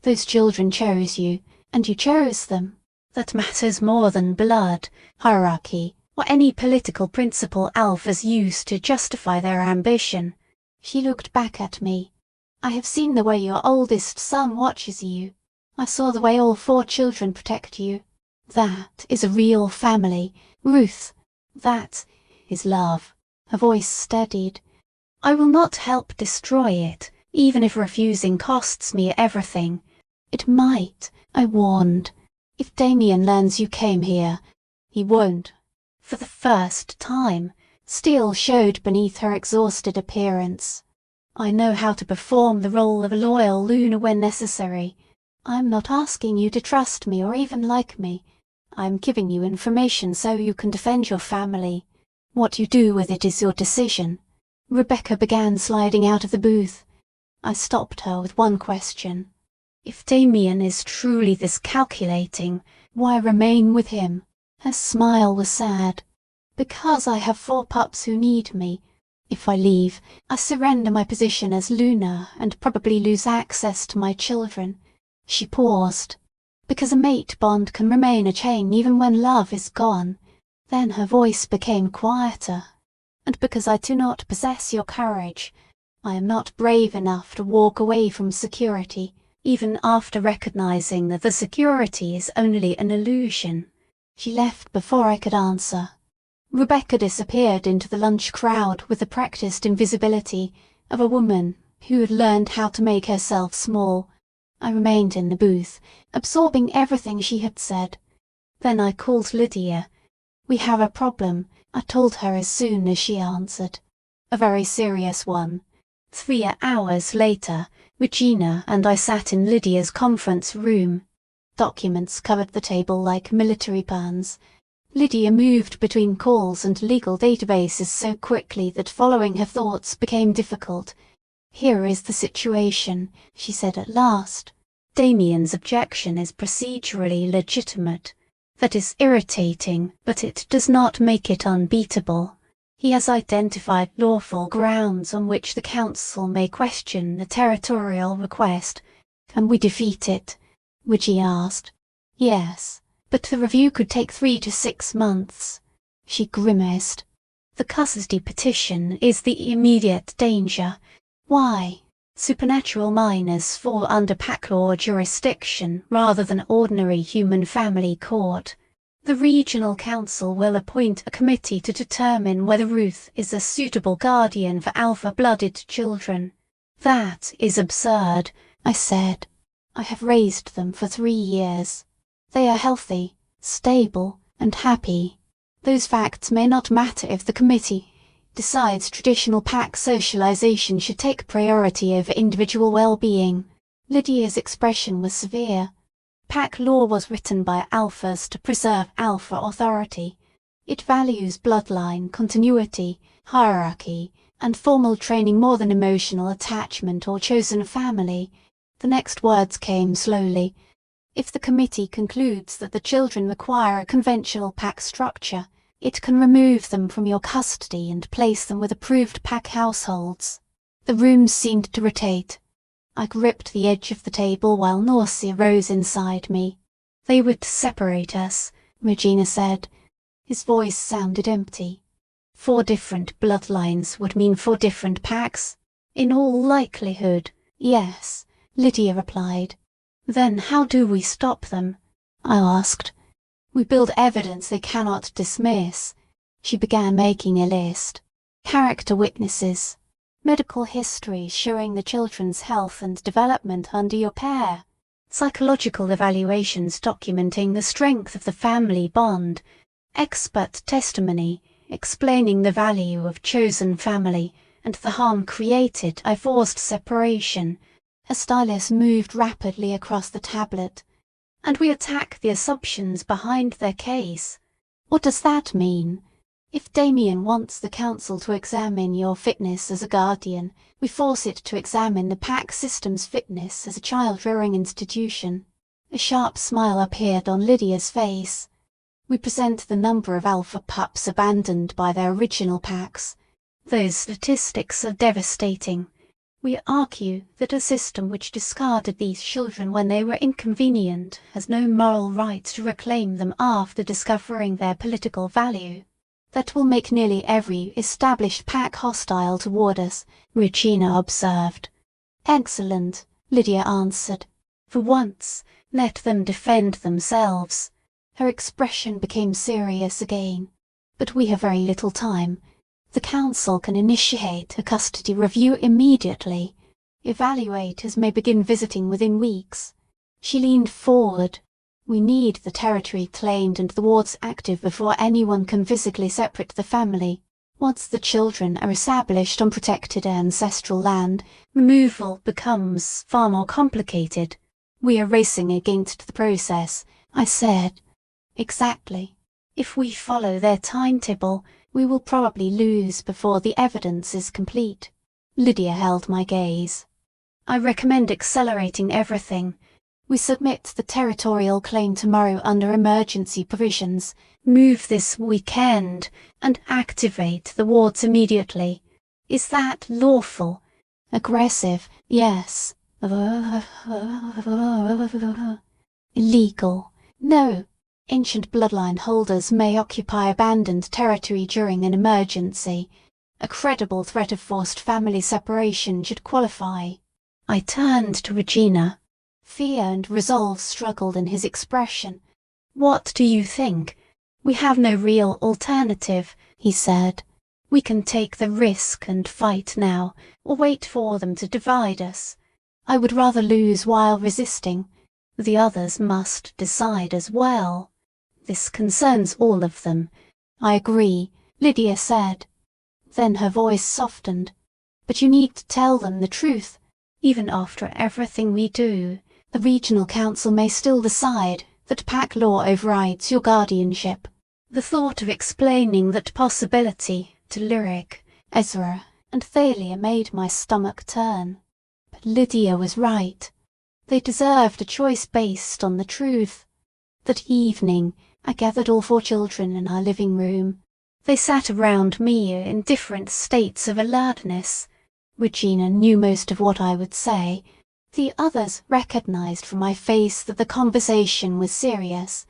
"Those children chose you, and you chose them. That matters more than blood, hierarchy, or any political principle alphas use to justify their ambition." She looked back at me. "I have seen the way your oldest son watches you. I saw the way all 4 children protect you. That is a real family, Ruth. That is love." Her voice steadied. "I will not help destroy it, even if refusing costs me everything. It might, I warned. If Damien learns you came here, he won't." For the first time, steel showed beneath her exhausted appearance. "I know how to perform the role of a loyal Luna when necessary. I am not asking you to trust me or even like me. I am giving you information so you can defend your family. What you do with it is your decision." Rebecca began sliding out of the booth. I stopped her with one question. "If Damien is truly this calculating, why remain with him?" Her smile was sad. "Because I have 4 pups who need me. If I leave, I surrender my position as Luna and probably lose access to my children." She paused. "Because a mate bond can remain a chain even when love is gone." Then her voice became quieter. "And because I do not possess your courage. I am not brave enough to walk away from security, even after recognizing that the security is only an illusion." She left before I could answer. Rebecca disappeared into the lunch crowd with the practiced invisibility of a woman who had learned how to make herself small. I remained in the booth, absorbing everything she had said. Then I called Lydia. "We have a problem," I told her as soon as she answered. "A very serious one." 3 hours later, Regina and I sat in Lydia's conference room. Documents covered the table like military plans. Lydia moved between calls and legal databases so quickly that following her thoughts became difficult. "Here is the situation," she said at last. "Damien's objection is procedurally legitimate. That is irritating, but it does not make it unbeatable. He has identified lawful grounds on which the Council may question the territorial request. Can we defeat it?" Wiggy asked. "Yes, but the review could take 3 to 6 months." She grimaced. "The custody petition is the immediate danger. Why? Supernatural minors fall under pack law jurisdiction rather than ordinary human family court. The regional council will appoint a committee to determine whether Ruth is a suitable guardian for alpha-blooded children." "That is absurd," I said. "I have raised them for 3 years. They are healthy, stable, and happy. Those facts may not matter if the committee decides traditional pack socialization should take priority over individual well-being." Lydia's expression was severe. Pack law was written by alphas to preserve alpha authority. It values bloodline, continuity, hierarchy, and formal training more than emotional attachment or chosen family. The next words came slowly. "If the committee concludes that the children require a conventional pack structure, It can remove them from your custody and place them with approved pack households. The rooms seemed to rotate. I gripped the edge of the table while nausea rose inside me. They would separate us, Regina said. His voice sounded empty. 4 different bloodlines would mean 4 different packs. In all likelihood, yes, Lydia replied. Then how do we stop them? I asked. We build evidence they cannot dismiss. She began making a list. Character witnesses. Medical history showing the children's health and development under your care. Psychological evaluations documenting the strength of the family bond. Expert testimony explaining the value of chosen family and the harm created by forced separation. Her stylus moved rapidly across the tablet. And we attack the assumptions behind their case. What does that mean? If Damien wants the council to examine your fitness as a guardian, we force it to examine the pack system's fitness as a child-rearing institution. A sharp smile appeared on Lydia's face. We present the number of alpha pups abandoned by their original packs. Those statistics are devastating. We argue that a system which discarded these children when they were inconvenient has no moral right to reclaim them after discovering their political value. That will make nearly every established pack hostile toward us, Regina observed. Excellent, Lydia answered. For once, let them defend themselves. Her expression became serious again. But we have very little time. The council can initiate a custody review immediately. Evaluators may begin visiting within weeks. She leaned forward. We need the territory claimed and the wards active before anyone can physically separate the family. Once the children are established on protected ancestral land, removal becomes far more complicated. We are racing against the process, I said. Exactly. If we follow their timetable, we will probably lose before the evidence is complete. Lydia held my gaze. I recommend accelerating everything. We submit the territorial claim tomorrow under emergency provisions, move this weekend, and activate the wards immediately. Is that lawful? Aggressive, yes. Illegal, no. Ancient bloodline holders may occupy abandoned territory during an emergency. A credible threat of forced family separation should qualify. I turned to Regina. Fear and resolve struggled in his expression. What do you think? We have no real alternative, he said. We can take the risk and fight now, or wait for them to divide us. I would rather lose while resisting. The others must decide as well. This concerns all of them. I agree, Lydia said. Then her voice softened. But you need to tell them the truth. Even after everything we do, the regional council may still decide that pack law overrides your guardianship. The thought of explaining that possibility to Lyric, Ezra, and Thalia made my stomach turn. But Lydia was right. They deserved a choice based on the truth. That evening, I gathered all 4 children in our living room. They sat around me in different states of alertness. Regina knew most of what I would say. The others recognized from my face that the conversation was serious.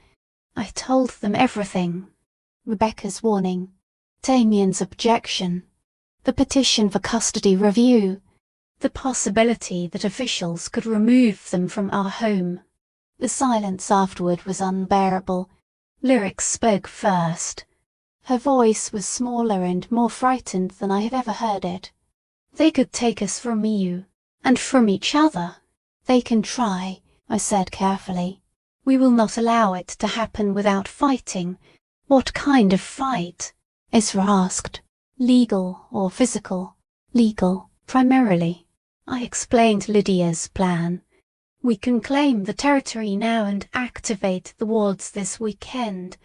I told them everything. Rebecca's warning. Damien's objection. The petition for custody review. The possibility that officials could remove them from our home. The silence afterward was unbearable. Lyric spoke first. Her voice was smaller and more frightened than I had ever heard it. They could take us from you. And from each other. They can try, I said carefully. We will not allow it to happen without fighting. What kind of fight? Ezra asked. Legal or physical? Legal, primarily. I explained Lydia's plan. We can claim the territory now and activate the wards this weekend.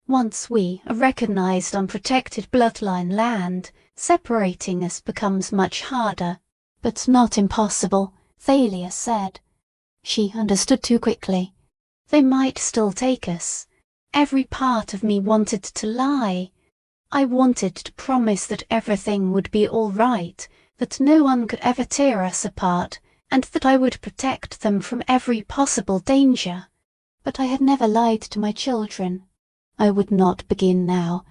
Once we are recognized on protected bloodline land, separating us becomes much harder. But not impossible, Thalia said. She understood too quickly. They might still take us. Every part of me wanted to lie. I wanted to promise that everything would be all right, that no one could ever tear us apart, and that I would protect them from every possible danger. But I had never lied to my children. I would not begin now.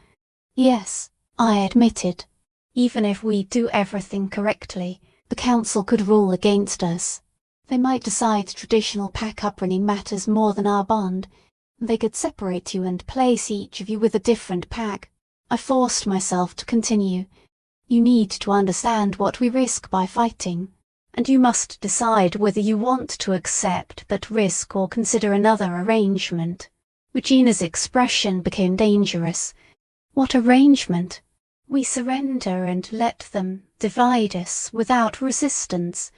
Yes, I admitted. Even if we do everything correctly, the council could rule against us. They might decide traditional pack upbringing matters more than our bond. They could separate you and place each of you with a different pack. I forced myself to continue. You need to understand what we risk by fighting, and you must decide whether you want to accept that risk or consider another arrangement. Regina's expression became dangerous. What arrangement? We surrender and let them divide us without resistance.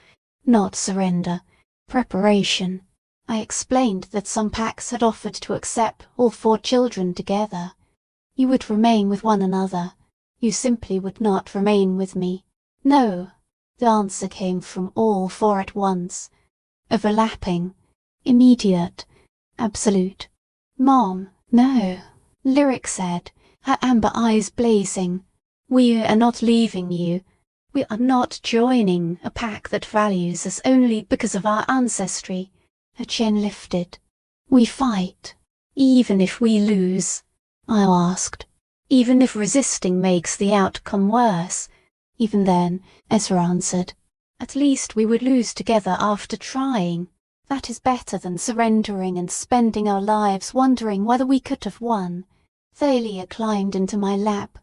Not surrender. Preparation. I explained that some packs had offered to accept all 4 children together. You would remain with one another. You simply would not remain with me. No. The answer came from all 4 at once. Overlapping. Immediate. Absolute. Mom, no. Lyric said, her amber eyes blazing. We are not leaving you. We are not joining a pack that values us only because of our ancestry. Her chin lifted. We fight. Even if we lose. I asked. Even if resisting makes the outcome worse. Even then, Ezra answered. At least we would lose together after trying. That is better than surrendering and spending our lives wondering whether we could have won. Thalia climbed into my lap.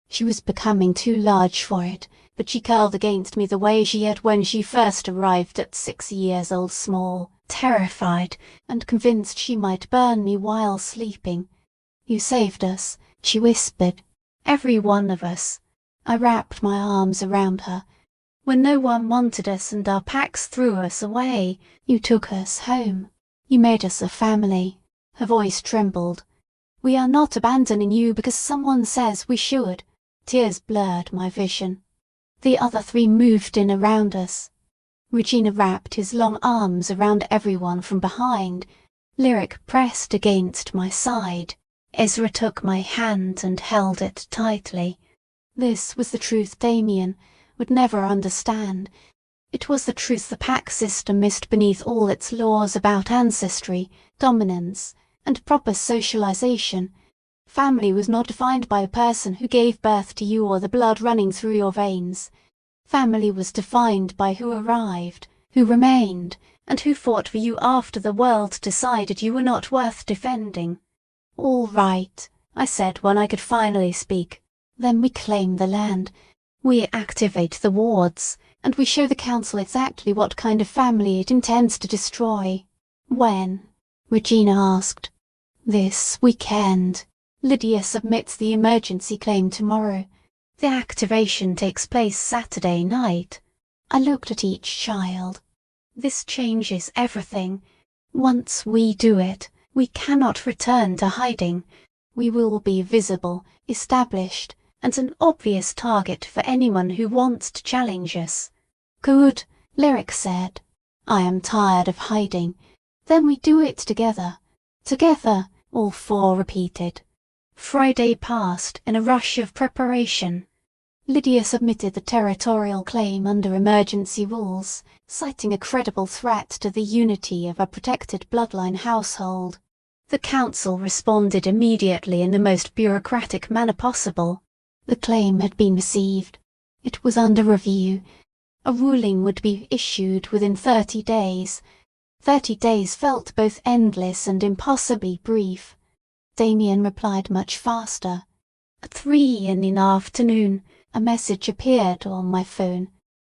She was becoming too large for it, but she curled against me the way she had when she first arrived at 6 years old, small, terrified, and convinced she might burn me while sleeping. You saved us, she whispered. Every one of us. I wrapped my arms around her. When no one wanted us and our packs threw us away, you took us home. You made us a family. Her voice trembled. We are not abandoning you because someone says we should. Tears blurred my vision. The other 3 moved in around us. Regina wrapped his long arms around everyone from behind. Lyric pressed against my side. Ezra took my hand and held it tightly. This was the truth Damien would never understand. It was the truth the pack system missed beneath all its laws about ancestry, dominance, and proper socialization. Family was not defined by a person who gave birth to you or the blood running through your veins. Family was defined by who arrived, who remained, and who fought for you after the world decided you were not worth defending. All right, I said when I could finally speak. Then we claim the land. We activate the wards, and we show the council exactly what kind of family it intends to destroy. When? Regina asked. This weekend. Lydia submits the emergency claim tomorrow. The activation takes place Saturday night. I looked at each child. This changes everything. Once we do it, we cannot return to hiding. We will be visible, established, and an obvious target for anyone who wants to challenge us. Good, Lyric said. I am tired of hiding. Then we do it together. Together, all 4 repeated. Friday passed in a rush of preparation. Lydia submitted the territorial claim under emergency rules, citing a credible threat to the unity of a protected bloodline household. The council responded immediately in the most bureaucratic manner possible. The claim had been received. It was under review. A ruling would be issued within 30 days. 30 days felt both endless and impossibly brief. Damien replied much faster. At 3 in the afternoon, a message appeared on my phone.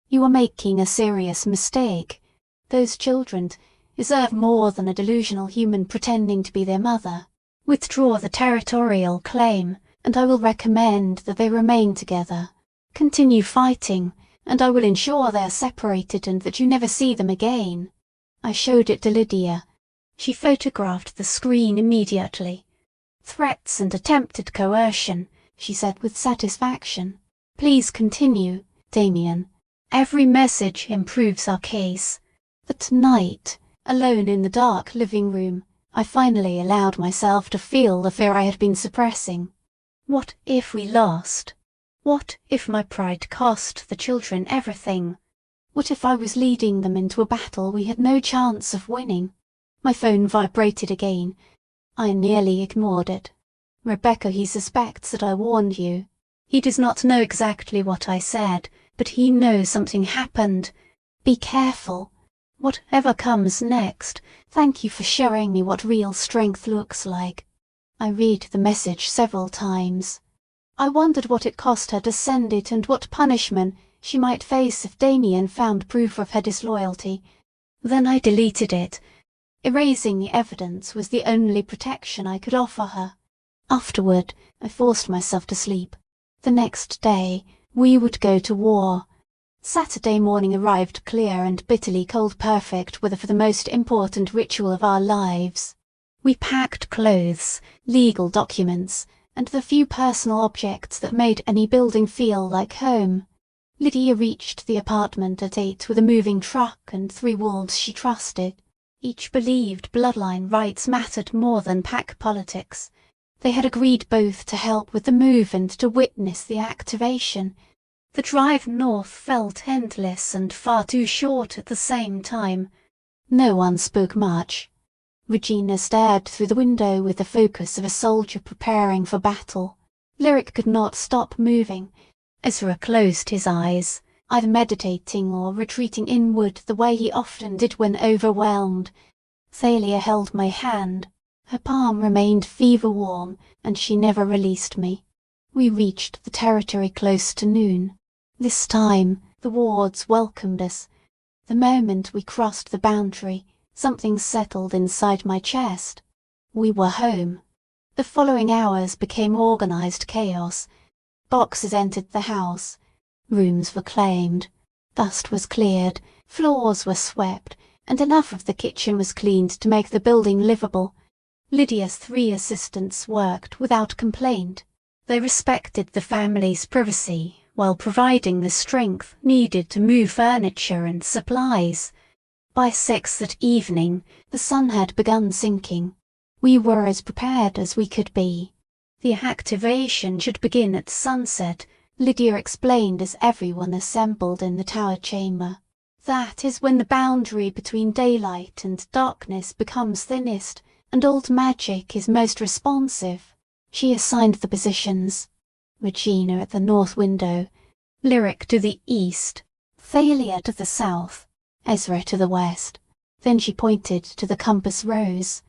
You are making a serious mistake. Those children deserve more than a delusional human pretending to be their mother. Withdraw the territorial claim, and I will recommend that they remain together. Continue fighting, and I will ensure they are separated and that you never see them again. I showed it to Lydia. She photographed the screen immediately. Threats and attempted coercion, she said with satisfaction. Please continue, Damien. Every message improves our case. But tonight, alone in the dark living room, I finally allowed myself to feel the fear I had been suppressing. What if we lost? What if my pride cost the children everything? What if I was leading them into a battle we had no chance of winning? My phone vibrated again. I nearly ignored it. Rebecca, he suspects that I warned you. He does not know exactly what I said, but he knows something happened. Be careful. Whatever comes next, thank you for showing me what real strength looks like. I read the message several times. I wondered what it cost her to send it and what punishment she might face if Damien found proof of her disloyalty. Then I deleted it. Erasing the evidence was the only protection I could offer her. Afterward, I forced myself to sleep. The next day, we would go to war. Saturday morning arrived clear and bitterly cold-perfect for the most important ritual of our lives. We packed clothes, legal documents, and the few personal objects that made any building feel like home. Lydia reached the apartment at 8 with a moving truck and 3 wolves she trusted. Each believed bloodline rights mattered more than pack politics. They had agreed both to help with the move and to witness the activation. The drive north felt endless and far too short at the same time. No one spoke much. Regina stared through the window with the focus of a soldier preparing for battle. Lyric could not stop moving. Ezra closed his eyes, either meditating or retreating inward the way he often did when overwhelmed. Thalia held my hand. Her palm remained fever-warm, and she never released me. We reached the territory close to noon. This time, the wards welcomed us. The moment we crossed the boundary, something settled inside my chest. We were home. The following hours became organized chaos. Boxes entered the house. Rooms were claimed. Dust was cleared. Floors were swept, and enough of the kitchen was cleaned to make the building livable. Lydia's 3 assistants worked without complaint. They respected the family's privacy while providing the strength needed to move furniture and supplies. By 6 that evening, the sun had begun sinking. We were as prepared as we could be. The activation should begin at sunset, Lydia explained as everyone assembled in the tower chamber. That is when the boundary between daylight and darkness becomes thinnest, and old magic is most responsive. She assigned the positions. Regina at the north window, Lyric to the east, Thalia to the south, Ezra to the west. Then she pointed to the compass rose.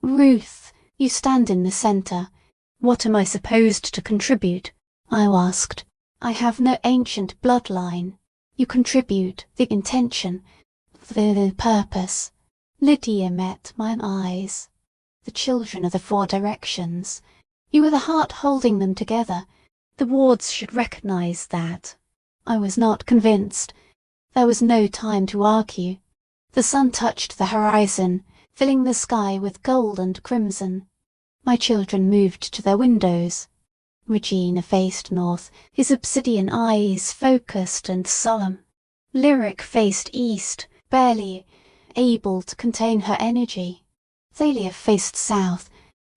Ruth, you stand in the centre. What am I supposed to contribute? I asked. I have no ancient bloodline. You contribute the intention, the purpose. Lydia met my eyes. The children are the 4 directions. You are the heart holding them together. The wards should recognize that. I was not convinced. There was no time to argue. The sun touched the horizon, filling the sky with gold and crimson. My children moved to their windows. Regina faced north, his obsidian eyes focused and solemn. Lyric faced east, barely able to contain her energy. Thalia faced south.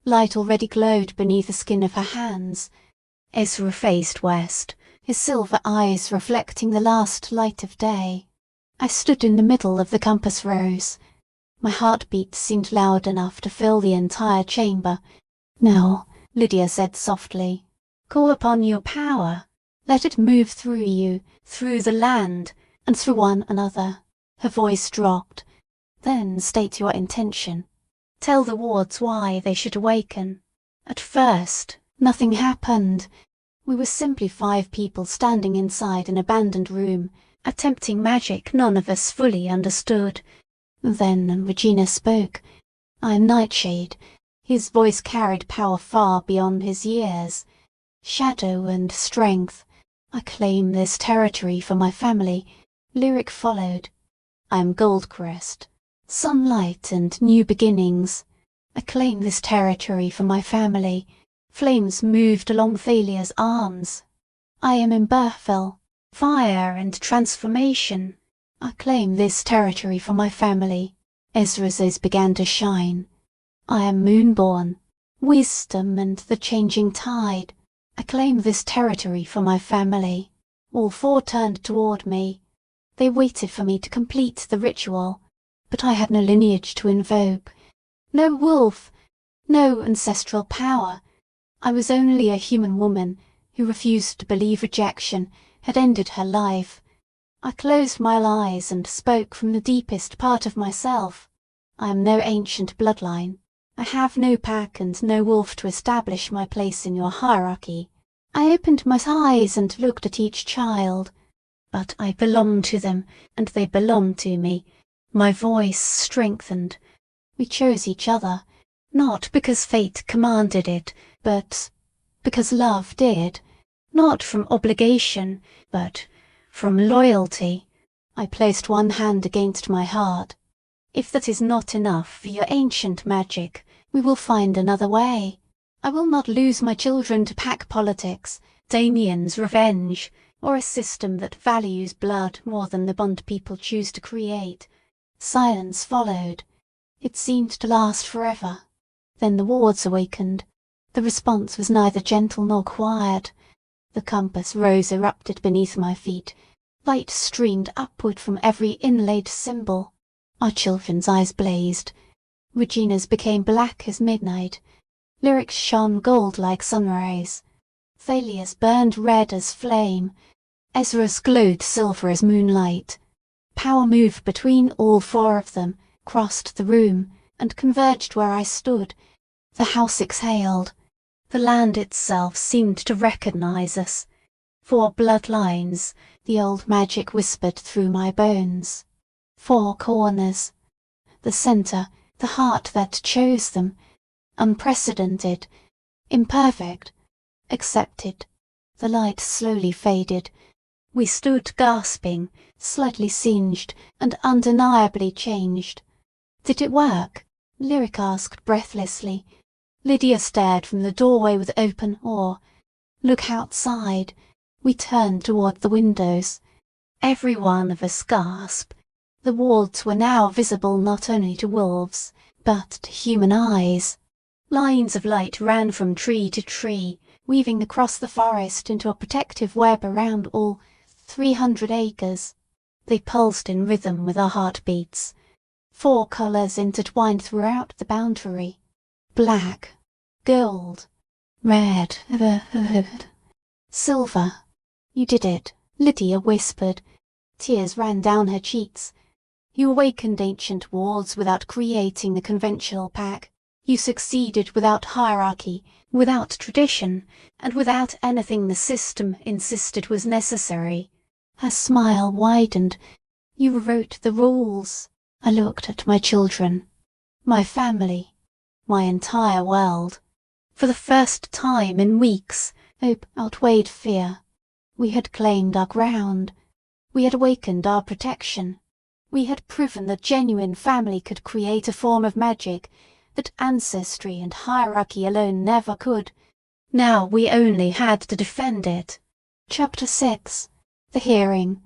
Light already glowed beneath the skin of her hands. Ezra faced west, his silver eyes reflecting the last light of day. I stood in the middle of the compass rose. My heartbeat seemed loud enough to fill the entire chamber. Now, Lydia said softly, call upon your power. Let it move through you, through the land, and through one another. Her voice dropped. Then state your intention. Tell the wards why they should awaken. At first, nothing happened. We were simply 5 people standing inside an abandoned room, attempting magic none of us fully understood. Then Regina spoke. I am Nightshade. His voice carried power far beyond his years. Shadow and strength. I claim this territory for my family. Lyric followed. I am Goldcrest. Sunlight and new beginnings. I claim this territory for my family. Flames moved along Thalia's arms. I am Emberfell. Fire and transformation. I claim this territory for my family. Ezra's eyes began to shine. I am Moonborn. Wisdom and the changing tide. I claim this territory for my family. All four turned toward me. They waited for me to complete the ritual, but I had no lineage to invoke, no wolf, no ancestral power. I was only a human woman who refused to believe rejection had ended her life. I closed my eyes and spoke from the deepest part of myself. I am no ancient bloodline. I have no pack and no wolf to establish my place in your hierarchy. I opened my eyes and looked at each child. But I belong to them, and they belong to me. My voice strengthened. We chose each other, not because fate commanded it, but because love did. Not from obligation, but from loyalty. I placed one hand against my heart. If that is not enough for your ancient magic, we will find another way. I will not lose my children to pack politics, Damien's revenge, or a system that values blood more than the bond people choose to create. Silence followed. It seemed to last forever. Then the wards awakened. The response was neither gentle nor quiet. The compass rose erupted beneath my feet. Light streamed upward from every inlaid symbol. Our children's eyes blazed. Regina's became black as midnight. Lyric's shone gold like sunrays. Thalia's burned red as flame. Ezra's glowed silver as moonlight. Power moved between all four of them, crossed the room, and converged where I stood. The house exhaled. The land itself seemed to recognize us. 4 bloodlines, the old magic whispered through my bones. 4 corners. The center, the heart that chose them. Unprecedented. Imperfect. Accepted. The light slowly faded. We stood gasping, slightly singed, and undeniably changed. Did it work? Lyric asked breathlessly. Lydia stared from the doorway with open awe. Look outside. We turned toward the windows. Every one of us gasped. The wards were now visible not only to wolves, but to human eyes. Lines of light ran from tree to tree, weaving across the forest into a protective web around all 300 acres. They pulsed in rhythm with our heartbeats. 4 colours intertwined throughout the boundary. Black, gold, red, silver. You did it, Lydia whispered. Tears ran down her cheeks. You awakened ancient wards without creating the conventional pack. You succeeded without hierarchy, without tradition, and without anything the system insisted was necessary. Her smile widened. You wrote the rules. I looked at my children, my family, my entire world. For the first time in weeks, hope outweighed fear. We had claimed our ground. We had awakened our protection. We had proven that genuine family could create a form of magic that ancestry and hierarchy alone never could. Now we only had to defend it. Chapter 6. The Hearing.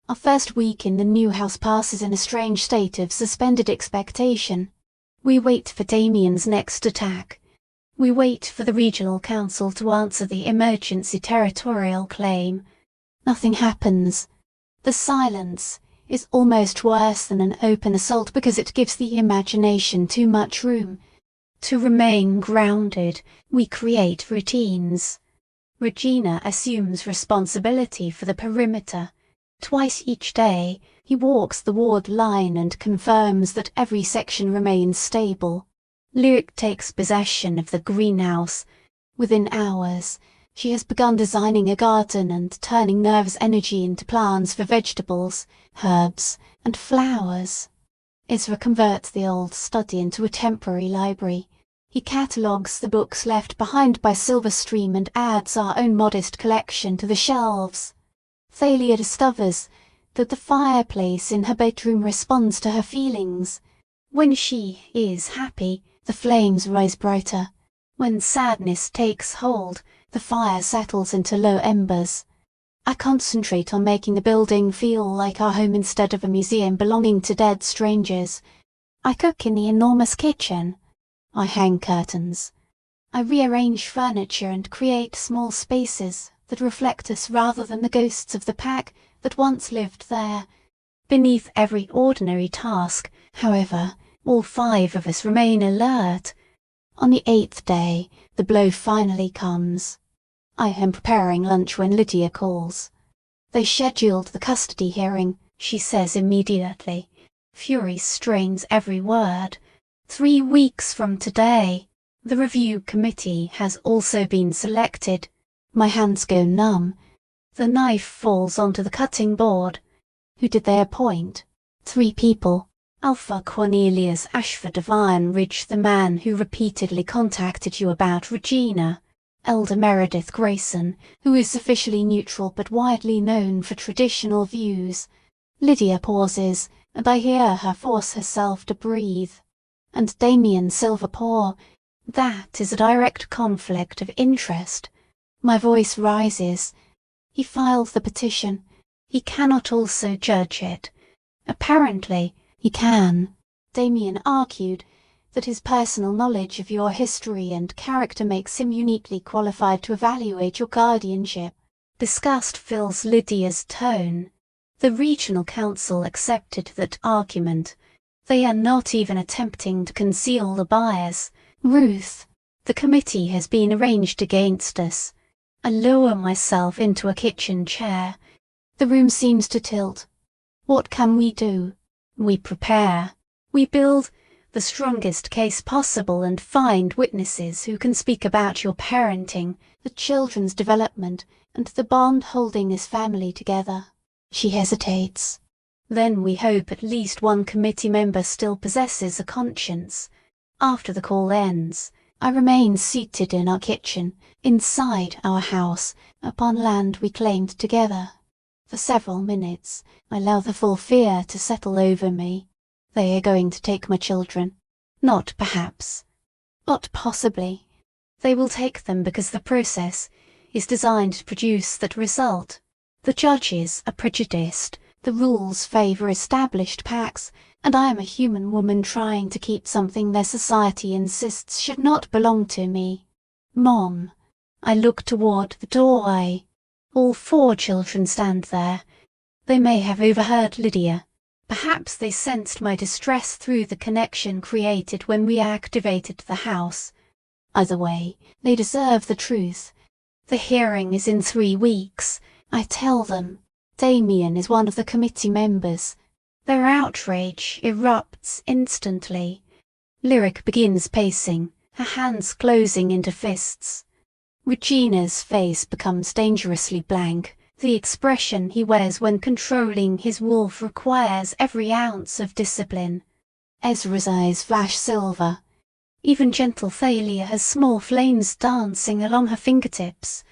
Our first week in the new house passes in a strange state of suspended expectation. We wait for Damien's next attack. We wait for the regional council to answer the emergency territorial claim. Nothing happens. The silence is almost worse than an open assault because it gives the imagination too much room. To remain grounded, we create routines. Regina assumes responsibility for the perimeter. Twice each day, he walks the ward line and confirms that every section remains stable. Lyric takes possession of the greenhouse. Within hours, she has begun designing a garden and turning nervous energy into plants for vegetables, herbs, and flowers. Ezra converts the old study into a temporary library. He catalogues the books left behind by Silverstream and adds our own modest collection to the shelves. Thalia discovers that the fireplace in her bedroom responds to her feelings. When she is happy, the flames rise brighter. When sadness takes hold, the fire settles into low embers. I concentrate on making the building feel like our home instead of a museum belonging to dead strangers. I cook in the enormous kitchen. I hang curtains. I rearrange furniture and create small spaces that reflect us rather than the ghosts of the pack that once lived there. Beneath every ordinary task, however, all 5 of us remain alert. On the 8th day, the blow finally comes. I am preparing lunch when Lydia calls. They scheduled the custody hearing, she says immediately. Fury strains every word. 3 weeks from today. The review committee has also been selected. My hands go numb. The knife falls onto the cutting board. Who did they appoint? 3 people. Alpha Cornelius Ashford of Iron Ridge, the man who repeatedly contacted you about Regina. Elder Meredith Grayson, who is officially neutral but widely known for traditional views. Lydia pauses, and I hear her force herself to breathe. And Damien Silverpaw. That is a direct conflict of interest. My voice rises. He filed the petition. He cannot also judge it. Apparently, he can. Damien argued that his personal knowledge of your history and character makes him uniquely qualified to evaluate your guardianship. Disgust fills Lydia's tone. The regional council accepted that argument. They are not even attempting to conceal the bias. Ruth, the committee has been arranged against us. I lower myself into a kitchen chair. The room seems to tilt. What can we do? We prepare. We build the strongest case possible and find witnesses who can speak about your parenting, the children's development, and the bond holding this family together. She hesitates. Then we hope at least one committee member still possesses a conscience. After the call ends, I remain seated in our kitchen, inside our house, upon land we claimed together. For several minutes, I allow the full fear to settle over me. They are going to take my children. Not perhaps. Not possibly. They will take them because the process is designed to produce that result. The judges are prejudiced, the rules favour established packs, and I am a human woman trying to keep something their society insists should not belong to me. Mom. I look toward the doorway. All 4 children stand there. They may have overheard Lydia. Perhaps they sensed my distress through the connection created when we activated the house. Either way, they deserve the truth. The hearing is in 3 weeks. I tell them. Damien is one of the committee members. Their outrage erupts instantly. Lyric begins pacing, her hands closing into fists. Regina's face becomes dangerously blank. The expression he wears when controlling his wolf requires every ounce of discipline. Ezra's eyes flash silver. Even gentle Thalia has small flames dancing along her fingertips.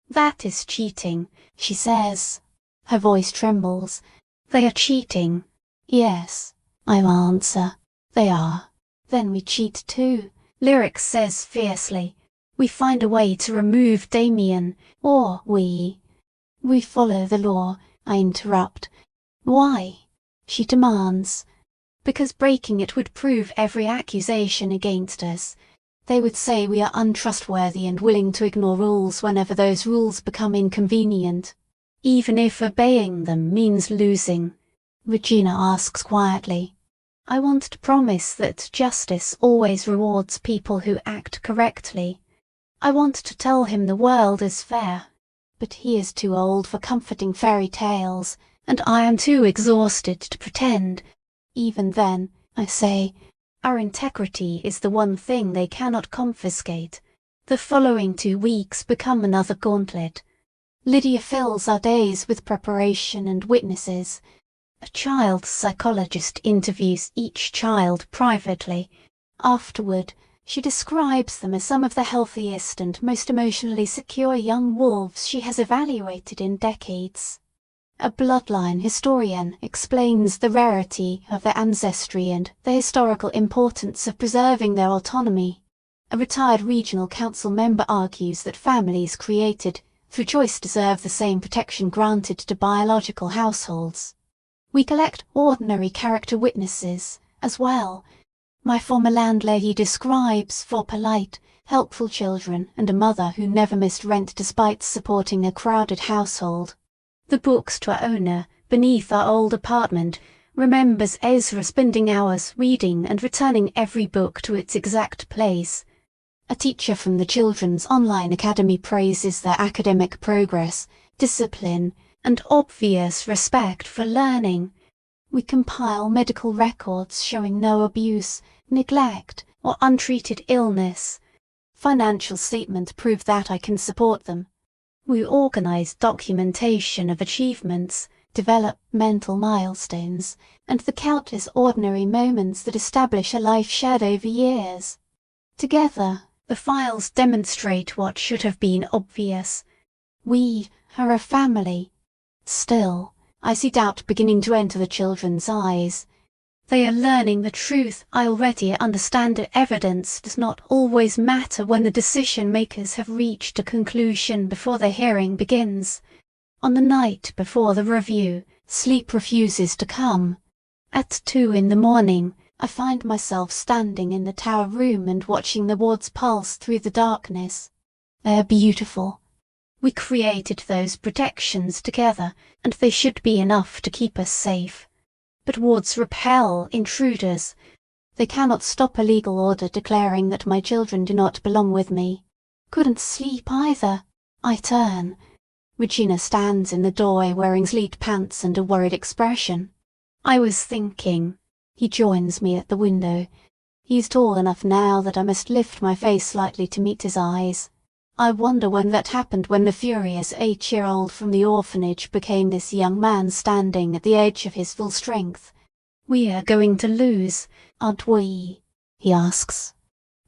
That is cheating, she says. Her voice trembles. They are cheating. Yes, I answer. They are. Then we cheat too, Lyric says fiercely. We find a way to remove Damien, or we follow the law, I interrupt. Why? She demands. Because breaking it would prove every accusation against us. They would say we are untrustworthy and willing to ignore rules whenever those rules become inconvenient. Even if obeying them means losing. Regina asks quietly. I want to promise that justice always rewards people who act correctly. I want to tell him the world is fair. But he is too old for comforting fairy tales, and I am too exhausted to pretend. Even then, I say, our integrity is the one thing they cannot confiscate. The following 2 weeks become another gauntlet. Lydia fills our days with preparation and witnesses. A child psychologist interviews each child privately. Afterward, she describes them as some of the healthiest and most emotionally secure young wolves she has evaluated in decades. A bloodline historian explains the rarity of their ancestry and the historical importance of preserving their autonomy. A retired regional council member argues that families created through choice deserve the same protection granted to biological households. We collect ordinary character witnesses, as well. My former landlady describes 4 polite, helpful children and a mother who never missed rent despite supporting a crowded household. The bookstore owner, beneath our old apartment, remembers Ezra spending hours reading and returning every book to its exact place. A teacher from the Children's Online Academy praises their academic progress, discipline, and obvious respect for learning. We compile medical records showing no abuse, neglect, or untreated illness. Financial statements prove that I can support them. We organize documentation of achievements, develop mental milestones, and the countless ordinary moments that establish a life shared over years. Together, the files demonstrate what should have been obvious. We are a family. Still, I see doubt beginning to enter the children's eyes. They are learning the truth I already understand that evidence does not always matter when the decision-makers have reached a conclusion before the hearing begins. On the night before the review, sleep refuses to come. At 2 in the morning, I find myself standing in the tower room and watching the wards pulse through the darkness. They're beautiful. We created those protections together, and they should be enough to keep us safe. But wards repel intruders. They cannot stop a legal order declaring that my children do not belong with me. Couldn't sleep either. I turn. Regina stands in the doorway wearing sleek pants and a worried expression. I was thinking. He joins me at the window. He's tall enough now that I must lift my face slightly to meet his eyes. I wonder when that happened, when the furious 8-year-old from the orphanage became this young man standing at the edge of his full strength. We are going to lose, aren't we? He asks.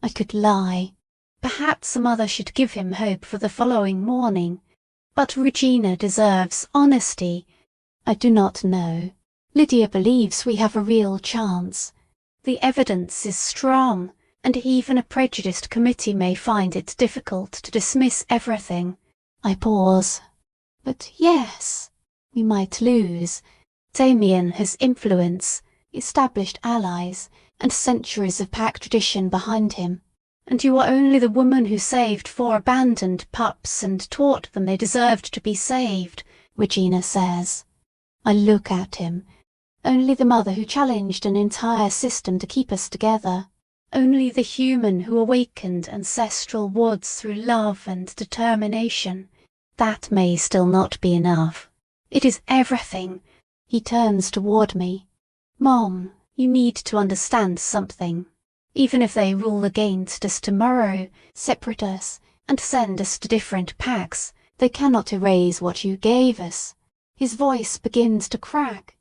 I could lie. Perhaps a mother should give him hope for the following morning. But Regina deserves honesty. I do not know. Lydia believes we have a real chance. The evidence is strong, and even a prejudiced committee may find it difficult to dismiss everything. I pause. But yes, we might lose. Damien has influence, established allies, and centuries of pack tradition behind him. And you are only the woman who saved 4 abandoned pups and taught them they deserved to be saved, Regina says. I look at him. Only the mother who challenged an entire system to keep us together. Only the human who awakened ancestral woods through love and determination. That may still not be enough. It is everything. He turns toward me. Mom, you need to understand something. Even if they rule against us tomorrow, separate us, and send us to different packs, they cannot erase what you gave us. His voice begins to crack.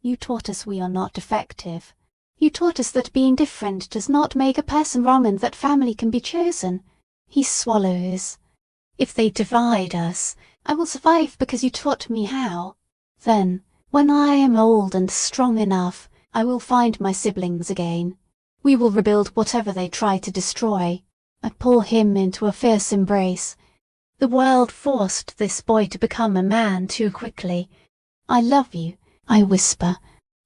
You taught us we are not defective. You taught us that being different does not make a person wrong and that family can be chosen. He swallows. If they divide us, I will survive because you taught me how. Then, when I am old and strong enough, I will find my siblings again. We will rebuild whatever they try to destroy. I pull him into a fierce embrace. The world forced this boy to become a man too quickly. I love you, I whisper.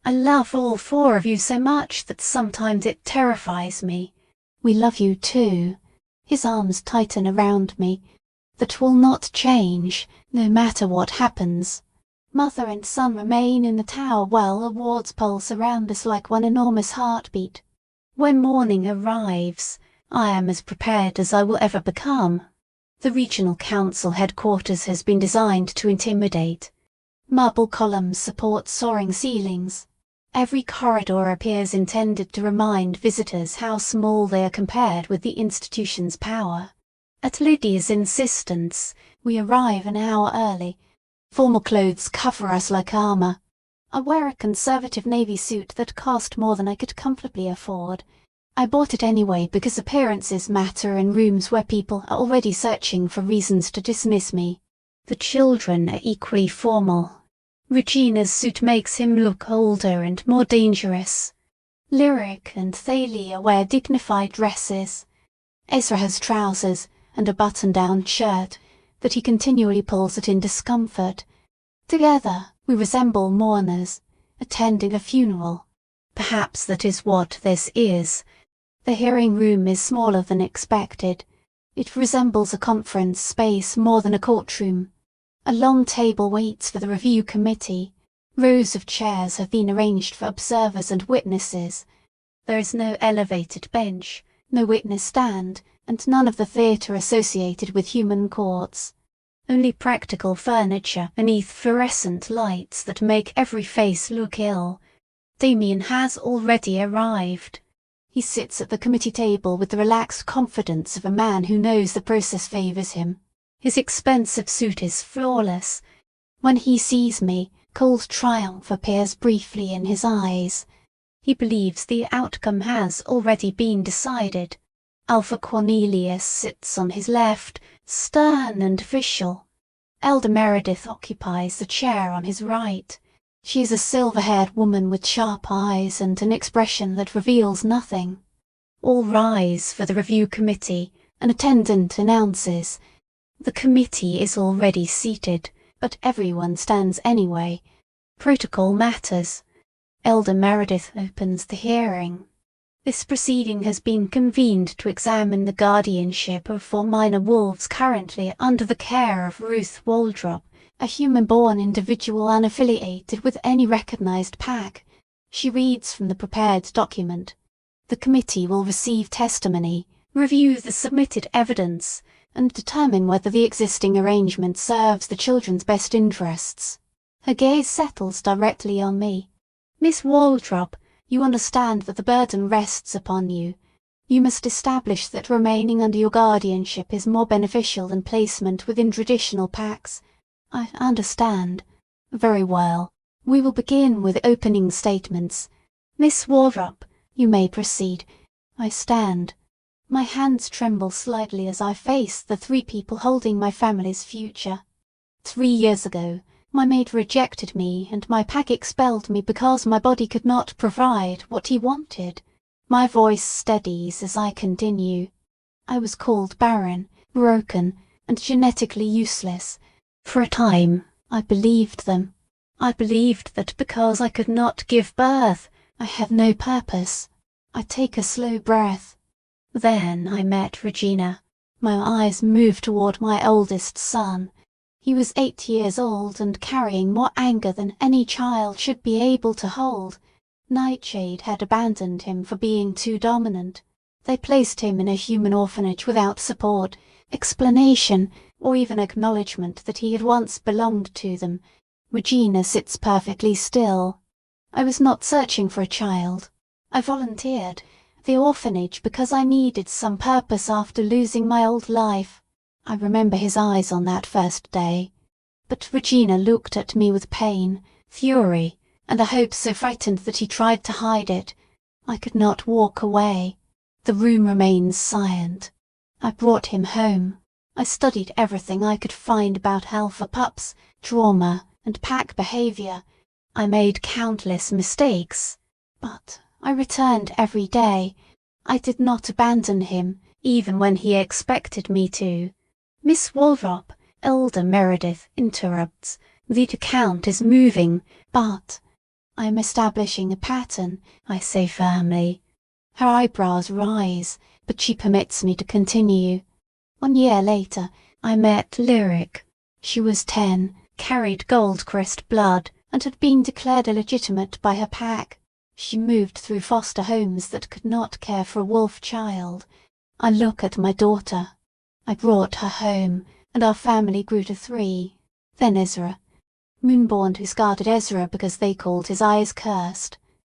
I love all 4 of you so much that sometimes it terrifies me. We love you too. His arms tighten around me. That will not change, no matter what happens. Mother and son remain in the tower while the wards pulse around us like one enormous heartbeat. When morning arrives, I am as prepared as I will ever become. The regional council headquarters has been designed to intimidate. Marble columns support soaring ceilings. Every corridor appears intended to remind visitors how small they are compared with the institution's power. At Lydia's insistence, we arrive an hour early. Formal clothes cover us like armor. I wear a conservative navy suit that cost more than I could comfortably afford. I bought it anyway because appearances matter in rooms where people are already searching for reasons to dismiss me. The children are equally formal. Regina's suit makes him look older and more dangerous. Lyric and Thalia wear dignified dresses. Ezra has trousers and a button-down shirt that he continually pulls at in discomfort. Together, we resemble mourners, attending a funeral. Perhaps that is what this is. The hearing room is smaller than expected. It resembles a conference space more than a courtroom. A long table waits for the review committee. Rows of chairs have been arranged for observers and witnesses. There is no elevated bench, no witness stand, and none of the theatre associated with human courts. Only practical furniture beneath fluorescent lights that make every face look ill. Damien has already arrived. He sits at the committee table with the relaxed confidence of a man who knows the process favours him. His expensive suit is flawless. When he sees me, cold triumph appears briefly in his eyes. He believes the outcome has already been decided. Alpha Cornelius sits on his left, stern and official. Elder Meredith occupies the chair on his right. She is a silver-haired woman with sharp eyes and an expression that reveals nothing. All rise for the review committee. An attendant announces. The committee is already seated, but everyone stands anyway. Protocol matters. Elder Meredith opens the hearing. This proceeding has been convened to examine the guardianship of 4 minor wolves currently under the care of Ruth Waldrop, a human-born individual unaffiliated with any recognized pack. She reads from the prepared document. The committee will receive testimony, review the submitted evidence, and determine whether the existing arrangement serves the children's best interests. Her gaze settles directly on me. Miss Waldrop, you understand that the burden rests upon you. You must establish that remaining under your guardianship is more beneficial than placement within traditional packs. I understand. Very well. We will begin with opening statements. Miss Waldrop, you may proceed. I stand. My hands tremble slightly as I face the 3 people holding my family's future. 3 years ago, my mate rejected me and my pack expelled me because my body could not provide what he wanted. My voice steadies as I continue. I was called barren, broken, and genetically useless. For a time, I believed them. I believed that because I could not give birth, I had no purpose. I take a slow breath. Then I met Regina. My eyes moved toward my oldest son. He was 8 years old and carrying more anger than any child should be able to hold. Nightshade had abandoned him for being too dominant. They placed him in a human orphanage without support, explanation, or even acknowledgement that he had once belonged to them. Regina sits perfectly still. I was not searching for a child. I volunteered at the orphanage because I needed some purpose after losing my old life. I remember his eyes on that first day. But Regina looked at me with pain, fury, and a hope so frightened that he tried to hide it. I could not walk away. The room remains silent. I brought him home. I studied everything I could find about alpha pups, trauma, and pack behavior. I made countless mistakes. But I returned every day. I did not abandon him, even when he expected me to. Miss Waldrop, Elder Meredith, interrupts. The account is moving, but I am establishing a pattern, I say firmly. Her eyebrows rise, but she permits me to continue. 1 year later, I met Lyric. She was 10, carried Goldcrest blood, and had been declared illegitimate by her pack. She moved through foster homes that could not care for a wolf child. I look at my daughter. I brought her home, and our family grew to 3. Then Ezra. Moonborn who scarred Ezra because they called his eyes cursed.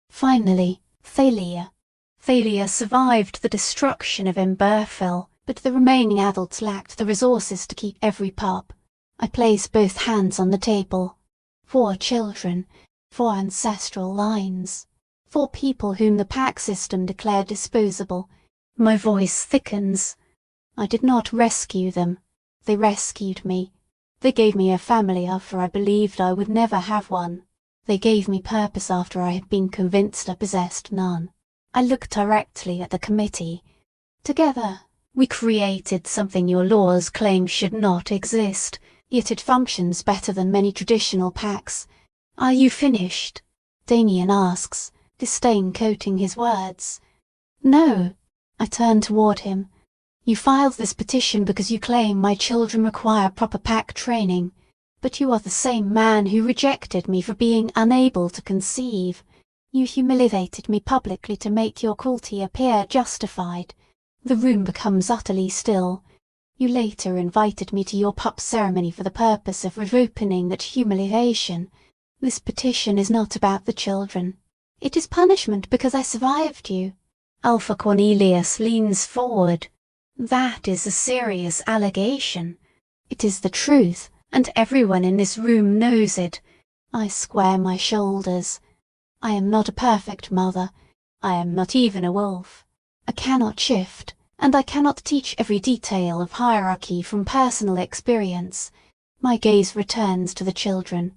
Finally, Thalia. Thalia survived the destruction of Emberfell, but the remaining adults lacked the resources to keep every pup. I place both hands on the table. 4 children, 4 ancestral lines. 4 people whom the pack system declared disposable. My voice thickens. I did not rescue them. They rescued me. They gave me a family after I believed I would never have one. They gave me purpose after I had been convinced I possessed none. I looked directly at the committee. Together, we created something your laws claim should not exist, yet it functions better than many traditional packs. Are you finished? Damien asks, disdain coating his words. No, I turned toward him. You filed this petition because you claim my children require proper pack training, but you are the same man who rejected me for being unable to conceive. You humiliated me publicly to make your cruelty appear justified. The room becomes utterly still. You later invited me to your pup ceremony for the purpose of reopening that humiliation. This petition is not about the children. It is punishment because I survived you. Alpha Cornelius leans forward. That is a serious allegation. It is the truth, and everyone in this room knows it. I square my shoulders. I am not a perfect mother. I am not even a wolf. I cannot shift, and I cannot teach every detail of hierarchy from personal experience. My gaze returns to the children.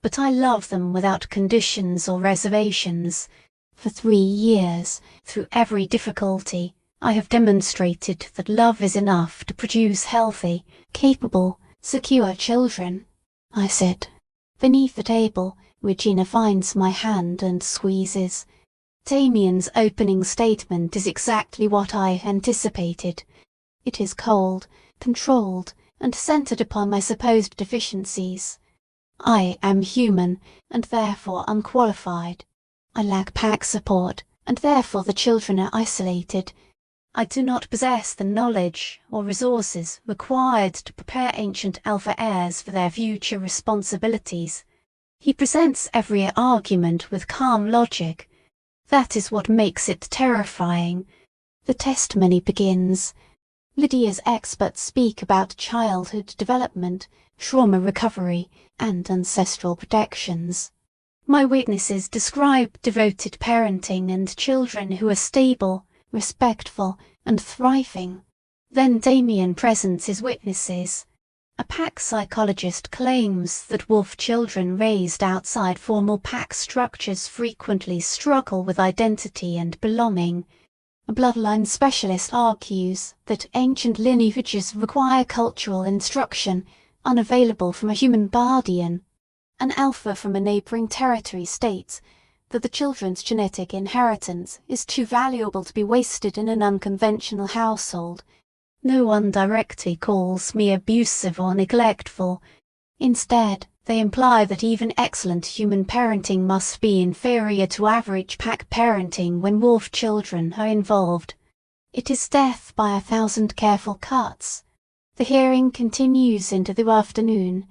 But I love them without conditions or reservations. For 3 years, through every difficulty, I have demonstrated that love is enough to produce healthy, capable, secure children. I sit. Beneath the table, Regina finds my hand and squeezes. Damien's opening statement is exactly what I anticipated. It is cold, controlled, and centered upon my supposed deficiencies. I am human, and therefore unqualified. I lack pack support, and therefore the children are isolated. I do not possess the knowledge or resources required to prepare ancient alpha heirs for their future responsibilities. He presents every argument with calm logic. That is what makes it terrifying. The testimony begins. Lydia's experts speak about childhood development, trauma recovery, and ancestral protections. My witnesses describe devoted parenting and children who are stable, respectful, and thriving. Then Damien presents his witnesses. A pack psychologist claims that wolf children raised outside formal pack structures frequently struggle with identity and belonging. A bloodline specialist argues that ancient lineages require cultural instruction, unavailable from a human guardian. An alpha from a neighboring territory states that the children's genetic inheritance is too valuable to be wasted in an unconventional household. No one directly calls me abusive or neglectful. Instead, they imply that even excellent human parenting must be inferior to average pack parenting when wolf children are involved. It is death by 1,000 careful cuts. The hearing continues into the afternoon.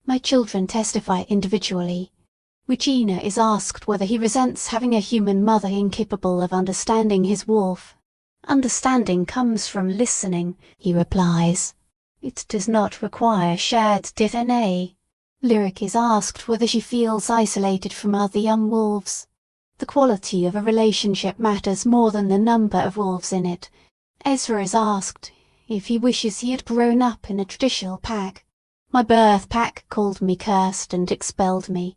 My children testify individually. Regina is asked whether he resents having a human mother incapable of understanding his wolf. Understanding comes from listening, he replies. It does not require shared DNA. Lyric is asked whether she feels isolated from other young wolves. The quality of a relationship matters more than the number of wolves in it. Ezra is asked if he wishes he had grown up in a traditional pack. My birth pack called me cursed and expelled me.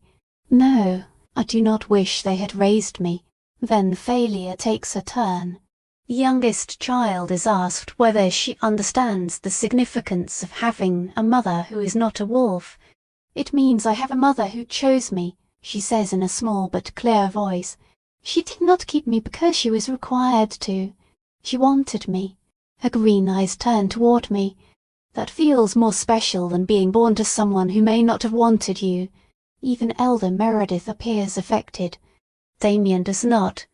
No, I do not wish they had raised me. Then failure takes a turn. The youngest child is asked whether she understands the significance of having a mother who is not a wolf. It means I have a mother who chose me, she says in a small but clear voice. She did not keep me because she was required to. She wanted me. Her green eyes turn toward me. That feels more special than being born to someone who may not have wanted you. Even Elder Meredith appears affected. Damien does not.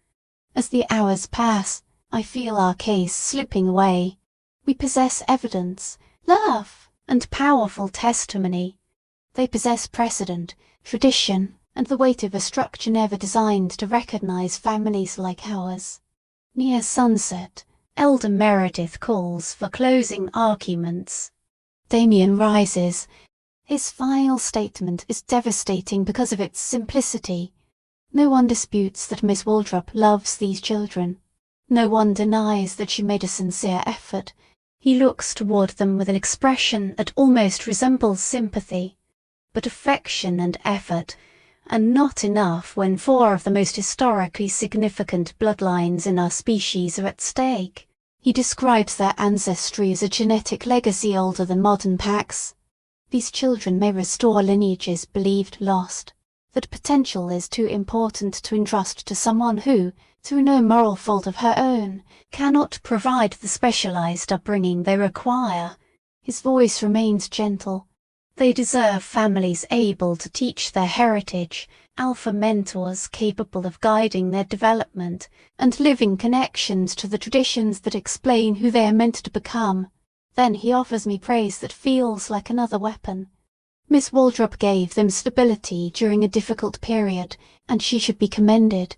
As the hours pass, I feel our case slipping away. We possess evidence, love, and powerful testimony. They possess precedent, tradition, and the weight of a structure never designed to recognize families like ours. Near sunset, Elder Meredith calls for closing arguments. Damien rises. His final statement is devastating because of its simplicity. No one disputes that Miss Waldrop loves these children. No one denies that she made a sincere effort. He looks toward them with an expression that almost resembles sympathy. But affection and effort are not enough when 4 of the most historically significant bloodlines in our species are at stake. He describes their ancestry as a genetic legacy older than modern packs. These children may restore lineages believed lost. that potential is too important to entrust to someone who, through no moral fault of her own, cannot provide the specialized upbringing they require. His voice remained gentle. They deserve families able to teach their heritage, alpha mentors capable of guiding their development, and living connections to the traditions that explain who they are meant to become. Then he offers me praise that feels like another weapon. Miss Waldrop gave them stability during a difficult period, and she should be commended.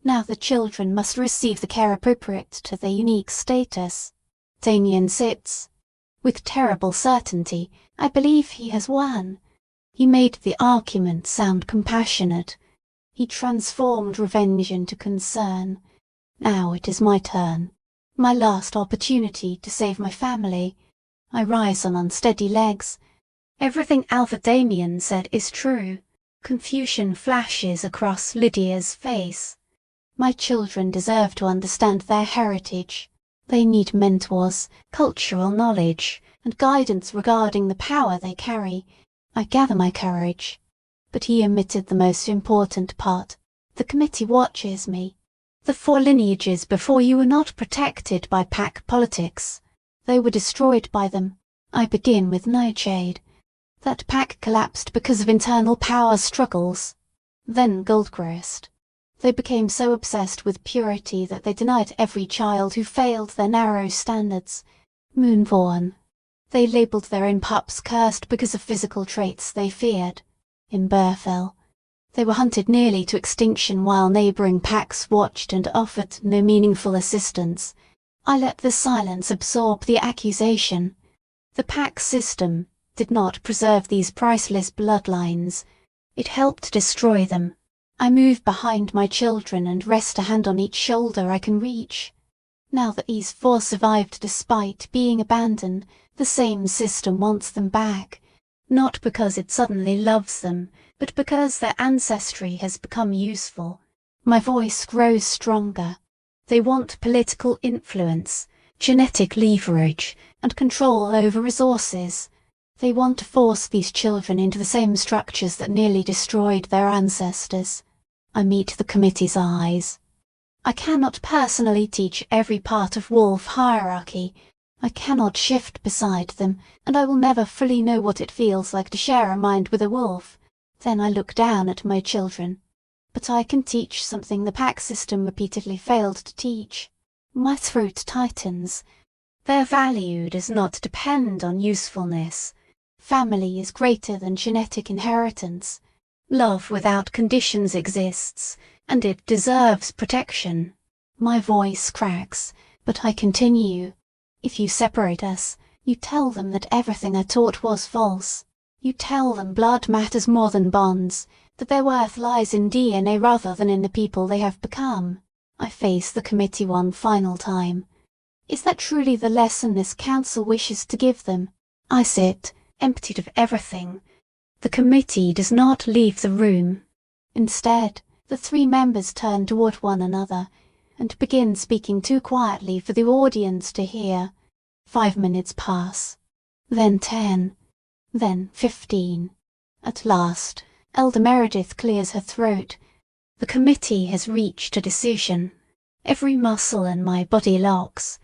Now the children must receive the care appropriate to their unique status. Damien sits. With terrible certainty, I believe he has won. He made the argument sound compassionate. He transformed revenge into concern. Now it is my turn. My last opportunity to save my family. I rise on unsteady legs. Everything Alpha Damien said is true. Confusion flashes across Lydia's face. My children deserve to understand their heritage. They need mentors, cultural knowledge, and guidance regarding the power they carry. I gather my courage. But he omitted the most important part. The committee watches me. The 4 lineages before you were not protected by pack politics. They were destroyed by them. I begin with Nightshade. That pack collapsed because of internal power struggles. Then Goldcrest. They became so obsessed with purity that they denied every child who failed their narrow standards. Moonborn. They labelled their own pups cursed because of physical traits they feared. In Burfell. They were hunted nearly to extinction while neighbouring packs watched and offered no meaningful assistance. I let the silence absorb the accusation. The pack system did not preserve these priceless bloodlines. It helped destroy them. I move behind my children and rest a hand on each shoulder I can reach. Now that these 4 survived despite being abandoned, the same system wants them back. Not because it suddenly loves them, but because their ancestry has become useful. My voice grows stronger. They want political influence, genetic leverage, and control over resources. They want to force these children into the same structures that nearly destroyed their ancestors. I meet the committee's eyes. I cannot personally teach every part of wolf hierarchy. I cannot shift beside them, and I will never fully know what it feels like to share a mind with a wolf. Then I look down at my children. But I can teach something the pack system repeatedly failed to teach. My throat tightens. Their value does not depend on usefulness. Family is greater than genetic inheritance. Love without conditions exists, and it deserves protection. My voice cracks, but I continue. If you separate us, you tell them that everything I taught was false. You tell them blood matters more than bonds, that their worth lies in DNA rather than in the people they have become. I face the committee one final time. Is that truly the lesson this council wishes to give them? I sit, emptied of everything. The committee does not leave the room. Instead, the 3 members turn toward one another and begin speaking too quietly for the audience to hear. 5 minutes pass. Then 10. Then 15. At last, Elder Meredith clears her throat. The committee has reached a decision. Every muscle in my body locks.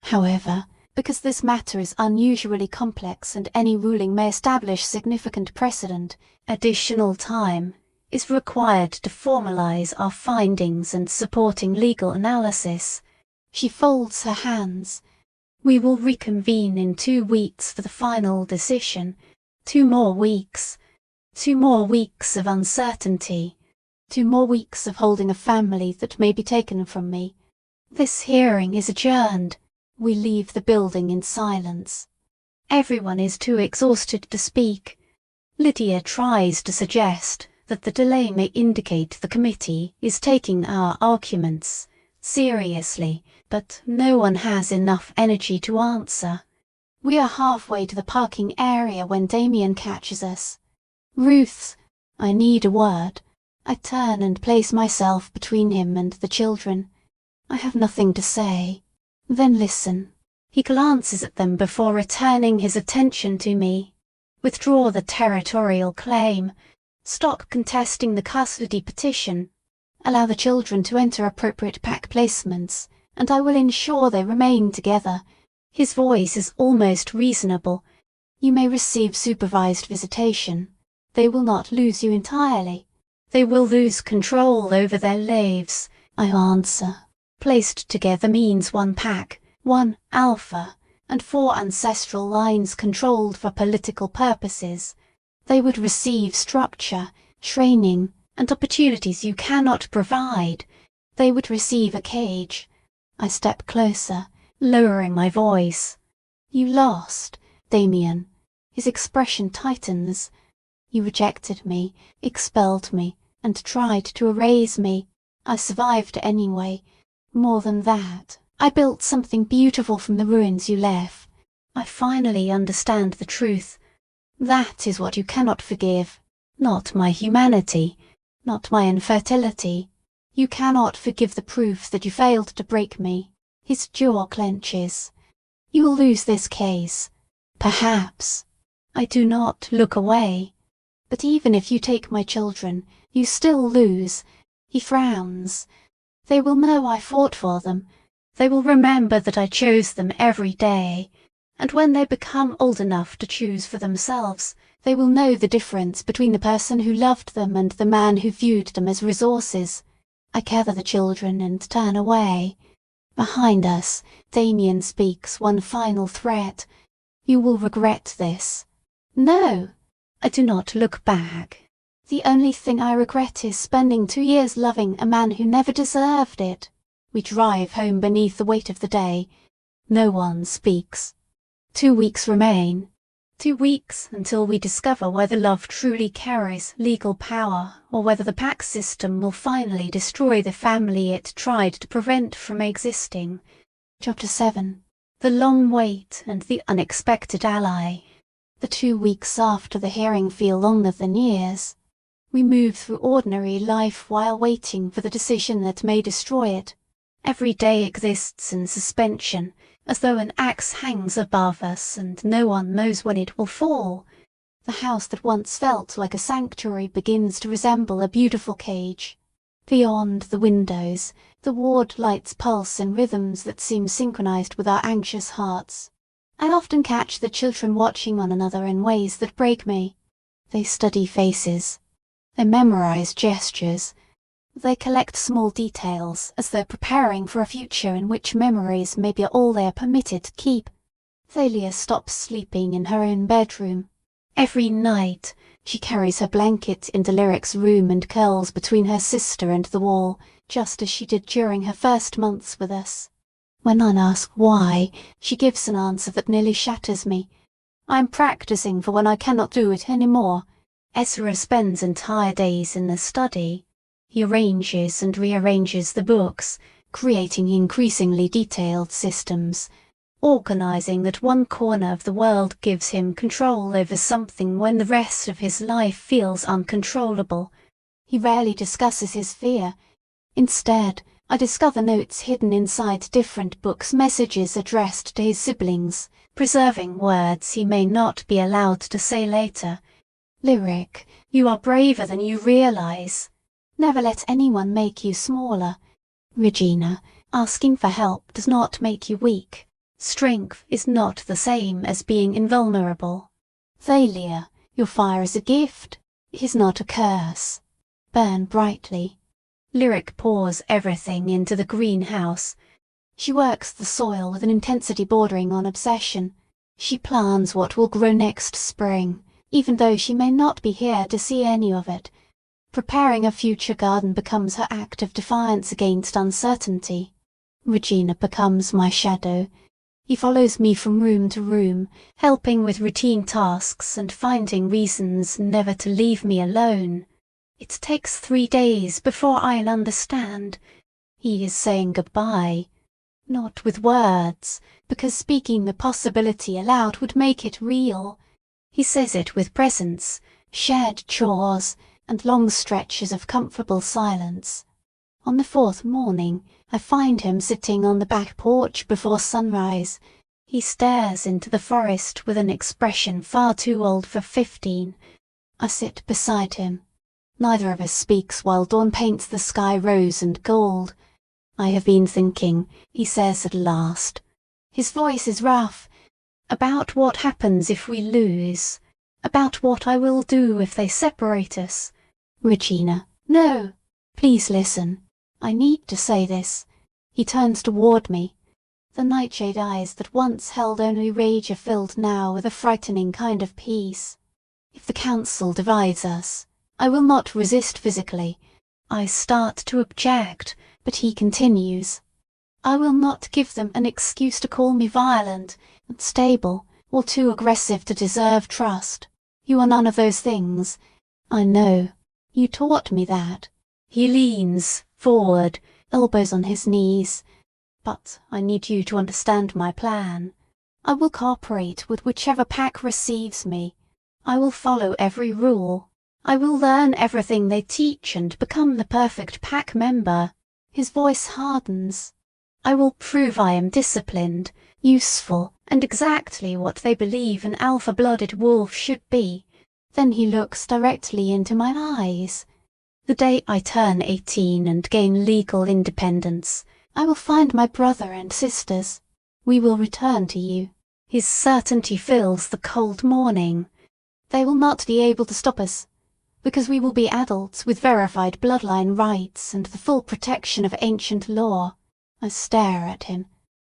However, because this matter is unusually complex and any ruling may establish significant precedent, additional time is required to formalize our findings and supporting legal analysis. She folds her hands. We will reconvene in 2 weeks for the final decision. 2 more weeks. 2 more weeks of uncertainty. 2 more weeks of holding a family that may be taken from me. This hearing is adjourned. We leave the building in silence. Everyone is too exhausted to speak. Lydia tries to suggest that the delay may indicate the committee is taking our arguments seriously, but no one has enough energy to answer. We are halfway to the parking area when Damien catches us. Ruth, I need a word. I turn and place myself between him and the children. I have nothing to say. Then listen. He glances at them before returning his attention to me. Withdraw the territorial claim. Stop contesting the custody petition. Allow the children to enter appropriate pack placements, and I will ensure they remain together. His voice is almost reasonable. You may receive supervised visitation. They will not lose you entirely. They will lose control over their lives, I answer. Placed together means one pack, one alpha, and 4 ancestral lines controlled for political purposes. They would receive structure, training, and opportunities you cannot provide. They would receive a cage. I step closer, lowering my voice. You lost, Damien. His expression tightens. You rejected me, expelled me, and tried to erase me. I survived anyway. More than that, I built something beautiful from the ruins you left. I finally understand the truth. That is what you cannot forgive. Not my humanity. Not my infertility. You cannot forgive the proof that you failed to break me. His jaw clenches. You will lose this case. Perhaps. I do not look away. But even if you take my children, you still lose. He frowns. They will know I fought for them. They will remember that I chose them every day. And when they become old enough to choose for themselves, they will know the difference between the person who loved them and the man who viewed them as resources. I gather the children and turn away. Behind us, Damien speaks one final threat. You will regret this. No, I do not look back. The only thing I regret is spending 2 years loving a man who never deserved it. We drive home beneath the weight of the day. No one speaks. 2 weeks remain. 2 weeks until we discover whether love truly carries legal power, or whether the pack system will finally destroy the family it tried to prevent from existing. Chapter 7. The long wait and the unexpected ally. The 2 weeks after the hearing feel longer than years. We move through ordinary life while waiting for the decision that may destroy it. Every day exists in suspension, as though an axe hangs above us and no one knows when it will fall. The house that once felt like a sanctuary begins to resemble a beautiful cage. Beyond the windows, the ward lights pulse in rhythms that seem synchronized with our anxious hearts. I often catch the children watching one another in ways that break me. They study faces. They memorize gestures. They collect small details as though preparing for a future in which memories may be all they are permitted to keep. Thalia stops sleeping in her own bedroom. Every night she carries her blanket into Lyric's room and curls between her sister and the wall, just as she did during her first months with us. When I ask why, she gives an answer that nearly shatters me. I am practicing for when I cannot do it any more. Ezra spends entire days in the study. He arranges and rearranges the books, creating increasingly detailed systems, organizing that one corner of the world gives him control over something when the rest of his life feels uncontrollable. He rarely discusses his fear. Instead, I discover notes hidden inside different books, messages addressed to his siblings, preserving words he may not be allowed to say later. Lyric, you are braver than you realize. Never let anyone make you smaller. Regina, asking for help does not make you weak. Strength is not the same as being invulnerable. Thalia, your fire is a gift. It is not a curse. Burn brightly. Lyric pours everything into the greenhouse. She works the soil with an intensity bordering on obsession. She plans what will grow next spring, even though she may not be here to see any of it. Preparing a future garden becomes her act of defiance against uncertainty. Regina becomes my shadow. He follows me from room to room, helping with routine tasks and finding reasons never to leave me alone. It takes 3 days before I'll understand. He is saying goodbye. Not with words, because speaking the possibility aloud would make it real. He says it with presence, shared chores, and long stretches of comfortable silence. On the 4th morning, I find him sitting on the back porch before sunrise. He stares into the forest with an expression far too old for 15. I sit beside him, Neither of us speaks while dawn paints the sky rose and gold. "I have been thinking," he says at last. His voice is rough. "About what happens if we lose. About what I will do if they separate us. Regina, no! Please listen. I need to say this." He turns toward me. The nightshade eyes that once held only rage are filled now with a frightening kind of peace. "If the council divides us, I will not resist physically. I start to object, but he continues. I will not give them an excuse to call me violent, unstable, or too aggressive to deserve trust. You are none of those things. I know. You taught me that." He leans forward, elbows on his knees. "But I need you to understand my plan. I will cooperate with whichever pack receives me. I will follow every rule. I will learn everything they teach and become the perfect pack member." His voice hardens. "I will prove I am disciplined, useful, and exactly what they believe an alpha-blooded wolf should be." Then he looks directly into my eyes. "The day I turn 18 and gain legal independence, I will find my brother and sisters. We will return to you." His certainty fills the cold morning. "They will not be able to stop us, because we will be adults with verified bloodline rights and the full protection of ancient law." I stare at him.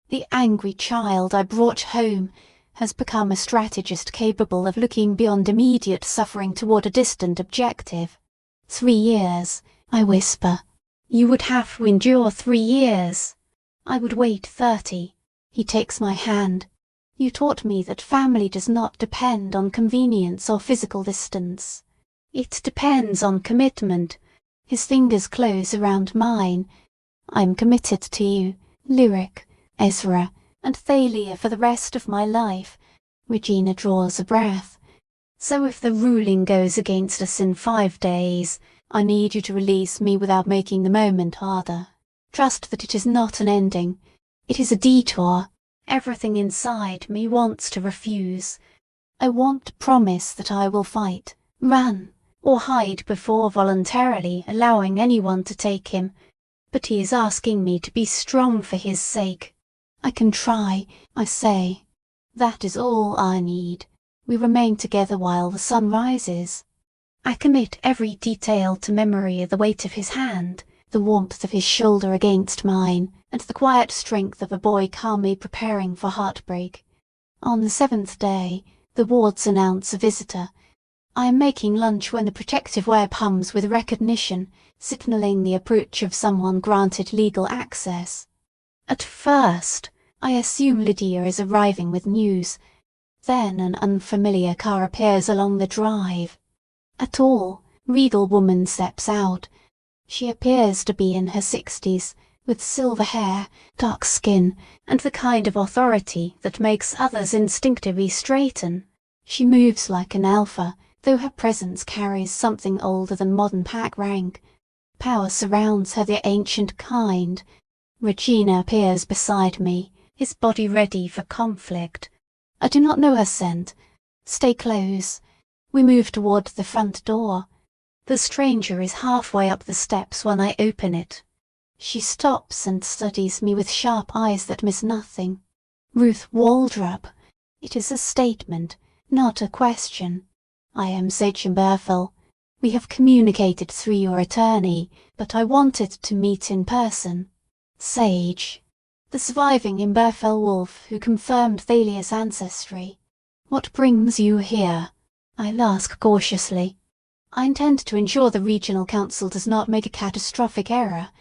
The angry child I brought home has become a strategist capable of looking beyond immediate suffering toward a distant objective. 3 years, I whisper. "You would have to endure 3 years. I would wait 30. He takes my hand. "You taught me that family does not depend on convenience or physical distance. It depends on commitment." His fingers close around mine. "I am committed to you, Lyric, Ezra, and Thalia for the rest of my life." Regina draws a breath. "So if the ruling goes against us in 5 days, I need you to release me without making the moment harder. Trust that it is not an ending. It is a detour. Everything inside me wants to refuse. I want to promise that I will fight, run, or hide before voluntarily allowing anyone to take him. But he is asking me to be strong for his sake. I can try, I say. That is all I need. We remain together while the sun rises. I commit every detail to memory, the weight of his hand, the warmth of his shoulder against mine, and the quiet strength of a boy calmly preparing for heartbreak. On the 7th day, the wards announce a visitor. I am making lunch when the protective web hums with recognition, signaling the approach of someone granted legal access. At first, I assume Lydia is arriving with news. Then an unfamiliar car appears along the drive. A tall, regal woman steps out. She appears to be in her 60s, with silver hair, dark skin, and the kind of authority that makes others instinctively straighten. She moves like an alpha, though her presence carries something older than modern pack rank. Power surrounds her the ancient kind. Regina appears beside me, his body ready for conflict. I do not know her scent. Stay close. We move toward the front door. The stranger is halfway up the steps when I open it. She stops and studies me with sharp eyes that miss nothing. "Ruth Waldrop." It is a statement, not a question. "I am Sage Imberfell. We have communicated through your attorney, but I wanted to meet in person. Sage, the surviving Imberfell wolf who confirmed Thalia's ancestry. What brings you here?" I'll ask cautiously. I intend to ensure the regional council does not make a catastrophic error.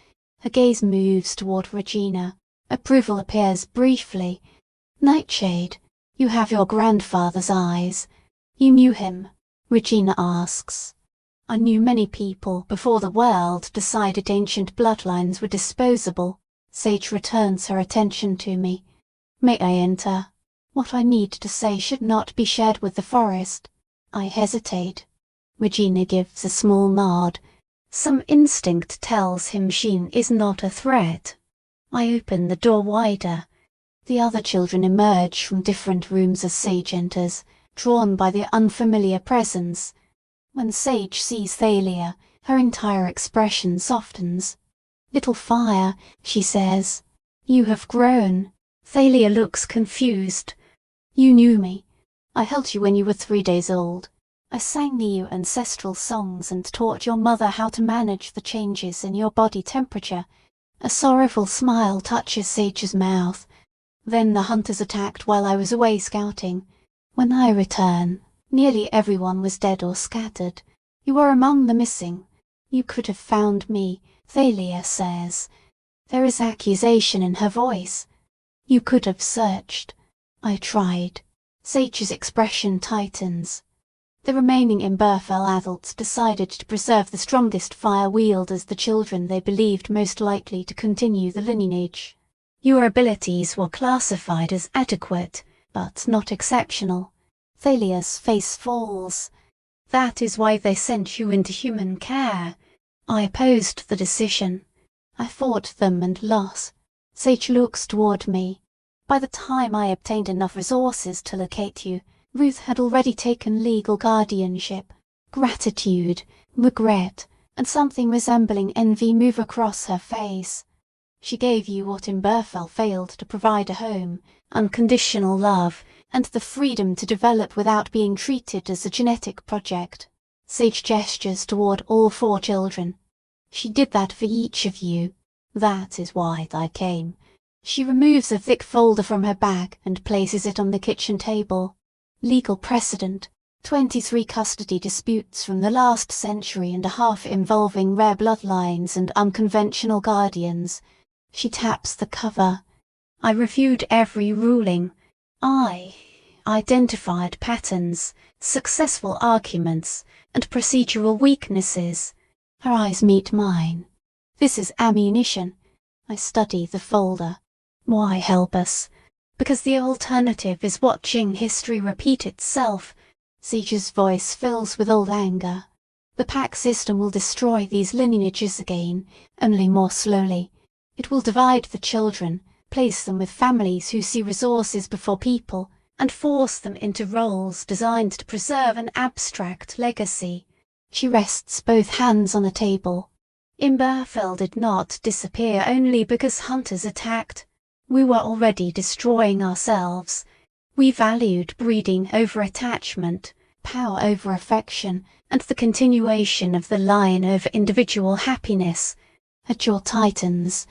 Her gaze moves toward Regina. Approval appears briefly. "Nightshade, you have your grandfather's eyes. You knew him?" Regina asks. "I knew many people before the world decided ancient bloodlines were disposable." Sage returns her attention to me. "May I enter? What I need to say should not be shared with the forest." I hesitate. Regina gives a small nod. Some instinct tells him she is not a threat. I open the door wider. The other children emerge from different rooms as Sage enters, drawn by the unfamiliar presence. When Sage sees Thalia, Her entire expression softens. "Little fire," she says. "You have grown." Thalia looks confused. "You knew me. I held you when you were 3 days old. I sang you ancestral songs and taught your mother how to manage the changes in your body temperature." A sorrowful smile touches Sage's mouth. "Then the hunters attacked while I was away scouting. When I return, nearly everyone was dead or scattered. You are among the missing. You could have found me," Thalia says. There is accusation in her voice. "You could have searched. I tried." Sage's expression tightens. The remaining Imberfell adults decided to preserve the strongest fire wield as the children they believed most likely to continue the lineage. "Your abilities were classified as adequate, but not exceptional." Thalia's face falls. "That is why they sent you into human care. I opposed the decision. I fought them and lost." Sage looks toward me. "By the time I obtained enough resources to locate you, Ruth had already taken legal guardianship." Gratitude, regret, and something resembling envy move across her face. "She gave you what Imberfell failed to provide: a home, unconditional love, and the freedom to develop without being treated as a genetic project." Sage gestures toward all 4 children. "She did that for each of you. That is why I came." She removes a thick folder from her bag and places it on the kitchen table. "Legal precedent. 23 custody disputes from the last century and a half involving rare bloodlines and unconventional guardians." She taps the cover. "I reviewed every ruling. I identified patterns, successful arguments, and procedural weaknesses." Her eyes meet mine. "This is ammunition." I study the folder. "Why help us? Because the alternative is watching history repeat itself." Sage's voice fills with old anger. "The pack system will destroy these lineages again, only more slowly. It will divide the children, place them with families who see resources before people, and force them into roles designed to preserve an abstract legacy." She rests both hands on the table. "Imberfell did not disappear only because hunters attacked. We were already destroying ourselves. We valued breeding over attachment, power over affection, and the continuation of the line over individual happiness." Her jaw tightens.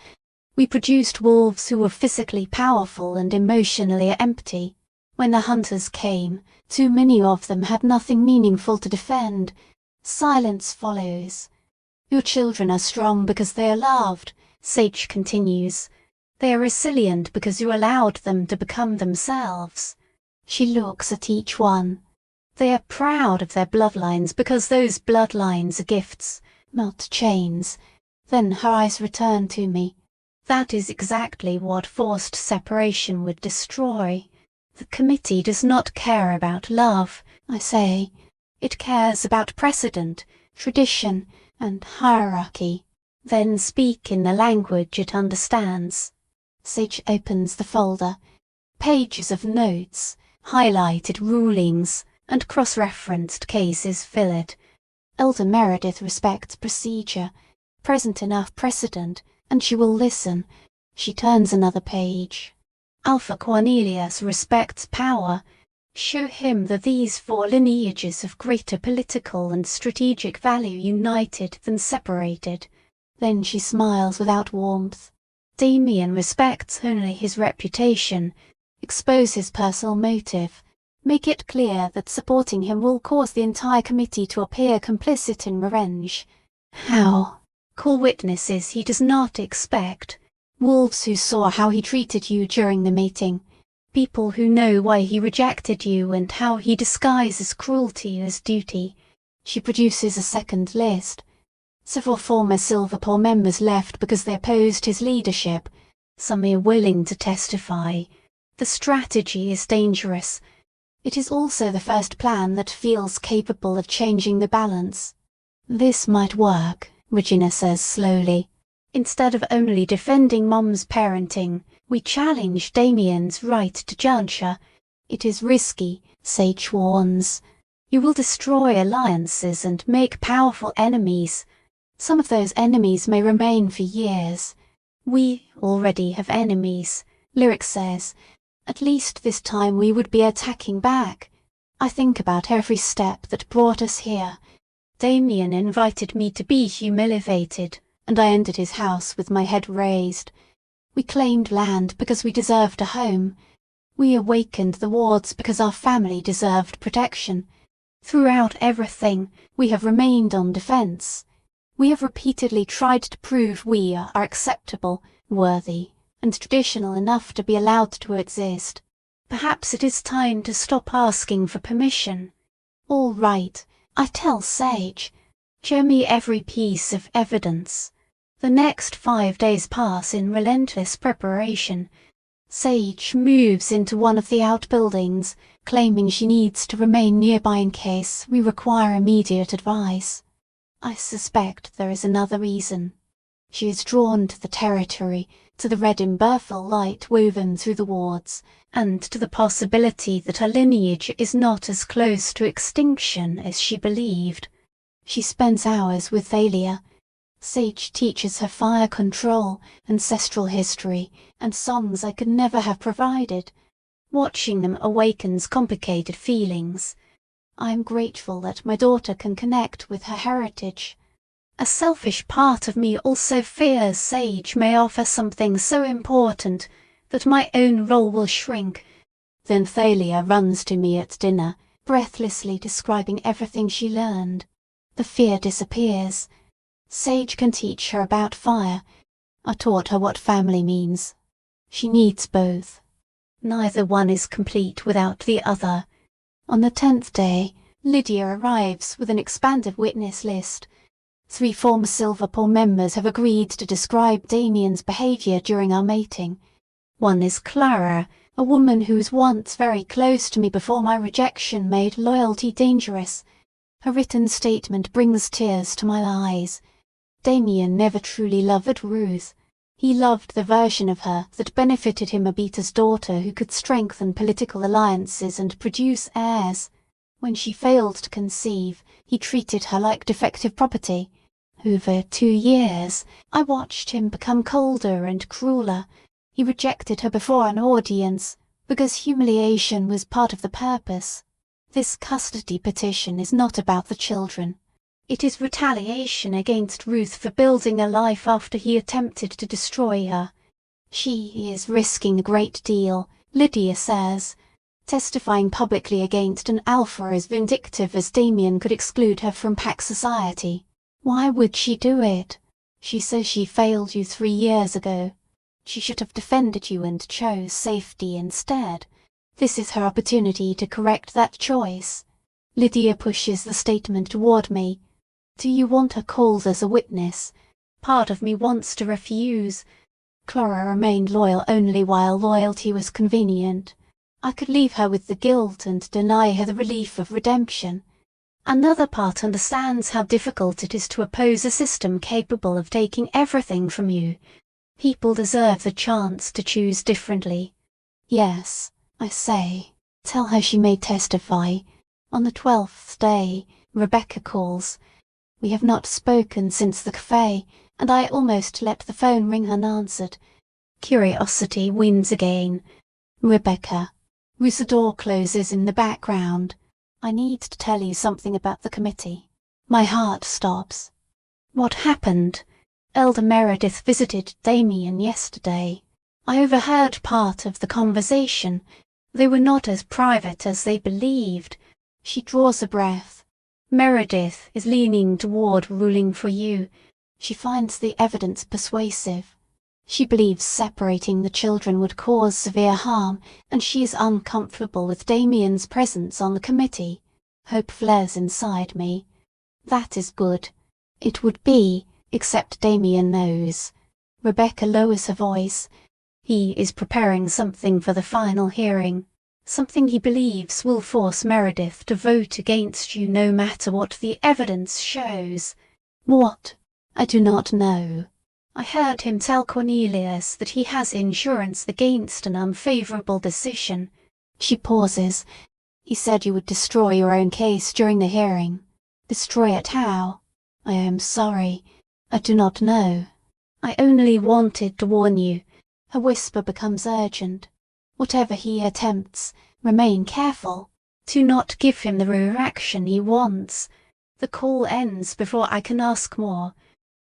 "We produced wolves who were physically powerful and emotionally empty. When the hunters came, too many of them had nothing meaningful to defend. Silence follows. Your children are strong because they are loved," Sage continues. "They are resilient because you allowed them to become themselves." She looks at each one. "They are proud of their bloodlines because those bloodlines are gifts, not chains." Then her eyes return to me. "That is exactly what forced separation would destroy. The committee does not care about love," I say. "It cares about precedent, tradition, and hierarchy. Then speak in the language it understands." Sage opens the folder. Pages of notes, highlighted rulings, and cross-referenced cases fill it. Elder Meredith respects procedure, present enough precedent, and she will listen. She turns another page. Alpha Cornelius respects power. Show him that these 4 lineages have greater political and strategic value united than separated. Then she smiles without warmth. Damien respects only his reputation. Expose his personal motive. Make it clear that supporting him will cause the entire committee to appear complicit in revenge. How? Call witnesses he does not expect. Wolves who saw how he treated you during the meeting. People who know why he rejected you and how he disguises cruelty as duty. She produces a second list. Several former Silverpaw members left because they opposed his leadership. Some are willing to testify. The strategy is dangerous. It is also the first plan that feels capable of changing the balance. "This might work," Regina says slowly. "Instead of only defending Mom's parenting, we challenge Damien's right to judge her. It is risky," Sage warns. "You will destroy alliances and make powerful enemies. Some of those enemies may remain for years. We already have enemies, Lyric says. At least this time we would be attacking back. I think about every step that brought us here. Damien invited me to be humiliated, and I entered his house with my head raised. We claimed land because we deserved a home. We awakened the wards because our family deserved protection. Throughout everything, we have remained on defense. We have repeatedly tried to prove we are acceptable, worthy, and traditional enough to be allowed to exist. Perhaps it is time to stop asking for permission. All right, I tell Sage. Show me every piece of evidence. The next 5 days pass in relentless preparation. Sage moves into one of the outbuildings, claiming she needs to remain nearby in case we require immediate advice. I suspect there is another reason. She is drawn to the territory, to the red Imberthal light woven through the wards, and to the possibility that her lineage is not as close to extinction as she believed. She spends hours with Thalia. Sage teaches her fire control, ancestral history, and songs I could never have provided. Watching them awakens complicated feelings. I am grateful that my daughter can connect with her heritage. A selfish part of me also fears Sage may offer something so important that my own role will shrink. Then Thalia runs to me at dinner, breathlessly describing everything she learned. The fear disappears. Sage can teach her about fire. I taught her what family means. She needs both. Neither one is complete without the other. On the 10th day, Lydia arrives with an expanded witness list. 3 former Silverpool members have agreed to describe Damien's behaviour during our mating. One is Clara, a woman who was once very close to me before my rejection made loyalty dangerous. Her written statement brings tears to my eyes. Damien never truly loved Ruth. He loved the version of her that benefited him, Abita's daughter who could strengthen political alliances and produce heirs. When she failed to conceive, he treated her like defective property. Over 2 years, I watched him become colder and crueler. He rejected her before an audience, because humiliation was part of the purpose. This custody petition is not about the children. It is retaliation against Ruth for building a life after he attempted to destroy her. She is risking a great deal, Lydia says, testifying publicly against an alpha as vindictive as Damien could exclude her from pack society. Why would she do it? She says she failed you 3 years ago. She should have defended you and chose safety instead. This is her opportunity to correct that choice. Lydia pushes the statement toward me. Do you want her called as a witness? Part of me wants to refuse. Clara remained loyal only while loyalty was convenient. I could leave her with the guilt and deny her the relief of redemption. Another part understands how difficult it is to oppose a system capable of taking everything from you. People deserve the chance to choose differently. Yes, I say, tell her she may testify. On the 12th day, Rebecca calls. We have not spoken since the cafe, and I almost let the phone ring unanswered. Curiosity wins again. Rebecca. Ruth's door closes in the background. I need to tell you something about the committee. My heart stops. What happened? Elder Meredith visited Damien yesterday. I overheard part of the conversation. They were not as private as they believed. She draws a breath. Meredith is leaning toward ruling for you. She finds the evidence persuasive. She believes separating the children would cause severe harm, and she is uncomfortable with Damien's presence on the committee. Hope flares inside me. That is good. It would be, except Damien knows. Rebecca lowers her voice. He is preparing something for the final hearing. Something he believes will force Meredith to vote against you no matter what the evidence shows. What? I do not know. I heard him tell Cornelius that he has insurance against an unfavourable decision. She pauses. He said you would destroy your own case during the hearing. Destroy it how? I am sorry. I do not know. I only wanted to warn you. Her whisper becomes urgent. Whatever he attempts, remain careful. Do not give him the reaction he wants. The call ends before I can ask more.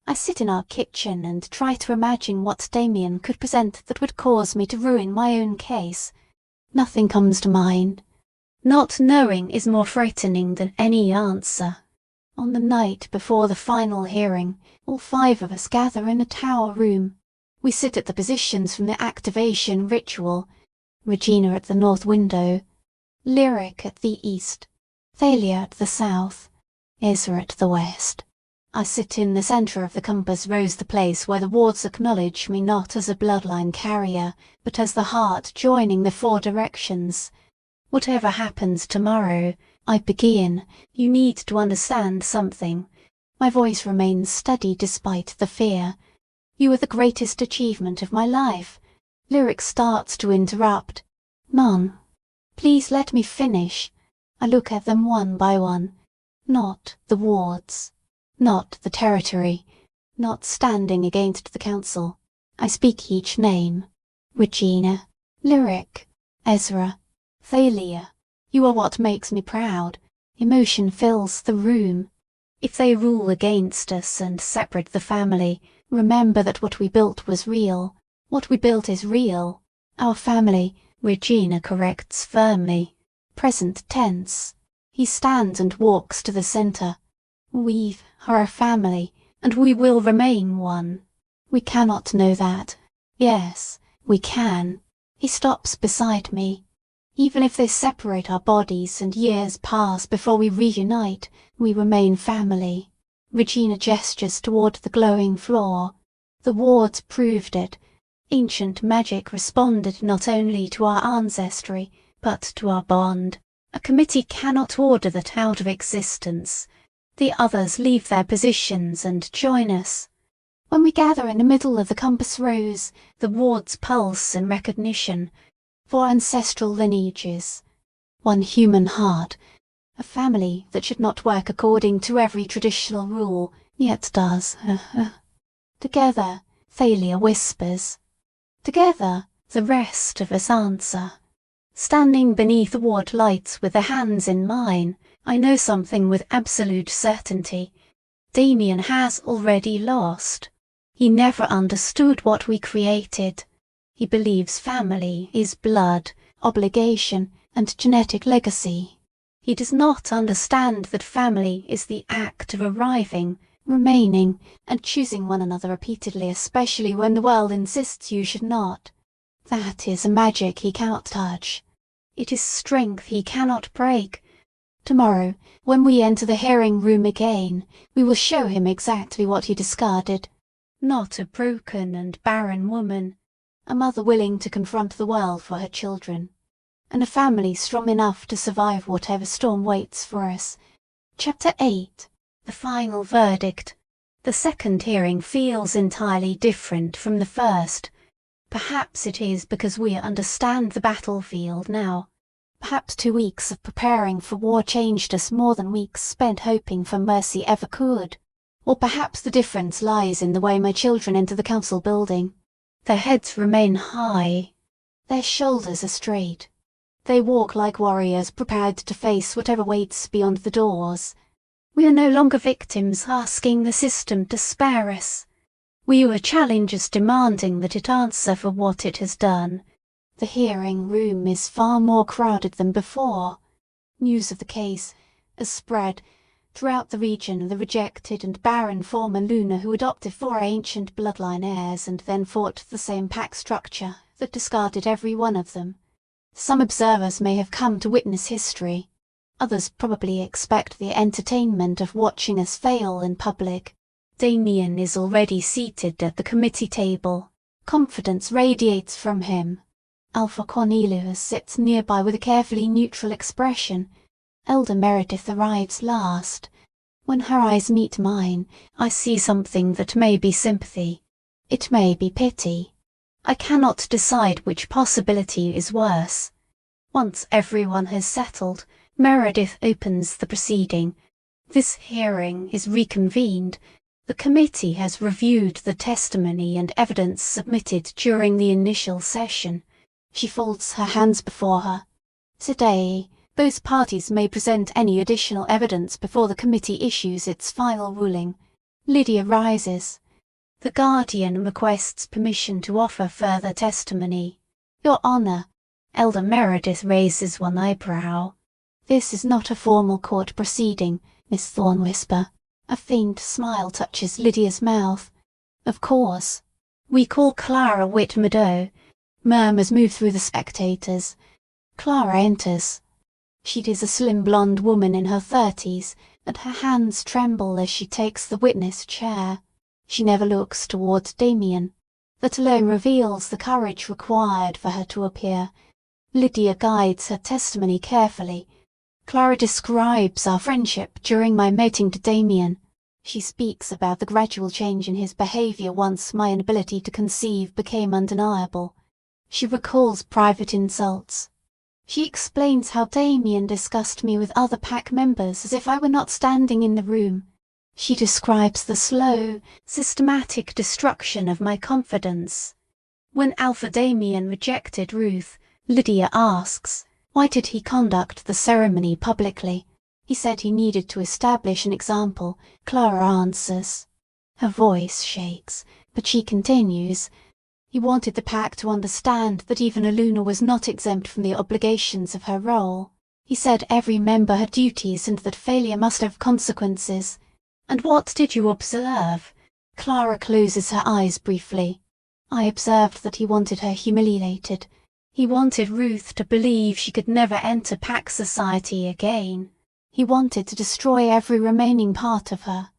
I sit in our kitchen and try to imagine what Damien could present that would cause me to ruin my own case. Nothing comes to mind. Not knowing is more frightening than any answer. On the night before the final hearing, all 5 of us gather in a tower room. We sit at the positions from the activation ritual. Regina at the north window, Lyric at the east, Thalia at the south, Ezra at the west. I sit in the centre of the compass rose, the place where the wards acknowledge me not as a bloodline carrier, but as the heart joining the 4 directions. Whatever happens tomorrow, I begin. You need to understand something. My voice remains steady despite the fear. You are the greatest achievement of my life. Lyric starts to interrupt. None. Please let me finish. I look at them one by one. Not the wards. Not the territory. Not standing against the council. I speak each name. Regina. Lyric. Ezra. Thalia. You are what makes me proud. Emotion fills the room. If they rule against us and separate the family, remember that what we built was real. What we built is real. Our family, Regina corrects firmly. Present tense. He stands and walks to the centre. We are a family, and we will remain one. We cannot know that. Yes, we can. He stops beside me. Even if they separate our bodies and years pass before we reunite, we remain family. Regina gestures toward the glowing floor. The wards proved it. Ancient magic responded not only to our ancestry, but to our bond. A committee cannot order that out of existence. The others leave their positions and join us. When we gather in the middle of the compass rose, the wards pulse in recognition. 4 ancestral lineages. 1 human heart. A family that should not work according to every traditional rule, yet does. Together, Thalia whispers. Together, the rest of us answer. Standing beneath the ward lights with their hands in mine, I know something with absolute certainty. Damien has already lost. He never understood what we created. He believes family is blood, obligation, and genetic legacy. He does not understand that family is the act of arriving, remaining, and choosing one another repeatedly, especially when the world insists you should not. That is a magic he cannot touch. It is strength he cannot break. Tomorrow, when we enter the hearing room again, we will show him exactly what he discarded. Not a broken and barren woman. A mother willing to confront the world for her children. And a family strong enough to survive whatever storm waits for us. Chapter 8. The final verdict. The second hearing feels entirely different from the first. Perhaps it is because we understand the battlefield now. Perhaps 2 weeks of preparing for war changed us more than weeks spent hoping for mercy ever could. Or perhaps the difference lies in the way my children enter the council building. Their heads remain high. Their shoulders are straight. They walk like warriors prepared to face whatever waits beyond the doors. We are no longer victims asking the system to spare us. We were challengers demanding that it answer for what it has done. The hearing room is far more crowded than before. News of the case has spread throughout the region. The rejected and barren former Luna who adopted 4 ancient bloodline heirs and then fought the same pack structure that discarded every one of them. Some observers may have come to witness history. Others probably expect the entertainment of watching us fail in public. Damien is already seated at the committee table. Confidence radiates from him. Alpha Cornelius sits nearby with a carefully neutral expression. Elder Meredith arrives last. When her eyes meet mine, I see something that may be sympathy. It may be pity. I cannot decide which possibility is worse. Once everyone has settled, Meredith opens the proceeding. This hearing is reconvened. The committee has reviewed the testimony and evidence submitted during the initial session. She folds her hands before her. Today, both parties may present any additional evidence before the committee issues its final ruling. Lydia rises. The guardian requests permission to offer further testimony. Your Honour. Elder Meredith raises one eyebrow. This is not a formal court proceeding, Miss Thorne whisper. A faint smile touches Lydia's mouth. Of course. We call Clara Whitmeadow. Murmurs move through the spectators. Clara enters. She is a slim blonde woman in her 30s, and her hands tremble as she takes the witness chair. She never looks towards Damien. That alone reveals the courage required for her to appear. Lydia guides her testimony carefully. Clara describes our friendship during my mating to Damien. She speaks about the gradual change in his behaviour once my inability to conceive became undeniable. She recalls private insults. She explains how Damien discussed me with other pack members as if I were not standing in the room. She describes the slow, systematic destruction of my confidence. When Alpha Damien rejected Ruth, Lydia asks, why did he conduct the ceremony publicly? He said he needed to establish an example. Clara answers. Her voice shakes, but she continues. He wanted the pack to understand that even Aluna was not exempt from the obligations of her role. He said every member had duties and that failure must have consequences. And what did you observe? Clara closes her eyes briefly. I observed that he wanted her humiliated. He wanted Ruth to believe she could never enter pack society again. He wanted to destroy every remaining part of her.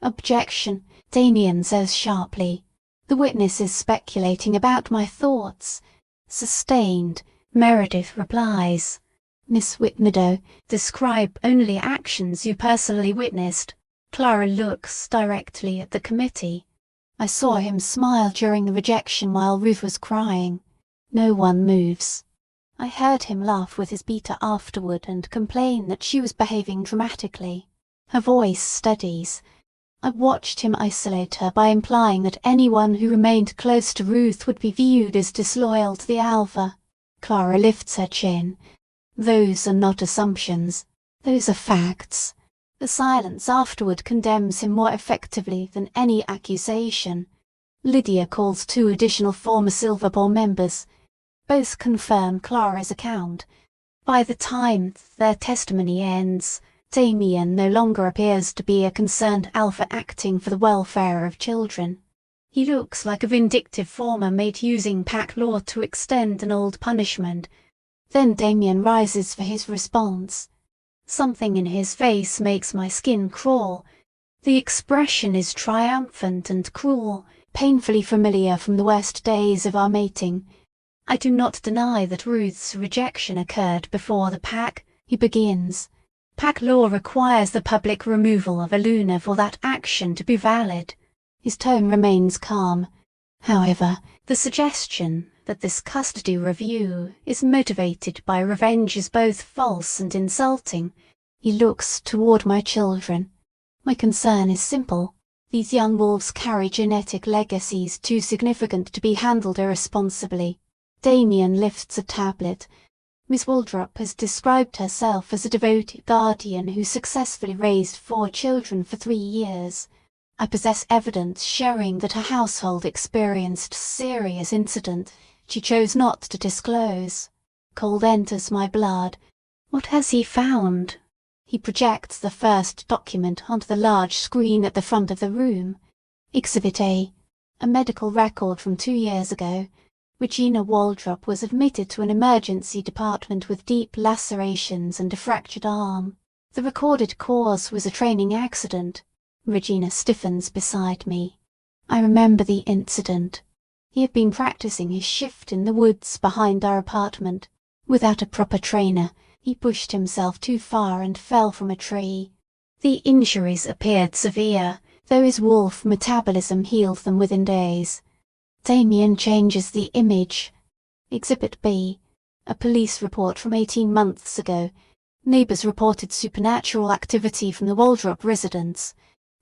Objection, Damien says sharply. The witness is speculating about my thoughts. Sustained, Meredith replies. Miss Whitmeadow, describe only actions you personally witnessed. Clara looks directly at the committee. I saw him smile during the rejection while Ruth was crying. No one moves. I heard him laugh with his beater afterward and complain that she was behaving dramatically. Her voice steadies. I watched him isolate her by implying that anyone who remained close to Ruth would be viewed as disloyal to the Alpha. Clara lifts her chin. Those are not assumptions. Those are facts. The silence afterward condemns him more effectively than any accusation. Lydia calls 2 additional former Silver Ball members. Both confirm Clara's account. By the time their testimony ends, Damien no longer appears to be a concerned Alpha acting for the welfare of children. He looks like a vindictive former mate using pack law to extend an old punishment. Then Damien rises for his response. Something in his face makes my skin crawl. The expression is triumphant and cruel, painfully familiar from the worst days of our mating. I do not deny that Ruth's rejection occurred before the pack, he begins. Pack law requires the public removal of Aluna for that action to be valid. His tone remains calm. However, the suggestion that this custody review is motivated by revenge is both false and insulting. He looks toward my children. My concern is simple. These young wolves carry genetic legacies too significant to be handled irresponsibly. Damien lifts a tablet. Miss Waldrop has described herself as a devoted guardian who successfully raised 4 children for 3 years. I possess evidence showing that her household experienced serious incident she chose not to disclose. Cold enters my blood. What has he found? He projects the first document onto the large screen at the front of the room. Exhibit A. A medical record from 2 years ago. Regina Waldrop was admitted to an emergency department with deep lacerations and a fractured arm. The recorded cause was a training accident. Regina stiffens beside me. I remember the incident. He had been practicing his shift in the woods behind our apartment. Without a proper trainer, he pushed himself too far and fell from a tree. The injuries appeared severe, though his wolf metabolism healed them within days. Damien changes the image. Exhibit B. A police report from 18 months ago. Neighbours reported supernatural activity from the Waldrop residence.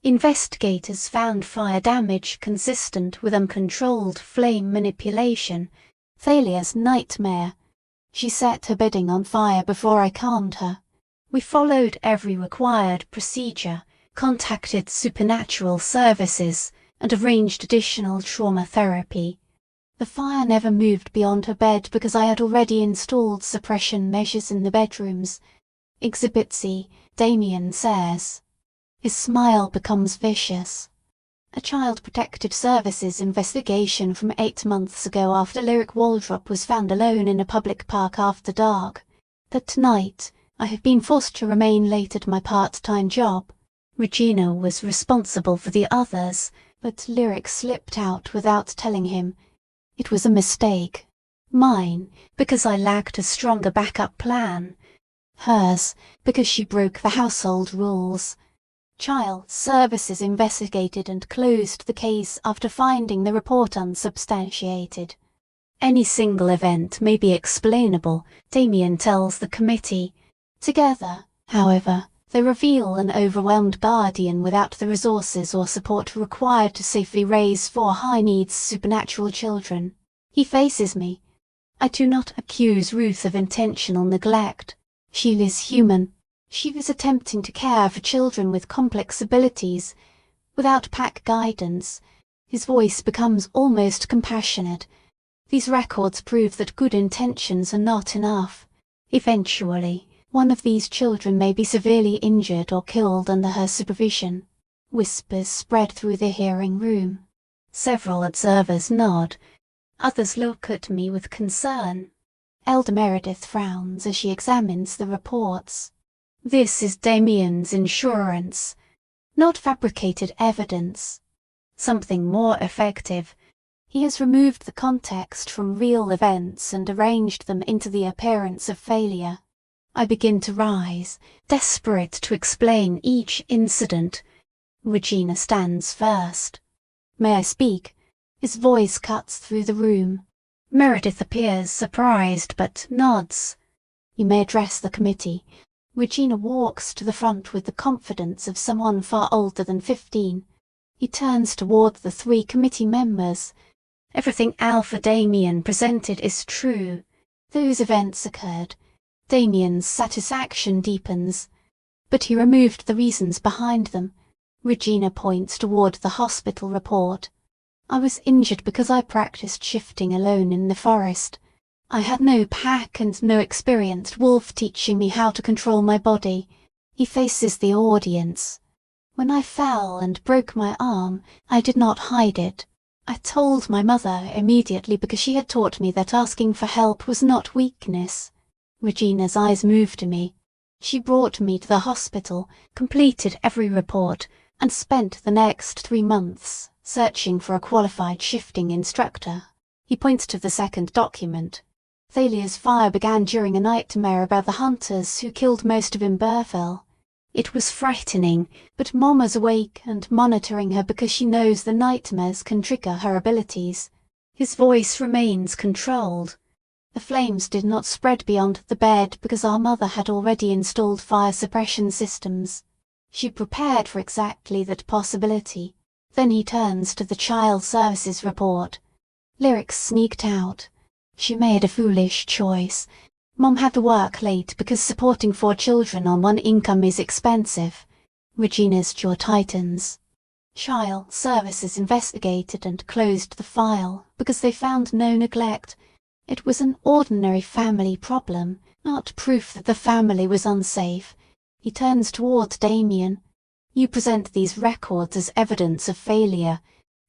Investigators found fire damage consistent with uncontrolled flame manipulation. Thalia's nightmare. She set her bedding on fire before I calmed her. We followed every required procedure, contacted supernatural services, and arranged additional trauma therapy. The fire never moved beyond her bed because I had already installed suppression measures in the bedrooms. Exhibit C, Damien says. His smile becomes vicious. A Child Protective Services investigation from 8 months ago after Lyric Waldrop was found alone in a public park after dark. That tonight, I have been forced to remain late at my part-time job. Regina was responsible for the others, but Lyric slipped out without telling him. It was a mistake. Mine, because I lacked a stronger backup plan. Hers, because she broke the household rules. Child Services investigated and closed the case after finding the report unsubstantiated. Any single event may be explainable, Damien tells the committee. Together, however, they reveal an overwhelmed guardian without the resources or support required to safely raise 4 high-needs supernatural children. He faces me. I do not accuse Ruth of intentional neglect. She is human. She was attempting to care for children with complex abilities. Without PAC guidance, his voice becomes almost compassionate. These records prove that good intentions are not enough. Eventually, one of these children may be severely injured or killed under her supervision. Whispers spread through the hearing room. Several observers nod. Others look at me with concern. Elder Meredith frowns as she examines the reports. This is Damien's insurance, not fabricated evidence. Something more effective. He has removed the context from real events and arranged them into the appearance of failure. I begin to rise, desperate to explain each incident. Regina stands first. May I speak? His voice cuts through the room. Meredith appears surprised but nods. You may address the committee. Regina walks to the front with the confidence of someone far older than 15. He turns toward the 3 committee members. Everything Alpha Damien presented is true. Those events occurred. Damien's satisfaction deepens. But he removed the reasons behind them. Regina points toward the hospital report. I was injured because I practiced shifting alone in the forest. I had no pack and no experienced wolf teaching me how to control my body. He faces the audience. When I fell and broke my arm, I did not hide it. I told my mother immediately because she had taught me that asking for help was not weakness. Regina's eyes moved to me. She brought me to the hospital, completed every report, and spent the next 3 months searching for a qualified shifting instructor. He points to the second document. Thalia's fire began during a nightmare about the hunters who killed most of Imberville. It was frightening, but Mom is awake and monitoring her because she knows the nightmares can trigger her abilities. His voice remains controlled. The flames did not spread beyond the bed because our mother had already installed fire suppression systems. She prepared for exactly that possibility. Then he turns to the Child Services report. Lyric sneaked out. She made a foolish choice. Mom had to work late because supporting 4 children on one income is expensive. Regina's jaw tightens. Child Services investigated and closed the file because they found no neglect. It was an ordinary family problem, not proof that the family was unsafe. He turns toward Damien. You present these records as evidence of failure.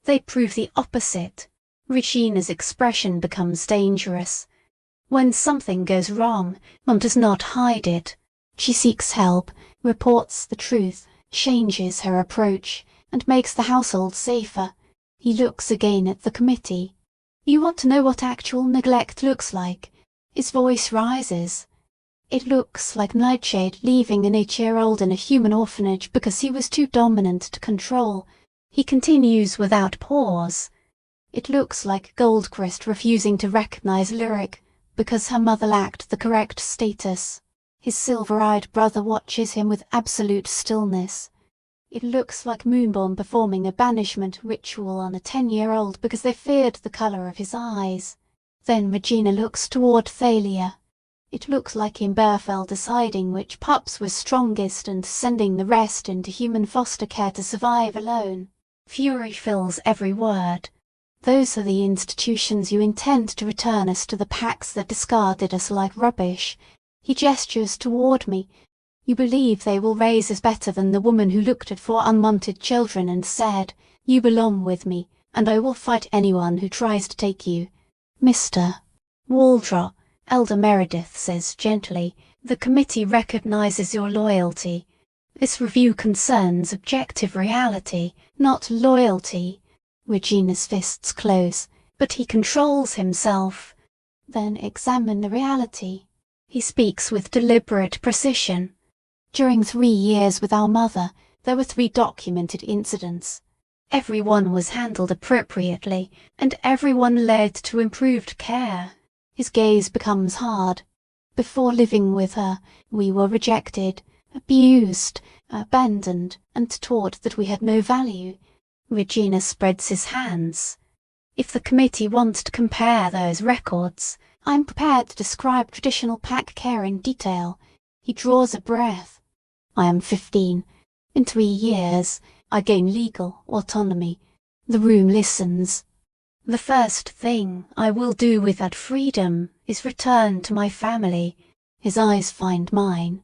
They prove the opposite. Regina's expression becomes dangerous. When something goes wrong, Mom does not hide it. She seeks help, reports the truth, changes her approach, and makes the household safer. He looks again at the committee. You want to know what actual neglect looks like? His voice rises. It looks like Nightshade leaving an 8-year-old in a human orphanage because he was too dominant to control. He continues without pause. It looks like Goldcrest refusing to recognize Lyric because her mother lacked the correct status. His silver-eyed brother watches him with absolute stillness. It looks like Moonborn performing a banishment ritual on a 10-year-old because they feared the colour of his eyes. Then Regina looks toward Thalia. It looks like Imberfell deciding which pups were strongest and sending the rest into human foster care to survive alone. Fury fills every word. Those are the institutions you intend to return us to the packs that discarded us like rubbish. He gestures toward me. You believe they will raise us better than the woman who looked at 4 unwanted children and said, "You belong with me, and I will fight anyone who tries to take you." Mr. Waldrop, Elder Meredith says gently, "The committee recognizes your loyalty. This review concerns objective reality, not loyalty." Regina's fists close, but he controls himself. Then examine the reality. He speaks with deliberate precision. During 3 years with our mother, there were 3 documented incidents. Every one was handled appropriately, and everyone led to improved care. His gaze becomes hard. Before living with her, we were rejected, abused, abandoned, and taught that we had no value. Regina spreads his hands. If the committee wants to compare those records, I'm prepared to describe traditional pack care in detail. He draws a breath. I am 15. In 3 years, I gain legal autonomy. The room listens. The first thing I will do with that freedom is return to my family. His eyes find mine.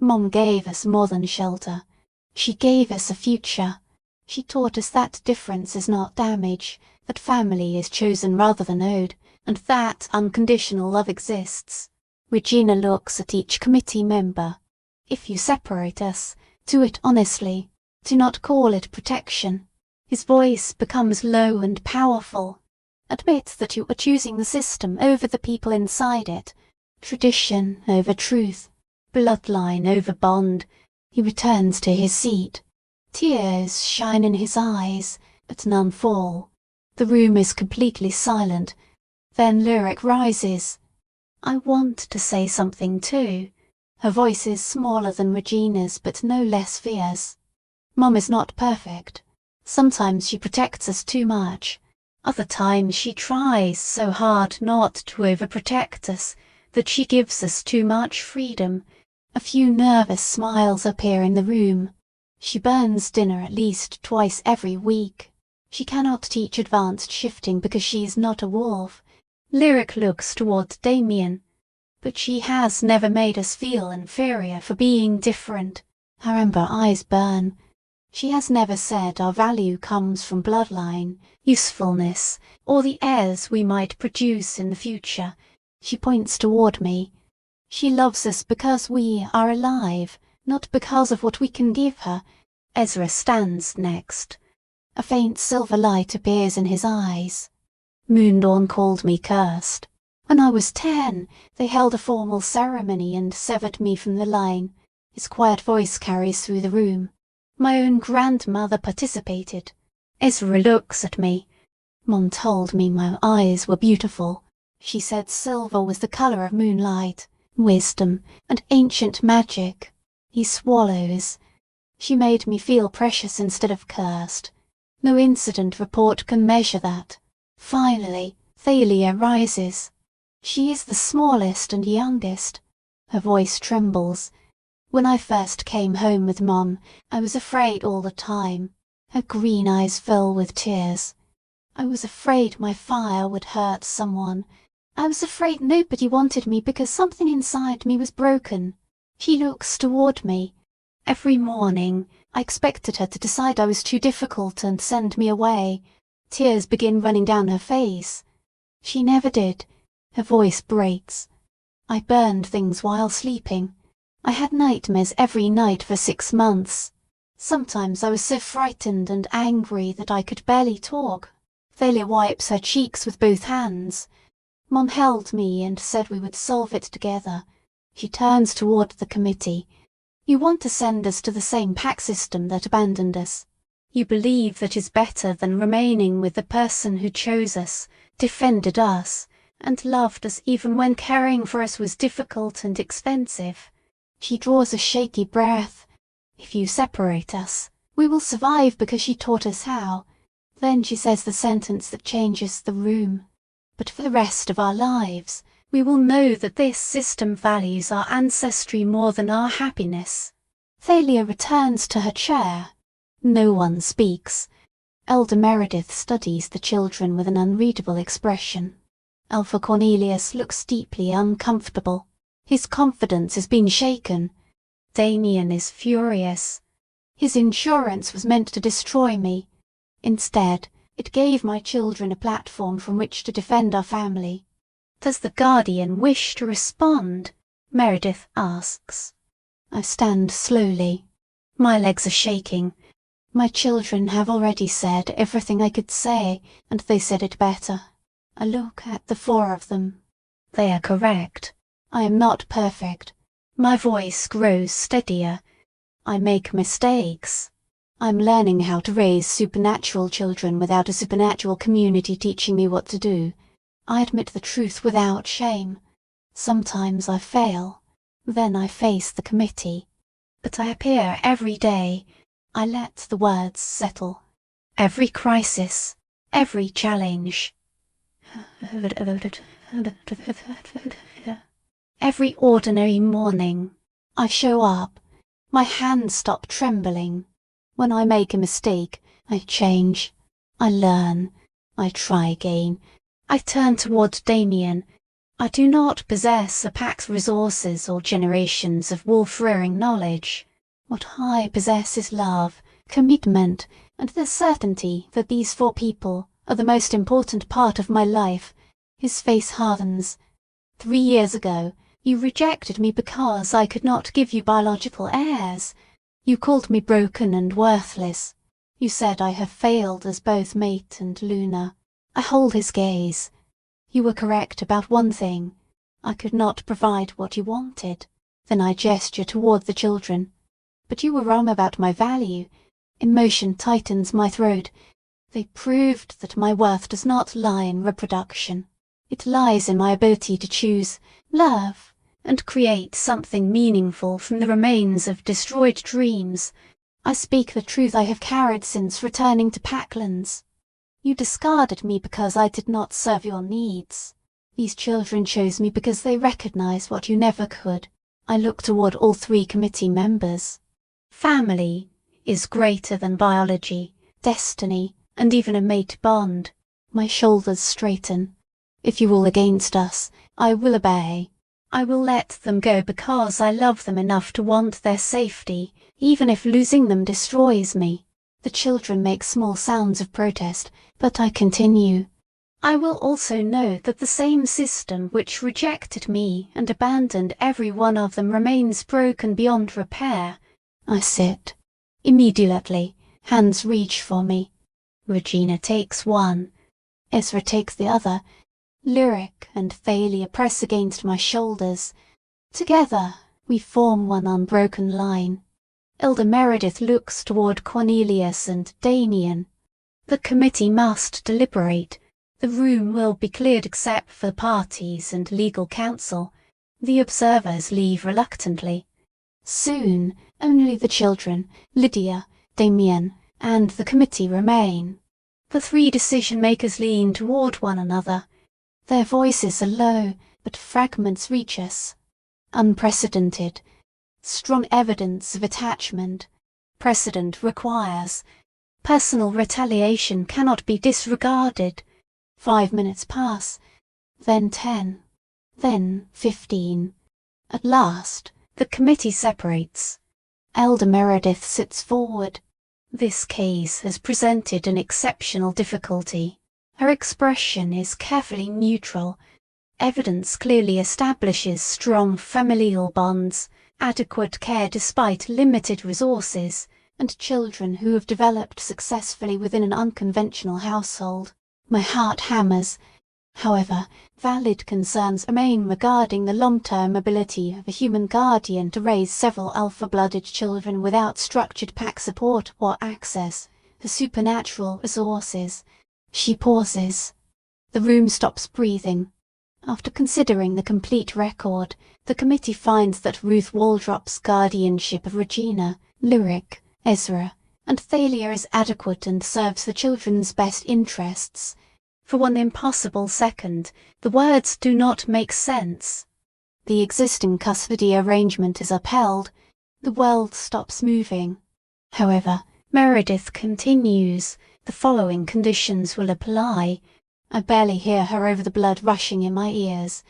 Mom gave us more than shelter. She gave us a future. She taught us that difference is not damage, that family is chosen rather than owed, and that unconditional love exists. Regina looks at each committee member. If you separate us, do it honestly. Do not call it protection. His voice becomes low and powerful. Admit that you are choosing the system over the people inside it. Tradition over truth. Bloodline over bond. He returns to his seat. Tears shine in his eyes, but none fall. The room is completely silent. Then Lyric rises. I want to say something too. Her voice is smaller than Regina's, but no less fierce. Mom is not perfect. Sometimes she protects us too much. Other times she tries so hard not to overprotect us that she gives us too much freedom. A few nervous smiles appear in the room. She burns dinner at least twice every week. She cannot teach advanced shifting because she is not a wolf. Lyric looks toward Damien. But she has never made us feel inferior for being different. Her amber eyes burn. She has never said our value comes from bloodline, usefulness, or the heirs we might produce in the future. She points toward me. She loves us because we are alive, not because of what we can give her. Ezra stands next. A faint silver light appears in his eyes. Moondawn called me cursed. When I was 10, they held a formal ceremony and severed me from the line. His quiet voice carries through the room. My own grandmother participated. Ezra looks at me. Mom told me my eyes were beautiful. She said silver was the colour of moonlight, wisdom, and ancient magic. He swallows. She made me feel precious instead of cursed. No incident report can measure that. Finally, Thalia rises. She is the smallest and youngest. Her voice trembles. When I first came home with Mom, I was afraid all the time. Her green eyes fill with tears. I was afraid my fire would hurt someone. I was afraid nobody wanted me because something inside me was broken. She looks toward me. Every morning, I expected her to decide I was too difficult and send me away. Tears begin running down her face. She never did. Her voice breaks. I burned things while sleeping. I had nightmares every night for 6 months. Sometimes I was so frightened and angry that I could barely talk. Thalia wipes her cheeks with both hands. Mom held me and said we would solve it together. She turns toward the committee. You want to send us to the same pack system that abandoned us. You believe that is better than remaining with the person who chose us, defended us, and loved us even when caring for us was difficult and expensive. She draws a shaky breath. If you separate us, We will survive because she taught us how. Then she says the sentence that changes the room. But for the rest of our lives, we will know that this system values our ancestry more than our happiness. Thalia returns to her chair. No one speaks. Elder Meredith studies the children with an unreadable expression. Alpha Cornelius looks deeply uncomfortable. His confidence has been shaken. Damien is furious. His insurance was meant to destroy me. Instead, it gave my children a platform from which to defend our family. Does the guardian wish to respond? Meredith asks. I stand slowly. My legs are shaking. My children have already said everything I could say, and they said it better. I look at the four of them. They are correct. I am not perfect. My voice grows steadier. I make mistakes. I'm learning how to raise supernatural children without a supernatural community teaching me what to do. I admit the truth without shame. Sometimes I fail. Then I face the committee. But I appear every day. I let the words settle. Every crisis, every challenge. Every ordinary morning, I show up. My hands stop trembling. When I make a mistake, I change. I learn. I try again. I turn toward Damien. I do not possess a pack's resources or generations of wolf-rearing knowledge. What I possess is love, commitment, and the certainty that these four people are the most important part of my life. His face hardens. 3 years ago, you rejected me because I could not give you biological heirs. You called me broken and worthless. You said I have failed as both mate and Luna. I hold his gaze. You were correct about one thing. I could not provide what you wanted. Then I gesture toward the children. But you were wrong about my value. Emotion tightens my throat. They proved that my worth does not lie in reproduction. It lies in my ability to choose, love, and create something meaningful from the remains of destroyed dreams. I speak the truth I have carried since returning to Packlands. You discarded me because I did not serve your needs. These children chose me because they recognize what you never could. I look toward all 3 committee members. Family is greater than biology, destiny, and even a mate bond. My shoulders straighten. If you rule against us, I will obey. I will let them go because I love them enough to want their safety, even if losing them destroys me. The children make small sounds of protest, but I continue. I will also know that the same system which rejected me and abandoned every one of them remains broken beyond repair. I sit. Immediately, hands reach for me. Regina takes one. Ezra takes the other. Lyric and Thalia press against my shoulders. Together, we form one unbroken line. Elder Meredith looks toward Cornelius and Damien. The committee must deliberate. The room will be cleared except for parties and legal counsel. The observers leave reluctantly. Soon, only the children, Lydia, Damien, and the committee remain. The 3 decision-makers lean toward one another. Their voices are low, but fragments reach us. Unprecedented. Strong evidence of attachment. Precedent requires. Personal retaliation cannot be disregarded. 5 minutes pass. Then 10. Then 15. At last, the committee separates. Elder Meredith sits forward. This case has presented an exceptional difficulty. Her expression is carefully neutral. Evidence clearly establishes strong familial bonds, adequate care despite limited resources, and children who have developed successfully within an unconventional household. My heart hammers. However, valid concerns remain regarding the long-term ability of a human guardian to raise several alpha-blooded children without structured pack support or access to supernatural resources. She pauses. The room stops breathing. After considering the complete record, the committee finds that Ruth Waldrop's guardianship of Regina, Lyric, Ezra, and Thalia is adequate and serves the children's best interests. For 1 impossible second, the words do not make sense. The existing custody arrangement is upheld. The world stops moving. However, Meredith continues. The following conditions will apply. I barely hear her over the blood rushing in my ears.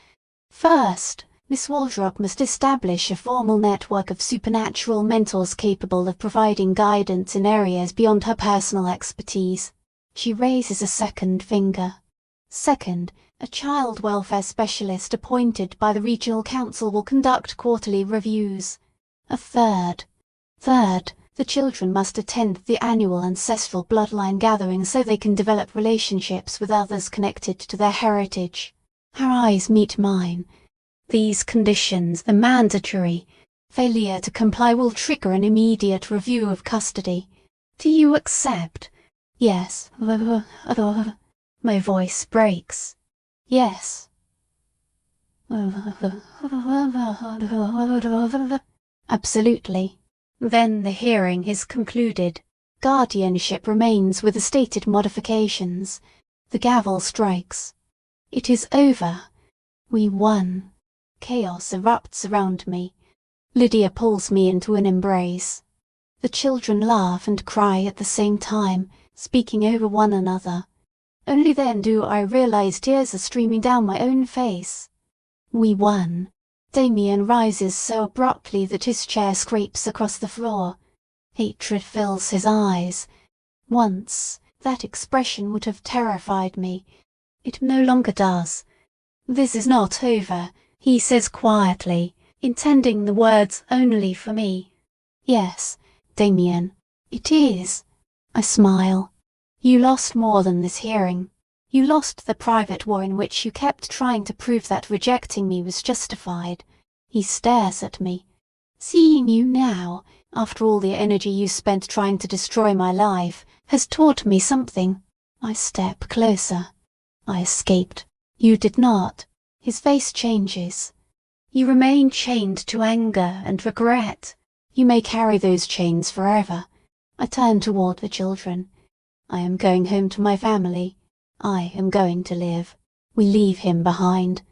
First, Miss Waldrop must establish a formal network of supernatural mentors capable of providing guidance in areas beyond her personal expertise. She raises a second finger. Second, a child welfare specialist appointed by the regional council will conduct quarterly reviews. A third, the children must attend the annual ancestral bloodline gathering so they can develop relationships with others connected to their heritage. Her eyes meet mine. These conditions are mandatory. Failure to comply will trigger an immediate review of custody. Do you accept? Yes. My voice breaks. Yes. Absolutely. Then the hearing is concluded. Guardianship remains with the stated modifications. The gavel strikes. It is over. We won. Chaos erupts around me. Lydia pulls me into an embrace. The children laugh and cry at the same time, speaking over one another. Only then do I realize tears are streaming down my own face. We won. Damien rises so abruptly that his chair scrapes across the floor. Hatred fills his eyes. Once, that expression would have terrified me. It no longer does. This is not over, he says quietly, intending the words only for me. Yes, Damien, it is. I smile. You lost more than this hearing. You lost the private war in which you kept trying to prove that rejecting me was justified. He stares at me. Seeing you now, after all the energy you spent trying to destroy my life, has taught me something. I step closer. I escaped. You did not. His face changes. You remain chained to anger and regret. You may carry those chains forever. I turn toward the children. I am going home to my family. I am going to live. We leave him behind.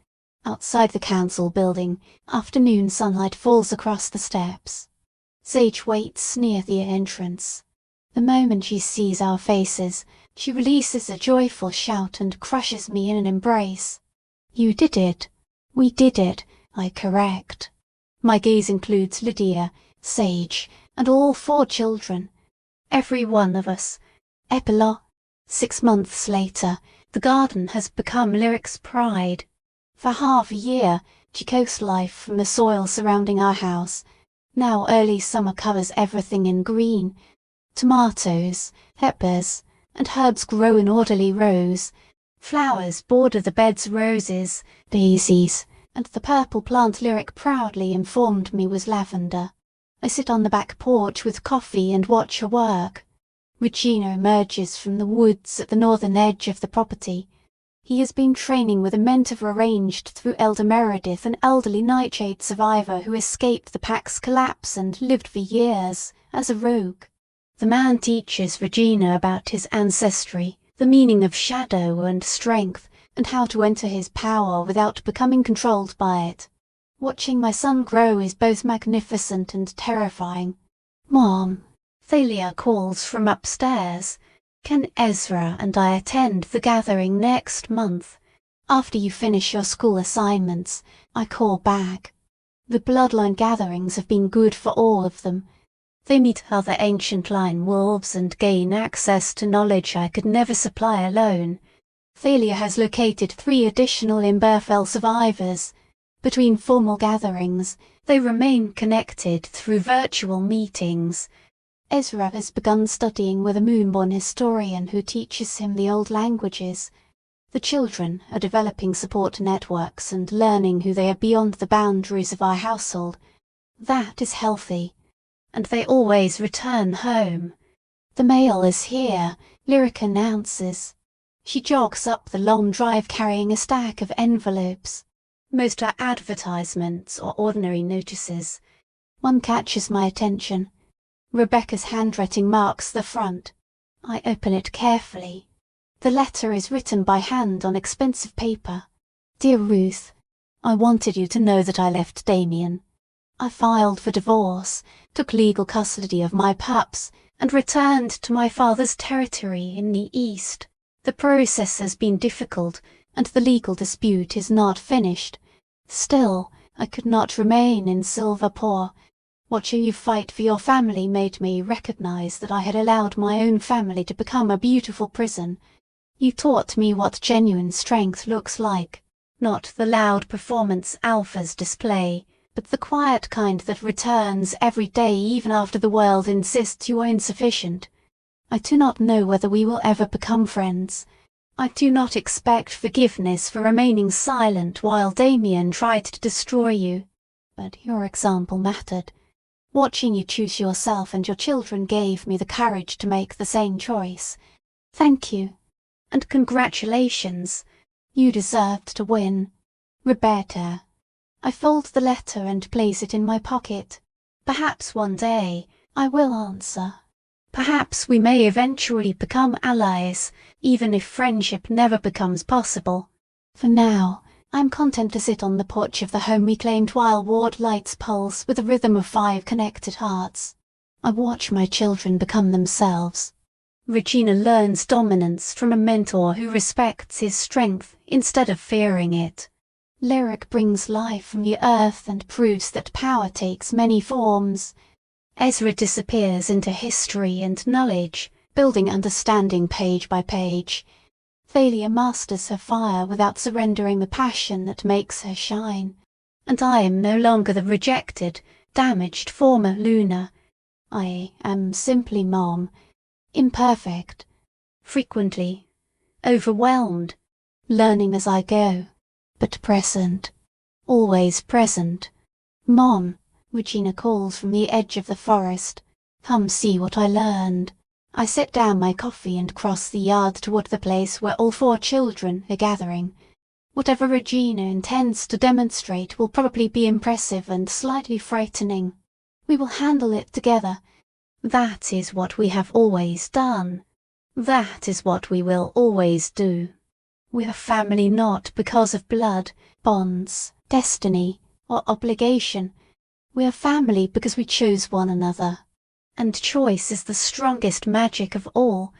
Outside the council building, afternoon sunlight falls across the steps. Sage waits near the entrance. The moment she sees our faces, she releases a joyful shout and crushes me in an embrace. You did it. We did it, I correct. My gaze includes Lydia, Sage, and all 4 children. Every one of us. Epilogue. 6 months later, the garden has become Lyric's pride. For half a year, she coaxed life from the soil surrounding our house. Now early summer covers everything in green. Tomatoes, peppers, and herbs grow in orderly rows. Flowers border the bed's roses, daisies, and the purple plant Lyric proudly informed me was lavender. I sit on the back porch with coffee and watch her work. Regina emerges from the woods at the northern edge of the property. He has been training with a mentor arranged through Elder Meredith, an elderly nightshade survivor who escaped the pack's collapse and lived for years as a rogue. The man teaches Regina about his ancestry, the meaning of shadow and strength, and how to enter his power without becoming controlled by it. Watching my son grow is both magnificent and terrifying. Mom, Thalia calls from upstairs. Can Ezra and I attend the gathering next month? After you finish your school assignments, I call back. The bloodline gatherings have been good for all of them. They meet other ancient line wolves and gain access to knowledge I could never supply alone. Thalia has located 3 additional Imberfell survivors. Between formal gatherings, they remain connected through virtual meetings. Ezra has begun studying with a Moonborn historian who teaches him the old languages. The children are developing support networks and learning who they are beyond the boundaries of our household. That is healthy. And they always return home. The mail is here, Lyric announces. She jogs up the long drive carrying a stack of envelopes. Most are advertisements or ordinary notices. One catches my attention. Rebecca's handwriting marks the front. I open it carefully. The letter is written by hand on expensive paper. Dear Ruth, I wanted you to know that I left Damien. I filed for divorce, took legal custody of my pups, and returned to my father's territory in the East. The process has been difficult, and the legal dispute is not finished. Still, I could not remain in Silverpaw. Watching you fight for your family made me recognize that I had allowed my own family to become a beautiful prison. You taught me what genuine strength looks like, not the loud performance alphas display, but the quiet kind that returns every day even after the world insists you are insufficient. I do not know whether we will ever become friends. I do not expect forgiveness for remaining silent while Damien tried to destroy you. But your example mattered. Watching you choose yourself and your children gave me the courage to make the same choice. Thank you. And congratulations. You deserved to win. Rebecca. I fold the letter and place it in my pocket. Perhaps one day I will answer. Perhaps we may eventually become allies, even if friendship never becomes possible. For now, I am content to sit on the porch of the home we claimed while ward lights pulse with a rhythm of 5 connected hearts. I watch my children become themselves. Regina learns dominance from a mentor who respects his strength instead of fearing it. Lyric brings life from the earth and proves that power takes many forms. Ezra disappears into history and knowledge, building understanding page by page. Thalia masters her fire without surrendering the passion that makes her shine. And I am no longer the rejected, damaged former Luna. I am simply Mom. Imperfect, frequently, overwhelmed, learning as I go, but present, always present. Mom, Regina calls from the edge of the forest. Come see what I learned. I set down my coffee and cross the yard toward the place where all 4 children are gathering. Whatever Regina intends to demonstrate will probably be impressive and slightly frightening. We will handle it together. That is what we have always done. That is what we will always do. We are family not because of blood, bonds, destiny, or obligation. We are family because we chose one another. And choice is the strongest magic of all.